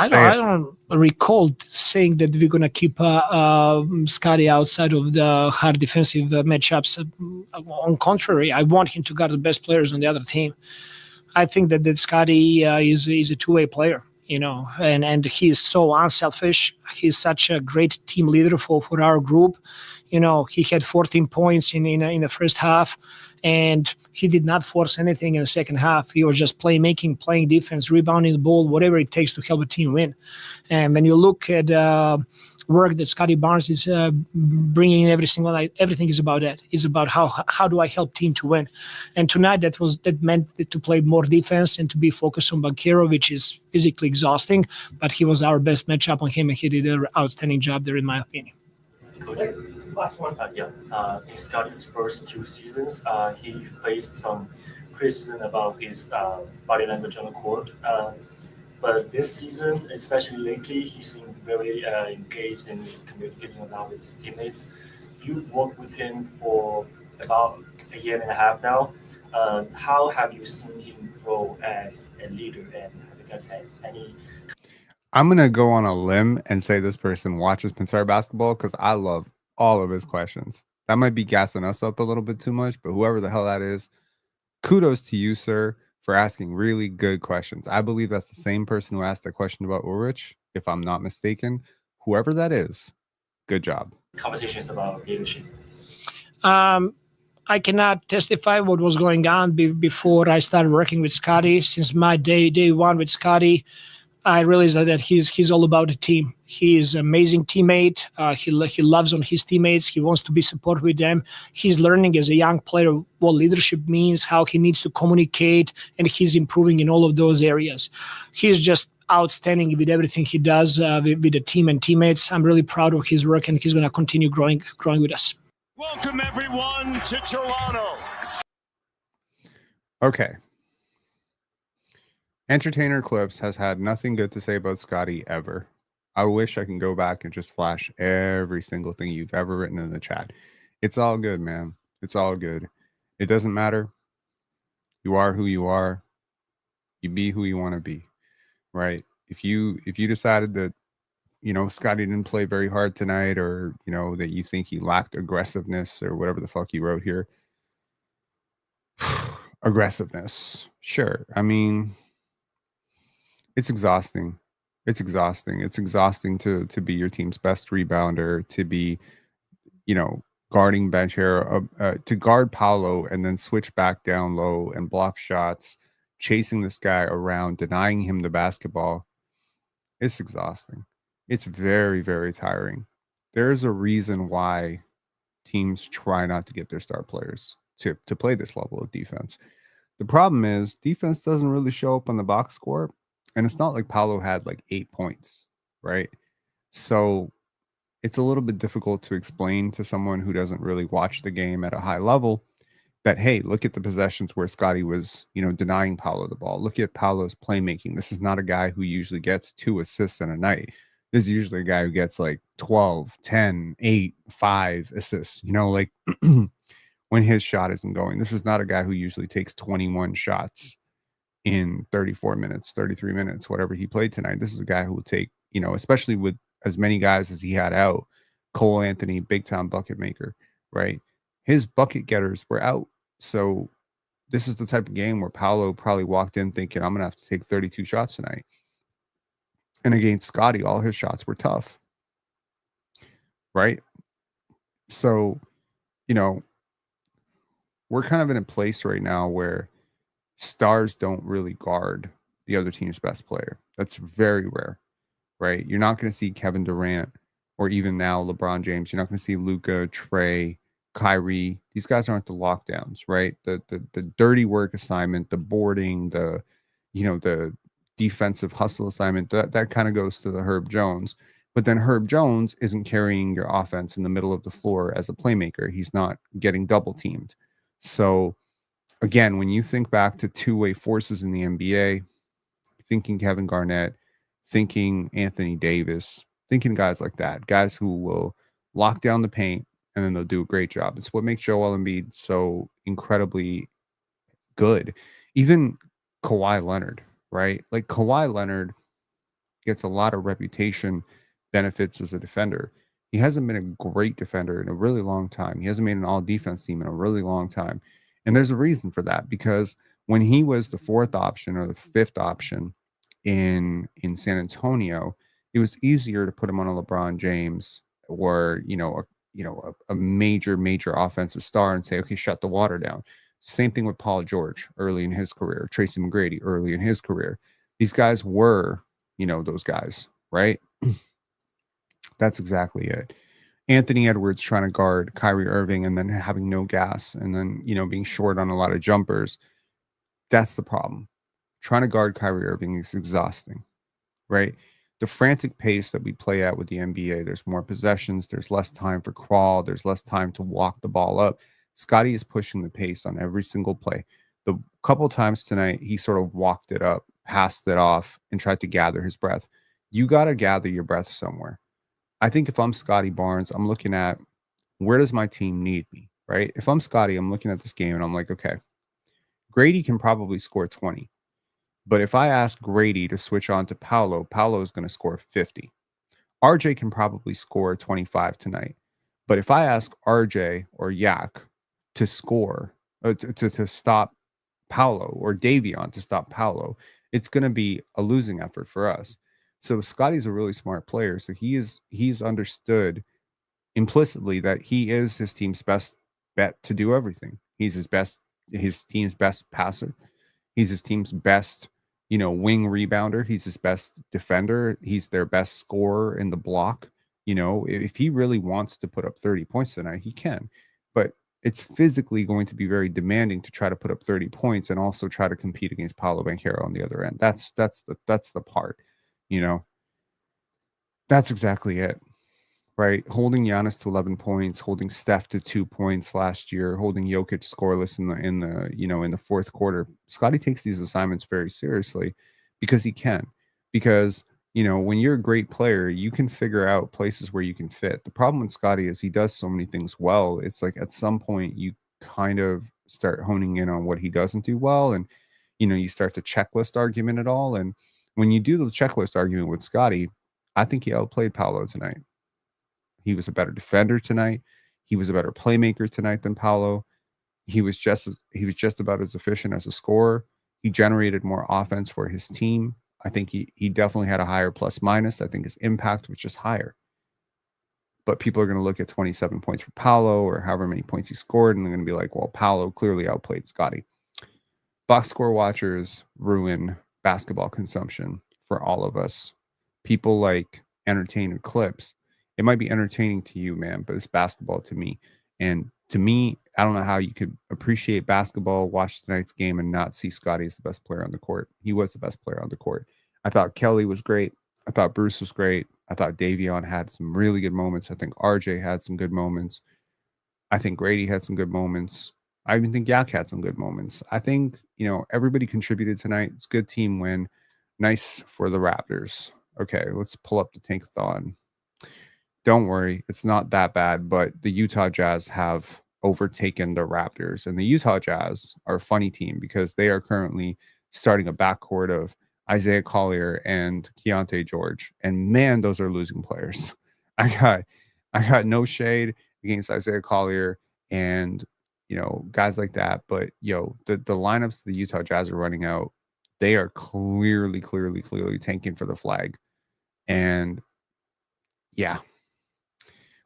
don't recall saying that we're gonna keep Scottie outside of the hard defensive matchups. On contrary, I want him to guard the best players on the other team. I think that Scottie is a two-way player, and he's so unselfish. He's such a great team leader for our group. He had 14 points in the first half, and he did not force anything in the second half. He was just playmaking, playing defense, rebounding the ball, whatever it takes to help a team win. And when you look at work that Scottie Barnes is bringing in every single night, everything is about that. It's about how do I help team to win. And tonight that meant to play more defense and to be focused on Banchero, which is physically exhausting. But he was our best matchup on him, and he did an outstanding job there, in my opinion. Coach, last one. In Scottie's first 2 seasons, he faced some criticism about his body language on the court. But this season, especially lately, he seemed very engaged in his communicating about with his teammates. You've worked with him for about a year and a half now. How have you seen him grow as a leader, and have you guys had any? I'm going to go on a limb and say this person watches Pensare Basketball because I love all of his questions. That might be gassing us up a little bit too much, but whoever the hell that is, kudos to you, sir, for asking really good questions. I believe that's the same person who asked that question about Ulrich, if I'm not mistaken. Whoever that is, good job. Conversations about leadership. I cannot testify what was going on before I started working with Scottie. Since my day one with Scottie, I realized that he's all about the team. He is an amazing teammate. He loves on his teammates. He wants to be supportive with them. He's learning as a young player what leadership means, how he needs to communicate, and he's improving in all of those areas. He's just outstanding with everything he does with the team and teammates. I'm really proud of his work, and he's going to continue growing with us. Welcome, everyone, to Toronto. Okay. Entertainer Clips has had nothing good to say about Scottie ever. I wish I can go back and just flash every single thing you've ever written in the chat. It's all good, man. It's all good. It doesn't matter. You are who you are. You be who you want to be, right? If you decided that, Scottie didn't play very hard tonight, or, that you think he lacked aggressiveness or whatever the fuck you wrote here. Aggressiveness. Sure. I mean, it's exhausting. It's exhausting. It's exhausting to be your team's best rebounder, to be, guarding Banchero, to guard Paolo and then switch back down low and block shots, chasing this guy around, denying him the basketball. It's exhausting. It's very, very tiring. There's a reason why teams try not to get their star players to play this level of defense. The problem is defense doesn't really show up on the box score. And it's not like Paolo had like 8 points, right? So it's a little bit difficult to explain to someone who doesn't really watch the game at a high level that, hey, look at the possessions where Scottie was, denying Paolo the ball. Look at Paolo's playmaking. This is not a guy who usually gets 2 assists in a night. This is usually a guy who gets like 12, 10, 8, 5 assists, like when his shot isn't going. This is not a guy who usually takes 21 shots in 34 minutes, 33 minutes, whatever he played tonight. This is a guy who will take, especially with as many guys as he had out, Cole Anthony, big time bucket maker, right? His bucket getters were out. So this is the type of game where Paolo probably walked in thinking, I'm going to have to take 32 shots tonight. And against Scottie, all his shots were tough, right? So, we're kind of in a place right now where stars don't really guard the other team's best player. That's very rare, right? You're not going to see Kevin Durant or even now LeBron James. You're not going to see Luka, Trey, Kyrie. These guys aren't the lockdowns, right? The dirty work assignment, the boarding, the defensive hustle assignment, that kind of goes to the Herb Jones. But then Herb Jones isn't carrying your offense in the middle of the floor as a playmaker. He's not getting double teamed. So again, when you think back to two-way forces in the NBA, thinking Kevin Garnett, thinking Anthony Davis, thinking guys like that, guys who will lock down the paint and then they'll do a great job. It's what makes Joel Embiid so incredibly good. Even Kawhi Leonard, right? Like Kawhi Leonard gets a lot of reputation benefits as a defender. He hasn't been a great defender in a really long time. He hasn't made an all defense team in a really long time. And there's a reason for that, because when he was the fourth option or the fifth option in San Antonio, it was easier to put him on a LeBron James or, a major offensive star and say, okay, shut the water down. Same thing with Paul George early in his career, Tracy McGrady early in his career. These guys were, those guys, right? That's exactly it. Anthony Edwards trying to guard Kyrie Irving and then having no gas and then, being short on a lot of jumpers. That's the problem. Trying to guard Kyrie Irving is exhausting, right? The frantic pace that we play at with the NBA, there's more possessions, there's less time for crawl, there's less time to walk the ball up. Scottie is pushing the pace on every single play. The couple times tonight, he sort of walked it up, passed it off, and tried to gather his breath. You got to gather your breath somewhere. I think if I'm Scottie Barnes, I'm looking at where does my team need me, right? If I'm Scottie, I'm looking at this game and I'm like, okay, Grady can probably score 20. But if I ask Grady to switch on to Paolo, Paolo is going to score 50. RJ can probably score 25 tonight. But if I ask RJ or Yak to score, to stop Paolo, or Davion to stop Paolo, it's going to be a losing effort for us. So Scottie's a really smart player. So he's understood implicitly that he is his team's best bet to do everything. He's his team's best passer. He's his team's best, wing rebounder. He's his best defender. He's their best scorer in the block. If he really wants to put up 30 points tonight, he can. But it's physically going to be very demanding to try to put up 30 points and also try to compete against Paolo Banchero on the other end. That's the part, That's exactly it. Right, holding Giannis to 11 points, holding Steph to 2 points last year, holding Jokic scoreless in the fourth quarter. Scottie takes these assignments very seriously because he can. Because when you're a great player, you can figure out places where you can fit. The problem with Scottie is he does so many things well. It's like at some point you kind of start honing in on what he doesn't do well, and you start the checklist argument at all. And when you do the checklist argument with Scottie, I think he outplayed Paolo tonight. He was a better defender tonight. He was a better playmaker tonight than Paolo. He was just about as efficient as a scorer. He generated more offense for his team. I think he definitely had a higher plus minus. I think his impact was just higher. But people are going to look at 27 points for Paolo or however many points he scored, and they're going to be like, well, Paolo clearly outplayed Scottie. Box score watchers ruin basketball consumption for all of us. People like entertainment clips. It might be entertaining to you, man, but it's basketball to me. And to me, I don't know how you could appreciate basketball, watch tonight's game, and not see Scottie as the best player on the court. He was the best player on the court. I thought Kelly was great. I thought Bruce was great. I thought Davion had some really good moments. I think RJ had some good moments. I think Grady had some good moments. I even think Yak had some good moments. I think, everybody contributed tonight. It's a good team win. Nice for the Raptors. Okay, let's pull up the Tankathon. Don't worry, it's not that bad, but the Utah Jazz have overtaken the Raptors. And the Utah Jazz are a funny team because they are currently starting a backcourt of Isaiah Collier and Keontae George. And man, those are losing players. I got no shade against Isaiah Collier and guys like that. But the lineups the Utah Jazz are running out, they are clearly tanking for the flag. And yeah.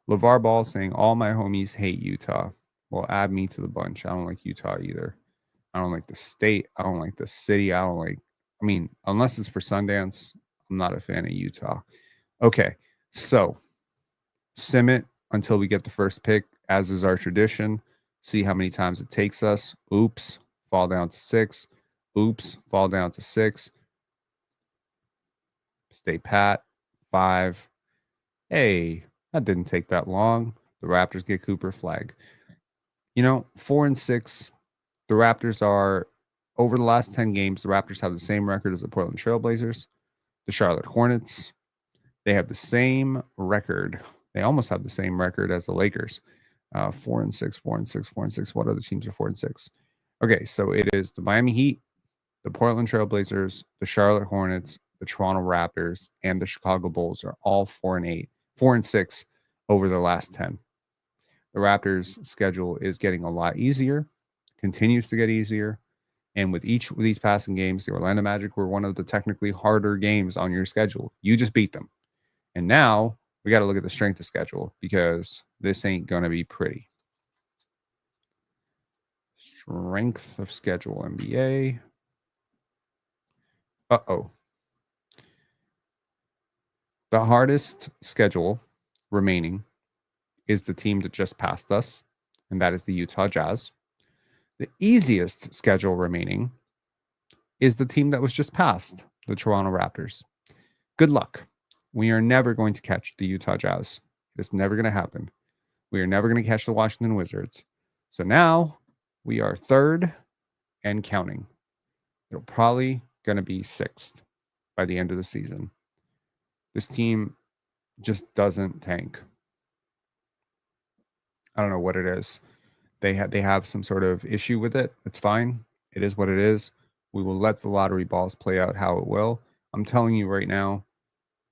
LeVar Ball saying, all my homies hate Utah. Well, add me to the bunch. I don't like Utah either. I don't like the state. I don't like the city. Unless it's for Sundance, I'm not a fan of Utah. Okay, so sim it until we get the first pick, as is our tradition. See how many times it takes us. Oops, fall down to 6. Oops, fall down to 6. Stay pat. 5. Hey, that didn't take that long. The Raptors get Cooper flag. 4 and 6. The Raptors are over the last 10 games, the Raptors have the same record as the Portland Trail Blazers, the Charlotte Hornets. They have the same record. They almost have the same record as the Lakers. 4-6, 4-6, 4-6. What other teams are 4-6? Okay, so it is the Miami Heat, the Portland Trail Blazers, the Charlotte Hornets, the Toronto Raptors, and the Chicago Bulls are all 4-8, 4-6 over the last 10. The Raptors' schedule is getting a lot easier, continues to get easier. And with each of these passing games, the Orlando Magic were one of the technically harder games on your schedule. You just beat them. And now we got to look at the strength of schedule because this ain't going to be pretty. Strength of schedule, NBA. Uh-oh. The hardest schedule remaining is the team that just passed us, and that is the Utah Jazz. The easiest schedule remaining is the team that was just passed, the Toronto Raptors. Good luck. We are never going to catch the Utah Jazz. It's never going to happen. We are never going to catch the Washington Wizards. So now we are third and counting. It'll probably going to be sixth by the end of the season. This team just doesn't tank. I don't know what it is. They have some sort of issue with it. It's fine. It is what it is. We will let the lottery balls play out how it will. I'm telling you right now,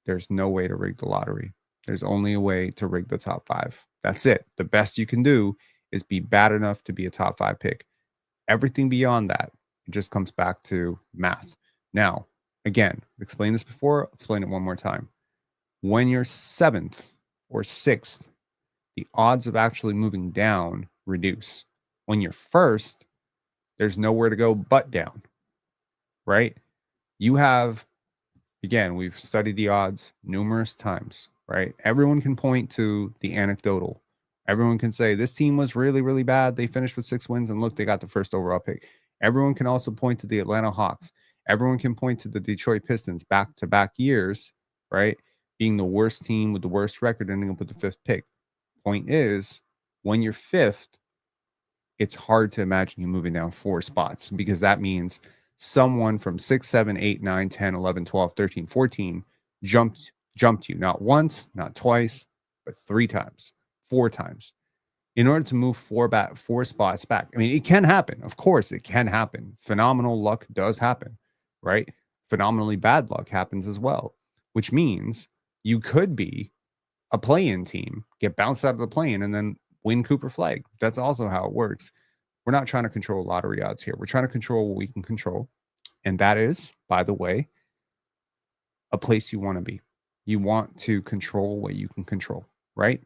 there's no way to rig the lottery. There's only a way to rig the top 5. That's it. The best you can do is be bad enough to be a top 5 pick. Everything beyond that, it just comes back to math. Now, again, explained this before, explain it one more time. When you're 7th or 6th, the odds of actually moving down reduce. When you're 1st, there's nowhere to go but down, right? You have, again, we've studied the odds numerous times, right? Everyone can point to the anecdotal. Everyone can say this team was really, really bad. They finished with 6 wins and look, they got the first overall pick. Everyone can also point to the Atlanta Hawks. Everyone can point to the Detroit Pistons back-to-back years, right? Being the worst team with the worst record, ending up with the 5th pick. Point is, when you're 5th, it's hard to imagine you moving down 4 spots because that means someone from 6, 7, 8, 9, 10, 11, 12, 13, 14 jumped you not once, not twice, but 3 times, 4 times. In order to move 4 spots back. I mean, it can happen. Of course, it can happen. Phenomenal luck does happen, right? Phenomenally bad luck happens as well, which means you could be a play-in team, get bounced out of the play-in, and then win Cooper Flag. That's also how it works. We're not trying to control lottery odds here. We're trying to control what we can control. And that is, by the way, a place you want to be. You want to control what you can control, right?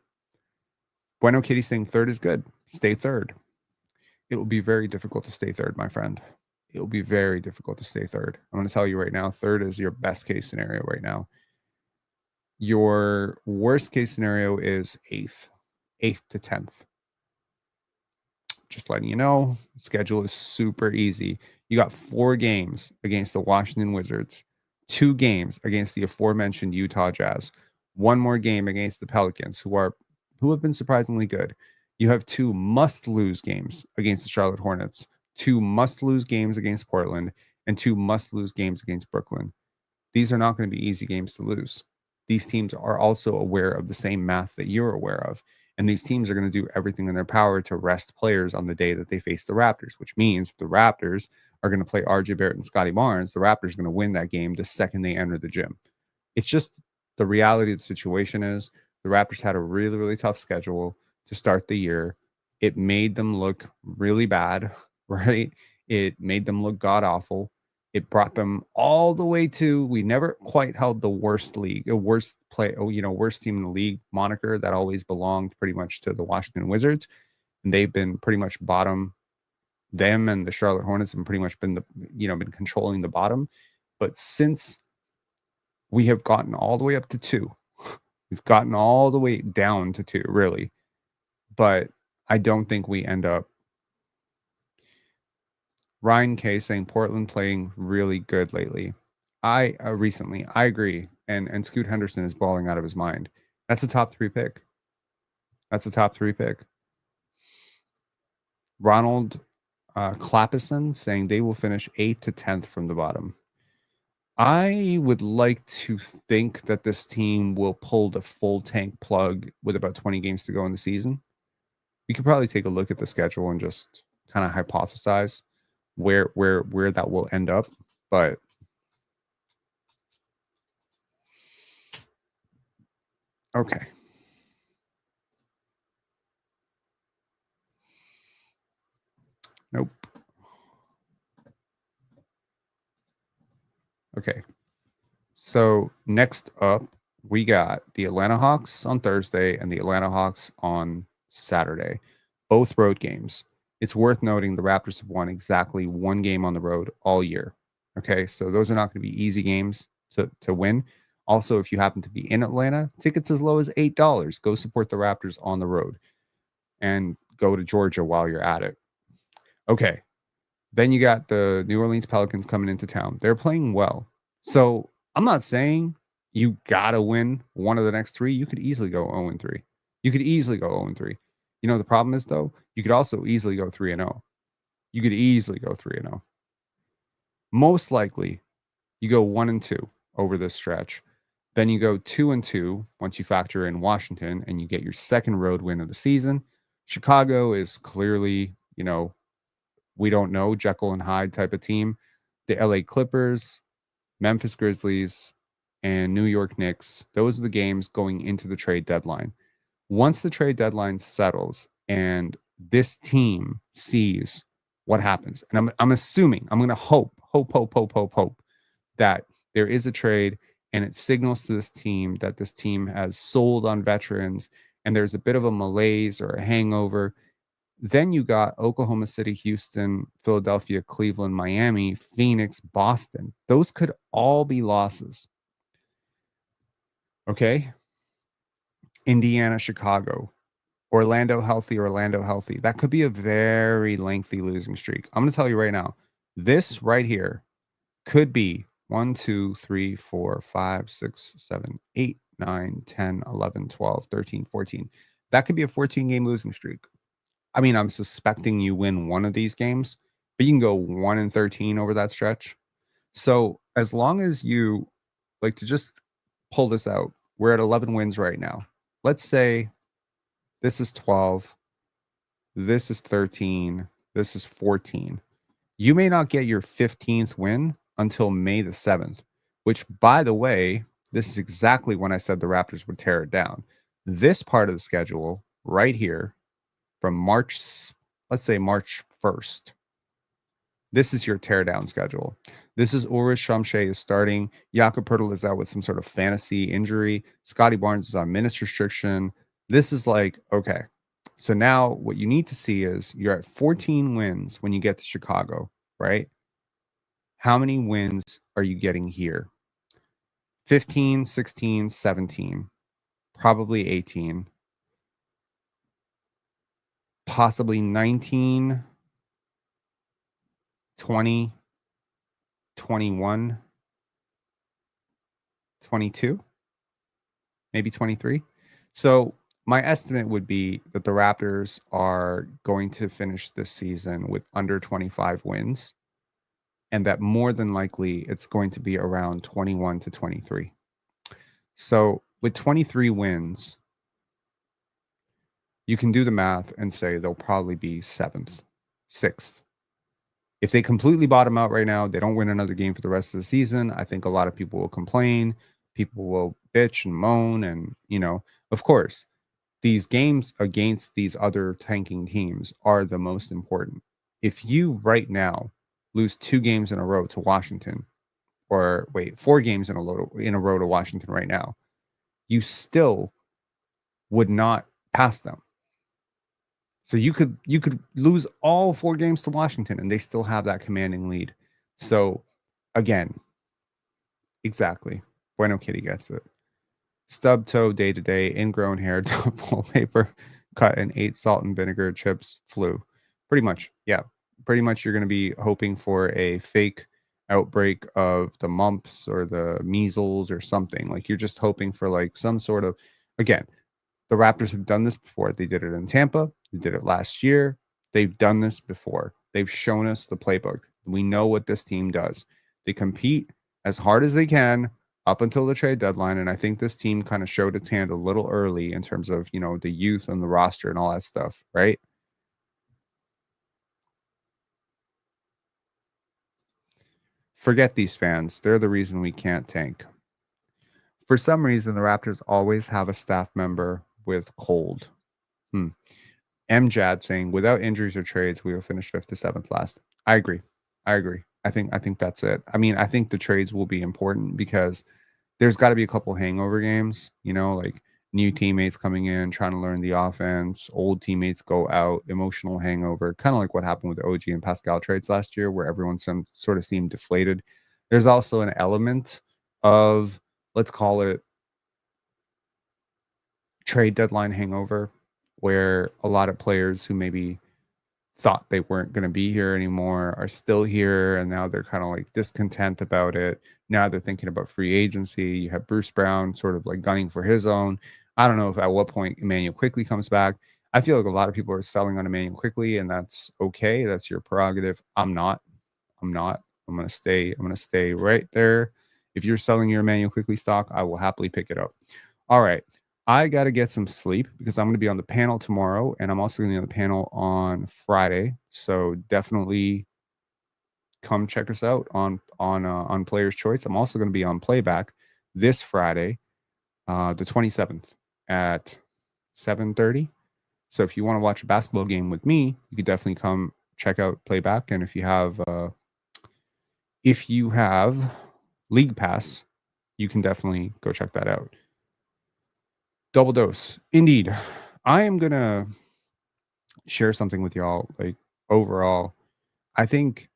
Bueno Kitty saying 3rd is good. Stay 3rd. It will be very difficult to stay 3rd, my friend. It will be very difficult to stay 3rd. I'm going to tell you right now, 3rd is your best case scenario right now. Your worst case scenario is 8th to 10th. Just letting you know, schedule is super easy. You got 4 games against the Washington Wizards, 2 games against the aforementioned Utah Jazz, 1 more game against the Pelicans, who have been surprisingly good. You have 2 must-lose games against the Charlotte Hornets, 2 must-lose games against Portland, and 2 must-lose games against Brooklyn. These are not going to be easy games to lose. These teams are also aware of the same math that you're aware of. And these teams are going to do everything in their power to rest players on the day that they face the Raptors, which means if the Raptors are going to play RJ Barrett and Scottie Barnes, the Raptors are going to win that game the second they enter the gym. It's just the reality of the situation is the Raptors had a really, really tough schedule to start the year. It made them look really bad, right? It made them look god-awful. It brought them all the way to, we never quite held the worst team in the league moniker that always belonged pretty much to the Washington Wizards. And they've been pretty much bottom. Them and the Charlotte Hornets have pretty much been been controlling the bottom. But since we have gotten all the way up to 2, we've gotten all the way down to 2, really. But I don't think we end up. Ryan K saying Portland playing really good lately. I agree. And Scoot Henderson is balling out of his mind. That's a top 3 pick. Ronald Clappison saying they will finish 8th to 10th from the bottom. I would like to think that this team will pull the full tank plug with about 20 games to go in the season. We could probably take a look at the schedule and just kind of hypothesize where that will end up. But okay. Nope. Okay. So next up, we got the Atlanta Hawks on Thursday and the Atlanta Hawks on Saturday. Both road games. It's worth noting the Raptors have won exactly one game on the road all year. Okay, so those are not going to be easy games to win. Also, if you happen to be in Atlanta, tickets as low as $8. Go support the Raptors on the road and go to Georgia while you're at it. Okay, then you got the New Orleans Pelicans coming into town. They're playing well. So I'm not saying you got to win one of the next three. You could easily go 0-3. You could easily go 0-3. You know, the problem is, though, you could also easily go 3-0. You could easily go 3-0. Most likely, you go 1-2 over this stretch. Then you go 2-2 once you factor in Washington and you get your second road win of the season. Chicago is clearly, you know, we don't know, Jekyll and Hyde type of team. The LA Clippers, Memphis Grizzlies, and New York Knicks, those are the games going into the trade deadline. Once the trade deadline settles and this team sees what happens, and I'm assuming, I'm going to hope that there is a trade and it signals to this team that this team has sold on veterans and there's a bit of a malaise or a hangover. Then you got Oklahoma City, Houston, Philadelphia, Cleveland, Miami, Phoenix, Boston. Those could all be losses. Okay? Indiana, Chicago, Orlando healthy. That could be a very lengthy losing streak. I'm going to tell you right now, this right here could be 1, 2, 3, 4, 5, 6, 7, 8, 9, 10, 11, 12, 13, 14. That could be a 14-game losing streak. I mean, I'm suspecting you win one of these games, but you can go 1-13 over that stretch. So as long as you like to just pull this out, we're at 11 wins right now. Let's say this is 12, this is 13, this is 14. You may not get your 15th win until May the 7th, which, by the way, this is exactly when I said the Raptors would tear it down. This part of the schedule right here, from March, let's say March 1st. This is your teardown schedule. This is Ulrich Chomche is starting. Jakob Poeltl is out with some sort of fantasy injury. Scottie Barnes is on minutes restriction. This is like, okay. So now what you need to see is you're at 14 wins when you get to Chicago, right? How many wins are you getting here? 15, 16, 17, probably 18. Possibly 19, 20, 21, 22, maybe 23. So my estimate would be that the Raptors are going to finish this season with under 25 wins, and that more than likely it's going to be around 21 to 23. So with 23 wins, you can do the math and say they'll probably be 7th, 6th. If they completely bottom out right now, they don't win another game for the rest of the season, I think a lot of people will complain. People will bitch and moan. And, you know, of course, these games against these other tanking teams are the most important. If you right now lose 2 games in a row to Washington, or wait, 4 games in a row to Washington right now, you still would not pass them. So you could lose all 4 games to Washington and they still have that commanding lead. So again, exactly. Bueno Kitty gets it. Stub toe day to day, ingrown hair, double paper cut, and 8 salt and vinegar chips flu. Pretty much, yeah. Pretty much you're going to be hoping for a fake outbreak of the mumps or the measles or something. Like you're just hoping for like some sort of, again, the Raptors have done this before. They did it in Tampa. They did it last year. They've done this before. They've shown us the playbook. We know what this team does. They compete as hard as they can up until the trade deadline, and I think this team kind of showed its hand a little early in terms of, you know, the youth and the roster and all that stuff, right? Forget these fans. They're the reason we can't tank. For some reason, the Raptors always have a staff member with cold. MJAD saying, without injuries or trades, we will finish 5th to 7th last. I agree. I think that's it. I mean, I think the trades will be important because there's got to be a couple hangover games, you know, like new teammates coming in, trying to learn the offense, old teammates go out, emotional hangover, kind of like what happened with the OG and Pascal trades last year, where everyone sort of seemed deflated. There's also an element of, let's call it, trade deadline hangover, where a lot of players who maybe thought they weren't going to be here anymore are still here, and now they're kind of like discontent about it. Now they're thinking about free agency. You have Bruce Brown sort of like gunning for his own. I don't know if at what point Emmanuel Quickley comes back. I feel like a lot of people are selling on Emmanuel Quickley, and that's okay. That's your prerogative. I'm not. I'm going to stay right there. If you're selling your Emmanuel Quickley stock, I will happily pick it up. All right. I got to get some sleep because I'm going to be on the panel tomorrow, and I'm also going to be on the panel on Friday. So definitely come check us out on Player's Choice. I'm also going to be on Playback this Friday, the 27th at 7:30. So if you want to watch a basketball game with me, you could definitely come check out Playback. And if you have League Pass, you can definitely go check that out. Double dose. Indeed. I am going to share something with y'all. Like, overall, I think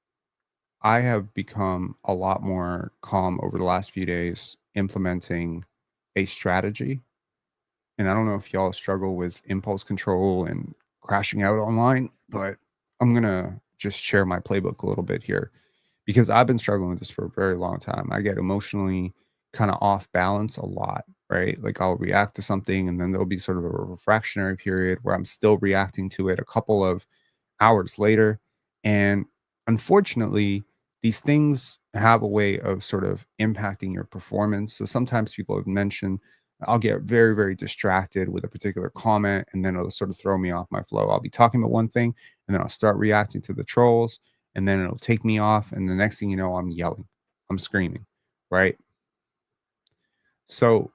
I have become a lot more calm over the last few days implementing a strategy. And I don't know if y'all struggle with impulse control and crashing out online, but I'm going to just share my playbook a little bit here because I've been struggling with this for a very long time. I get emotionally kind of off balance a lot, right? Like I'll react to something and then there'll be sort of a refractionary period where I'm still reacting to it a couple of hours later. And unfortunately, these things have a way of sort of impacting your performance. So sometimes people have mentioned I'll get very, very distracted with a particular comment, and then it'll sort of throw me off my flow. I'll be talking about one thing, and then I'll start reacting to the trolls, and then it'll take me off. And the next thing you know, I'm yelling, I'm screaming, right? So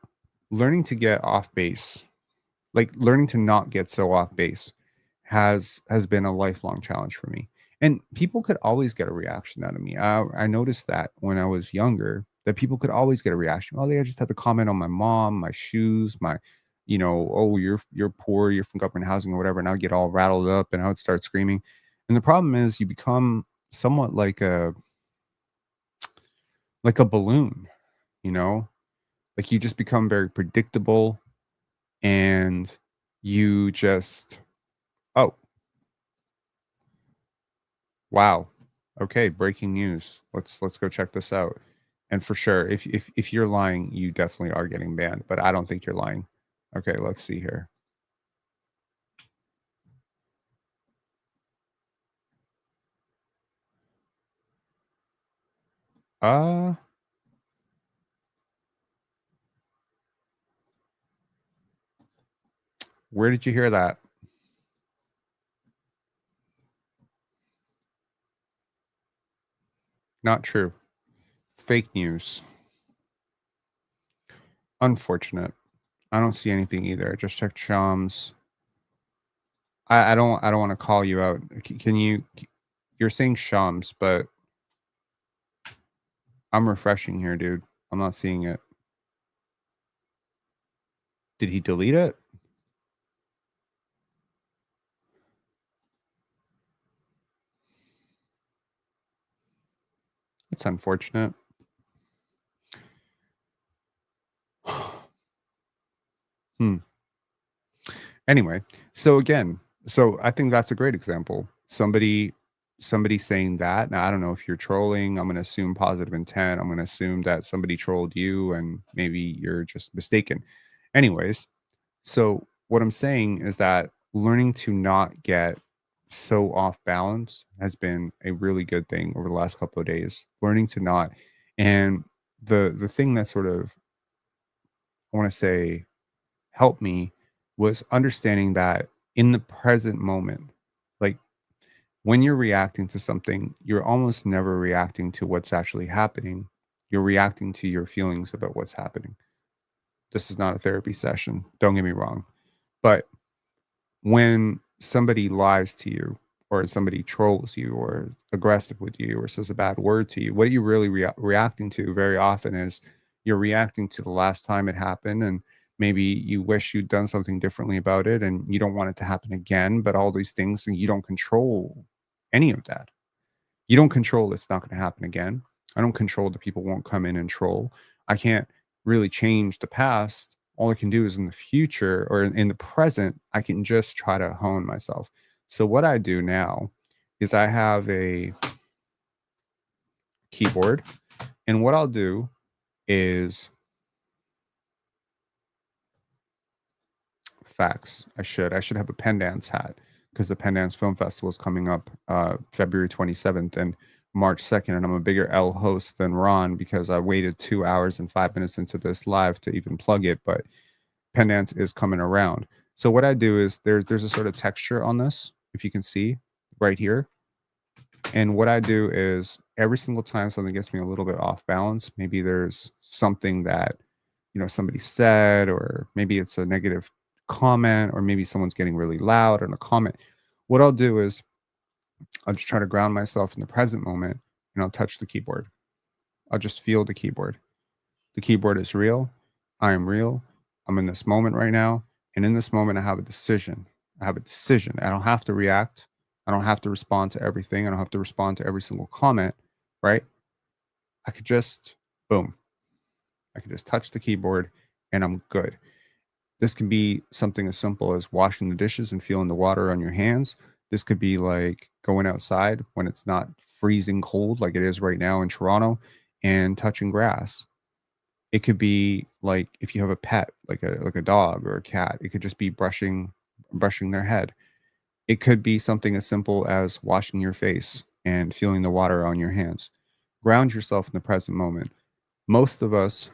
learning to get off base, like learning to not get so off base has been a lifelong challenge for me. And people could always get a reaction out of me. I noticed that when I was younger, that people could always get a reaction. Oh, they just had to comment on my mom, my shoes, my, oh, you're poor, you're from government housing or whatever. And I would get all rattled up and I would start screaming. And the problem is you become somewhat like a balloon, like you just become very predictable and you just, oh, wow. Okay, breaking news. Let's go check this out. And for sure, if you're lying, you definitely are getting banned, but I don't think you're lying. Okay, let's see here. Where did you hear that? Not true. Fake news. Unfortunate. I don't see anything either. Just check Shams. I don't want to call you out. Can you? You're saying Shams, but I'm refreshing here, dude. I'm not seeing it. Did he delete it? It's unfortunate. Anyway, so I think that's a great example. Somebody saying that. Now, I don't know if you're trolling. I'm going to assume positive intent. I'm going to assume that somebody trolled you and maybe you're just mistaken. Anyways, so what I'm saying is that learning to not get so off balance has been a really good thing over the last couple of days. Learning to not, and the thing that sort of, I want to say, helped me was understanding that in the present moment, like when you're reacting to something, you're almost never reacting to what's actually happening. You're reacting to your feelings about what's happening. This is not a therapy session. Don't get me wrong. But when somebody lies to you, or somebody trolls you, or aggressive with you, or says a bad word to you, what you're really reacting to very often is you're reacting to the last time it happened, and maybe you wish you'd done something differently about it, and you don't want it to happen again. But all these things, and you don't control any of that. You don't control it's not going to happen again. I don't control that people won't come in and troll. I can't really change the past. All I can do is in the future, or in the present, I can just try to hone myself. So what I do now is I have a keyboard, and what I'll do is facts. I should have a Pen Dance hat, because the Pen Dance Film Festival is coming up February 27th and March 2nd, and I'm a bigger L host than Ron because I waited 2 hours and 5 minutes into this live to even plug it, but Pen Dance is coming around. So what I do is there's a sort of texture on this, if you can see right here. And what I do is every single time something gets me a little bit off balance, maybe there's something that, somebody said, or maybe it's a negative comment, or maybe someone's getting really loud in a comment. What I'll do is I'll just try to ground myself in the present moment, and I'll touch the keyboard. I'll just feel the keyboard. The keyboard is real. I am real. I'm in this moment right now. And in this moment, I have a decision. I have a decision. I don't have to react. I don't have to respond to everything. I don't have to respond to every single comment, right? I could just, boom. I could just touch the keyboard and I'm good. This can be something as simple as washing the dishes and feeling the water on your hands. This could be like going outside when it's not freezing cold like it is right now in Toronto and touching grass. It could be like if you have a pet, like a dog or a cat, it could just be brushing their head. It could be something as simple as washing your face and feeling the water on your hands. Ground yourself in the present moment. Most of us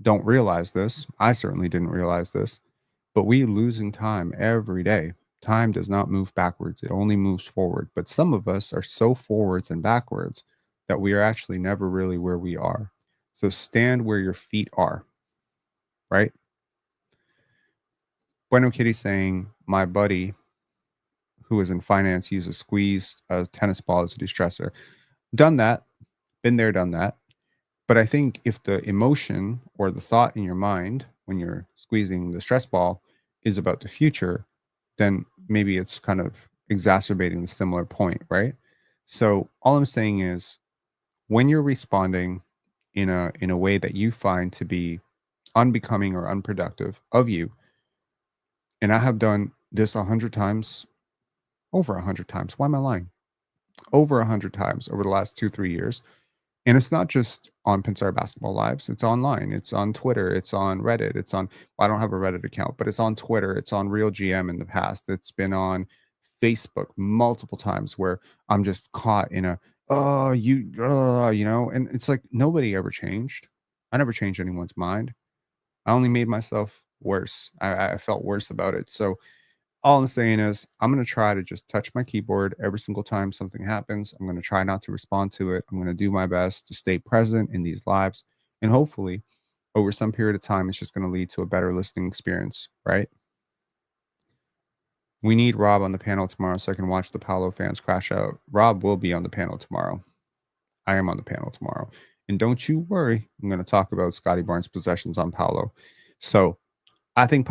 don't realize this. I certainly didn't realize this, but we losing time every day. Time does not move backwards. It only moves forward. But some of us are so forwards and backwards that we are actually never really where we are. So stand where your feet are, right? Bueno Kitty saying, my buddy who is in finance used a squeezed tennis ball as a de-stressor. Done that. Been there, done that. But I think if the emotion or the thought in your mind when you're squeezing the stress ball is about the future, then maybe it's kind of exacerbating the similar point, right? So all I'm saying is when you're responding in a way that you find to be unbecoming or unproductive of you, and I have done this 100 times, over 100 times. Why am I lying? Over 100 times over the last 2-3 years. And it's not just on Pensare Basketball Lives. It's online. It's on Twitter. It's on Reddit. It's on, I don't have a Reddit account, but it's on Twitter. It's on Real GM in the past. It's been on Facebook multiple times where I'm just caught in a, and it's like nobody ever changed. I never changed anyone's mind. I only made myself worse. I felt worse about it. So all I'm saying is I'm going to try to just touch my keyboard every single time something happens. I'm going to try not to respond to it. I'm going to do my best to stay present in these lives. And hopefully over some period of time, it's just going to lead to a better listening experience, right? We need Rob on the panel tomorrow so I can watch the Paolo fans crash out. Rob will be on the panel tomorrow. I am on the panel tomorrow. And don't you worry, I'm going to talk about Scottie Barnes' possessions on Paolo. So I think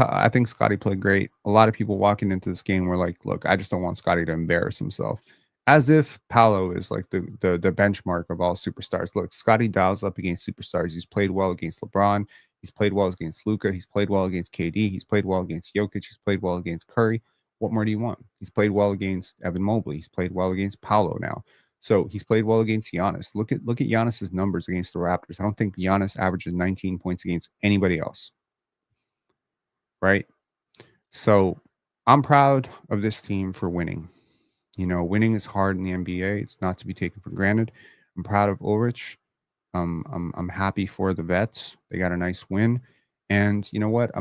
Scottie played great. A lot of people walking into this game were like, look, I just don't want Scottie to embarrass himself. As if Paolo is like the benchmark of all superstars. Look, Scottie dials up against superstars. He's played well against LeBron. He's played well against Luka. He's played well against KD. He's played well against Jokic. He's played well against Curry. What more do you want? He's played well against Evan Mobley. He's played well against Paolo now. So he's played well against Giannis. Look at Giannis's numbers against the Raptors. I don't think Giannis averages 19 points against anybody else. Right? So I'm proud of this team for winning. Winning is hard in the NBA. It's not to be taken for granted. I'm proud of Ulrich. I'm happy for the vets. They got a nice win. And you know what?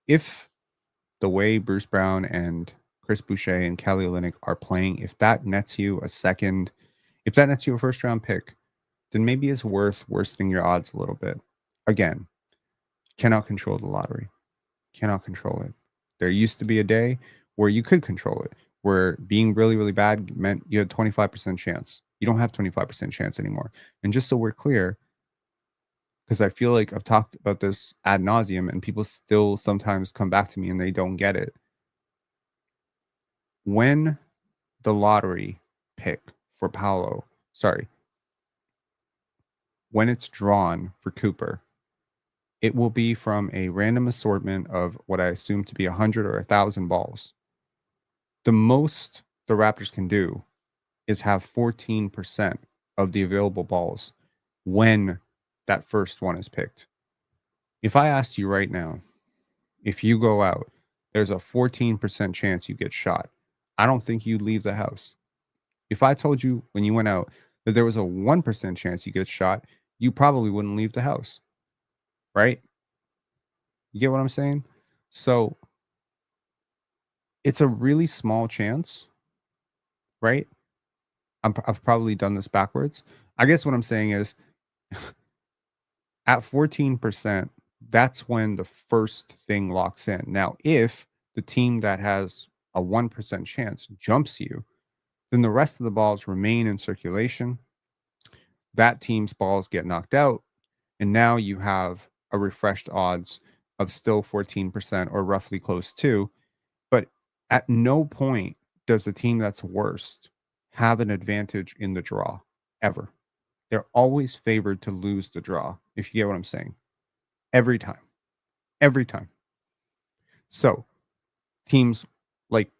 If the way Bruce Brown and Chris Boucher and Kelly Olynyk are playing, if that nets you a first round pick, then maybe it's worth worsening your odds a little bit. Again, cannot control the lottery. Cannot control it. There used to be a day where you could control it, where being really, really bad meant you had 25% chance. You don't have 25% chance anymore. And just so we're clear, because I feel like I've talked about this ad nauseum and people still sometimes come back to me and they don't get it. When the lottery pick for Paolo, when it's drawn for Cooper, it will be from a random assortment of what I assume to be 100 or 1,000 balls. The most the Raptors can do is have 14% of the available balls when that first one is picked. If I asked you right now, if you go out, there's a 14% chance you get shot. I don't think you'd leave the house. If I told you when you went out that there was a 1% chance you get shot, you probably wouldn't leave the house. Right? You get what I'm saying? So it's a really small chance, right? I've probably done this backwards. I guess what I'm saying is at 14%, that's when the first thing locks in. Now, if the team that has a 1% chance jumps you, then the rest of the balls remain in circulation. That team's balls get knocked out. And now you have a refreshed odds of still 14% or roughly close to. But at no point does the team that's worst have an advantage in the draw, ever. They're always favored to lose the draw, if you get what I'm saying. Every time. Every time. So teams like,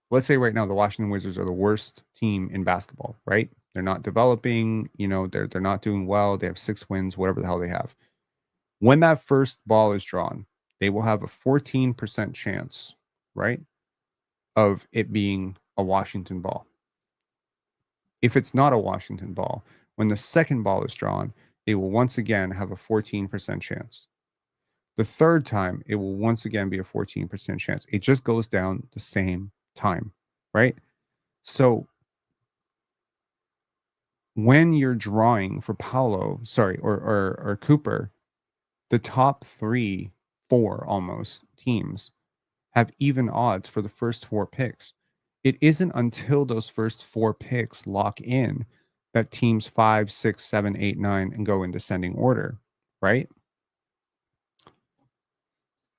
let's say right now the Washington Wizards are the worst team in basketball, right? They're not developing, they're not doing well. They have 6 wins, whatever the hell they have. When that first ball is drawn, they will have a 14% chance, right, of it being a Washington ball. If it's not a Washington ball, when the second ball is drawn, they will once again have a 14% chance. The third time, it will once again be a 14% chance. It just goes down the same time, right? So when you're drawing for Paolo, or Cooper, the top 3, 4 almost teams have even odds for the first 4 picks. It isn't until those first 4 picks lock in that teams 5, 6, 7, 8, 9 and go in descending order, right?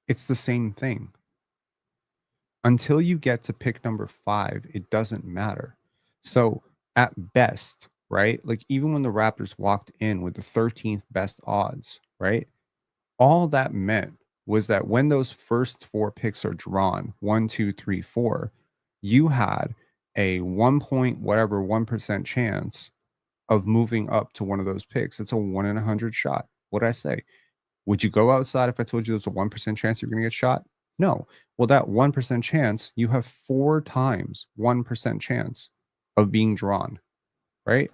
It's the same thing. Until you get to pick number 5, it doesn't matter. So at best, right? Like even when the Raptors walked in with the 13th best odds, right? All that meant was that when those first 4 picks are drawn, 1, 2, 3, 4, you had a 1% chance of moving up to one of those picks. It's a 1 in 100 shot. What did I say? Would you go outside if I told you there's a 1% chance you're going to get shot? No. Well, that 1% chance, you have 4 times 1% chance of being drawn, right?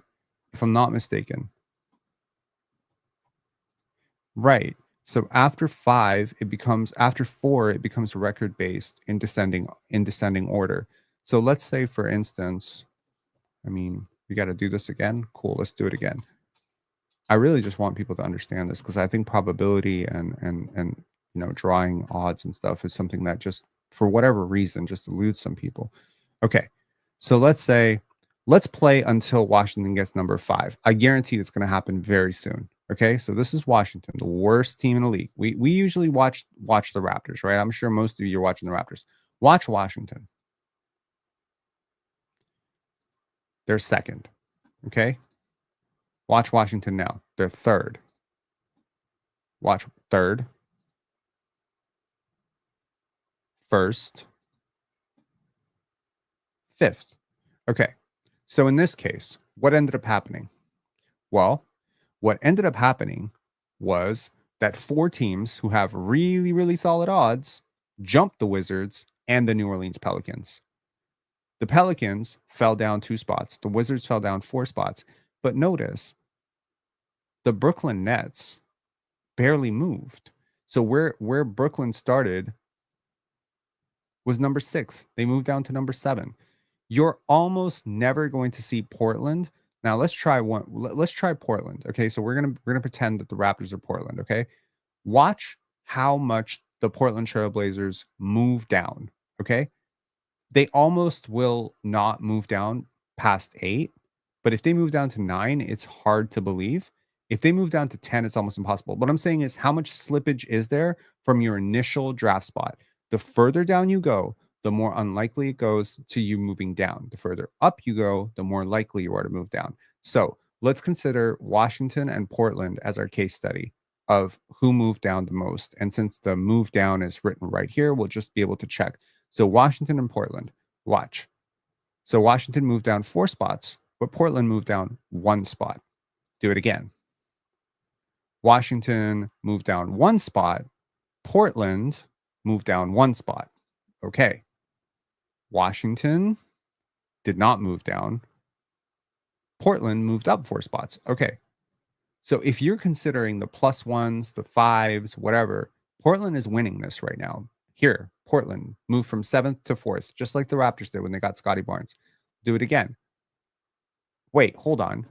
If I'm not mistaken. Right. So after 4, it becomes record based in descending order. So let's say, for instance, we got to do this again. Cool. Let's do it again. I really just want people to understand this because I think probability and drawing odds and stuff is something that just, for whatever reason, just eludes some people. Okay. So let's play until Washington gets number 5. I guarantee it's going to happen very soon. Okay, so this is Washington, the worst team in the league. We usually watch the Raptors, right? I'm sure most of you are watching the Raptors. Watch Washington. They're second. Okay? Watch Washington now. They're third. Watch third. First. Fifth. Okay. So in this case, what ended up happening? Well, what ended up happening was that 4 teams who have really, really solid odds jumped the Wizards and the New Orleans Pelicans. The Pelicans fell down 2 spots. The Wizards fell down 4 spots. But notice, the Brooklyn Nets barely moved. So where Brooklyn started was number 6. They moved down to number 7. You're almost never going to see Portland. Now let's try Portland. Okay, so we're gonna pretend that the Raptors are Portland. Okay, watch how much the Portland Trailblazers move down. Okay, they almost will not move down past 8, but if they move down to 9, it's hard to believe. If they move down to 10, it's almost impossible. What I'm saying is, how much slippage is there from your initial draft spot? The further down you go, the more unlikely it goes to you moving down. The further up you go, the more likely you are to move down. So let's consider Washington and Portland as our case study of who moved down the most. And since the move down is written right here, we'll just be able to check. So Washington and Portland, watch. So Washington moved down 4 spots, but Portland moved down 1 spot. Do it again. Washington moved down 1 spot. Portland moved down 1 spot. Okay. Washington did not move down. Portland moved up 4 spots. Okay. So if you're considering the +1s, the 5s, whatever, Portland is winning this right now. Here, Portland moved from 7th to 4th, just like the Raptors did when they got Scottie Barnes. Do it again. Wait, hold on.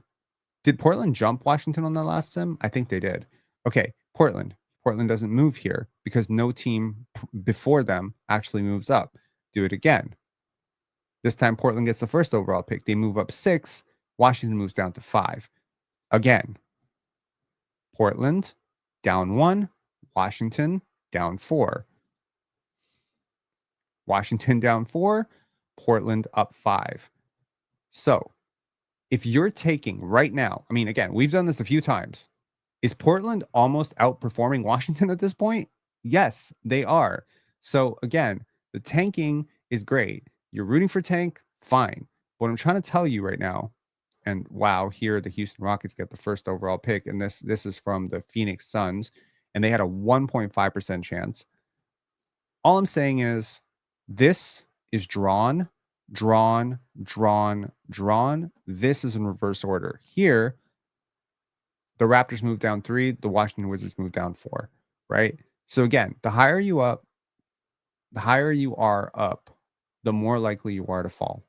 Did Portland jump Washington on the last sim? I think they did. Okay, Portland. Portland doesn't move here because no team before them actually moves up. Do it again. This time, Portland gets the first overall pick. They move up 6. Washington moves down to 5. Again, Portland down 1. Washington down 4. Washington down 4. Portland up 5. So if you're taking right now, I mean, again, we've done this a few times. Is Portland almost outperforming Washington at this point? Yes, they are. So again, the tanking is great. You're rooting for tank, fine. What I'm trying to tell you right now, and wow, here the Houston Rockets get the first overall pick, and this is from the Phoenix Suns, and they had a 1.5% chance. All I'm saying is this is drawn. This is in reverse order. Here, the Raptors move down 3, the Washington Wizards move down 4, right? So again, the higher you are up, the more likely you are to fall.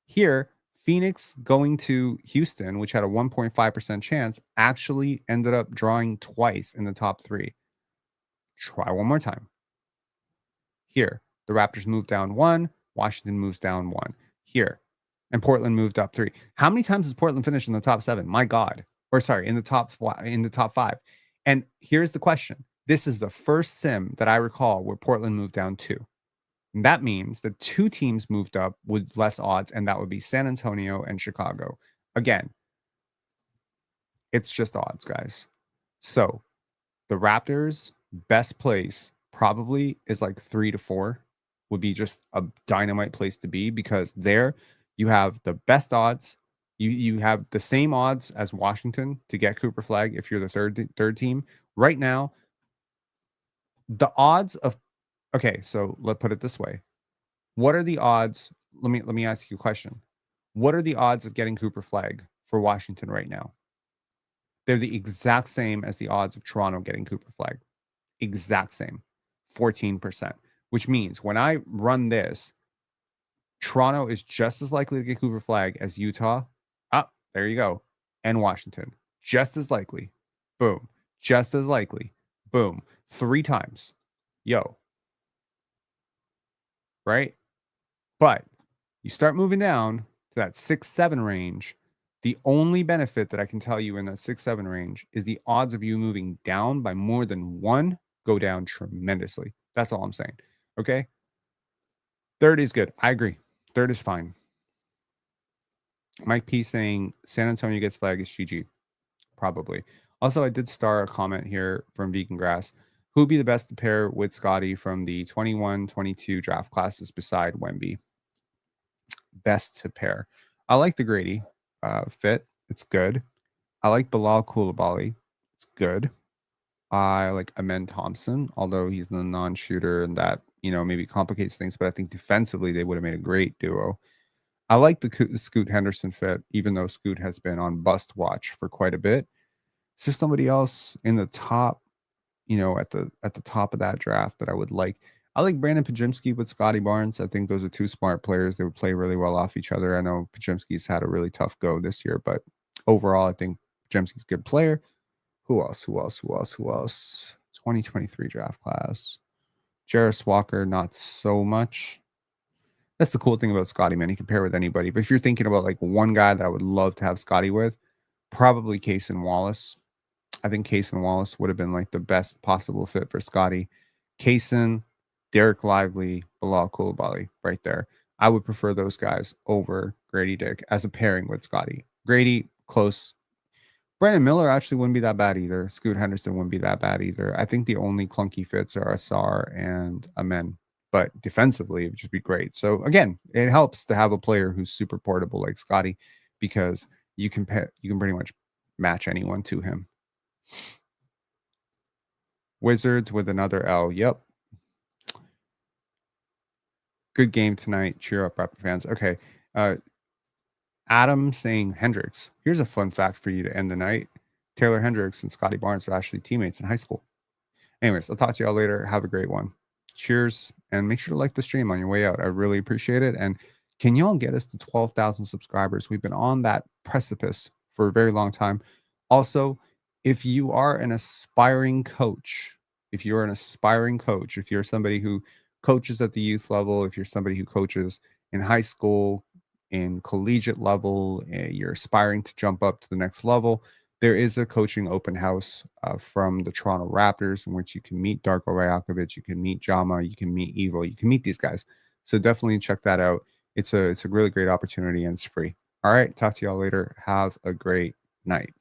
Here, Phoenix going to Houston, which had a 1.5% chance, actually ended up drawing twice in the top 3. Try one more time. Here, the Raptors moved down 1, Washington moves down 1. Here, and Portland moved up 3. How many times has Portland finished in the top 7? My God. Or sorry, in the top 5. And here's the question. This is the first sim that I recall where Portland moved down 2. And that means that 2 teams moved up with less odds, and that would be San Antonio and Chicago. Again, it's just odds, guys. So the Raptors' best place probably is like 3 to 4 would be just a dynamite place to be, because there you have the best odds. You have the same odds as Washington to get Cooper Flag if you're the third team. Right now, the odds of so let's put it this way. What are the odds? Let me ask you a question. What are the odds of getting Cooper Flag for Washington right now? They're the exact same as the odds of Toronto getting Cooper Flag. Exact same. 14%. Which means when I run this, Toronto is just as likely to get Cooper Flag as Utah. There you go. And Washington. Just as likely. Boom. Just as likely. Boom. 3 times. Yo. Right? But you start moving down to that 6-7 range. The only benefit that I can tell you in that 6-7 range is the odds of you moving down by more than 1 go down tremendously. That's all I'm saying. Okay? 3rd is good. I agree. 3rd is fine. Mike P saying San Antonio gets Flag is GG. Probably. Also, I did star a comment here from Vegan Grass. Who would be the best to pair with Scottie from the 21-22 draft classes beside Wemby? Best to pair. I like the Grady fit. It's good. I like Bilal Coulibaly. It's good. I like Amen Thompson, although he's the non-shooter and that, maybe complicates things, but I think defensively they would have made a great duo. I like the Scoot Henderson fit, even though Scoot has been on bust watch for quite a bit. Is there somebody else in the top, at the top of that draft that I would like? I like Brandon Podziemski with Scottie Barnes. I think those are two smart players. They would play really well off each other. I know Podziemski's had a really tough go this year, but overall, I think Podziemski's a good player. Who else? 2023 draft class. Jarris Walker, not so much. That's the cool thing about Scottie, man. You can pair with anybody. But if you're thinking about like one guy that I would love to have Scottie with, probably Cason Wallace. I think Cason Wallace would have been like the best possible fit for Scottie. Cason, Derek Lively, Bilal Coulibaly, right there. I would prefer those guys over Grady Dick as a pairing with Scottie. Grady, close. Brandon Miller actually wouldn't be that bad either. Scoot Henderson wouldn't be that bad either. I think the only clunky fits are Asar and Amen. But defensively, it would just be great. So again, it helps to have a player who's super portable like Scottie, because you can pretty much match anyone to him. Wizards with another L. Yep. Good game tonight. Cheer up, Raptor fans. Okay. Adam saying Hendricks. Here's a fun fact for you to end the night. Taylor Hendricks and Scottie Barnes are actually teammates in high school. Anyways, I'll talk to y'all later. Have a great one. Cheers. And make sure to like the stream on your way out. I really appreciate it. And can y'all get us to 12,000 subscribers? We've been on that precipice for a very long time. Also, if you are an aspiring coach, if you're somebody who coaches at the youth level, if you're somebody who coaches in high school, in collegiate level, you're aspiring to jump up to the next level, there is a coaching open house from the Toronto Raptors in which you can meet Darko Rajakovic, you can meet Jama, you can meet Evo, you can meet these guys. So definitely check that out. It's a really great opportunity and it's free. All right, talk to y'all later. Have a great night.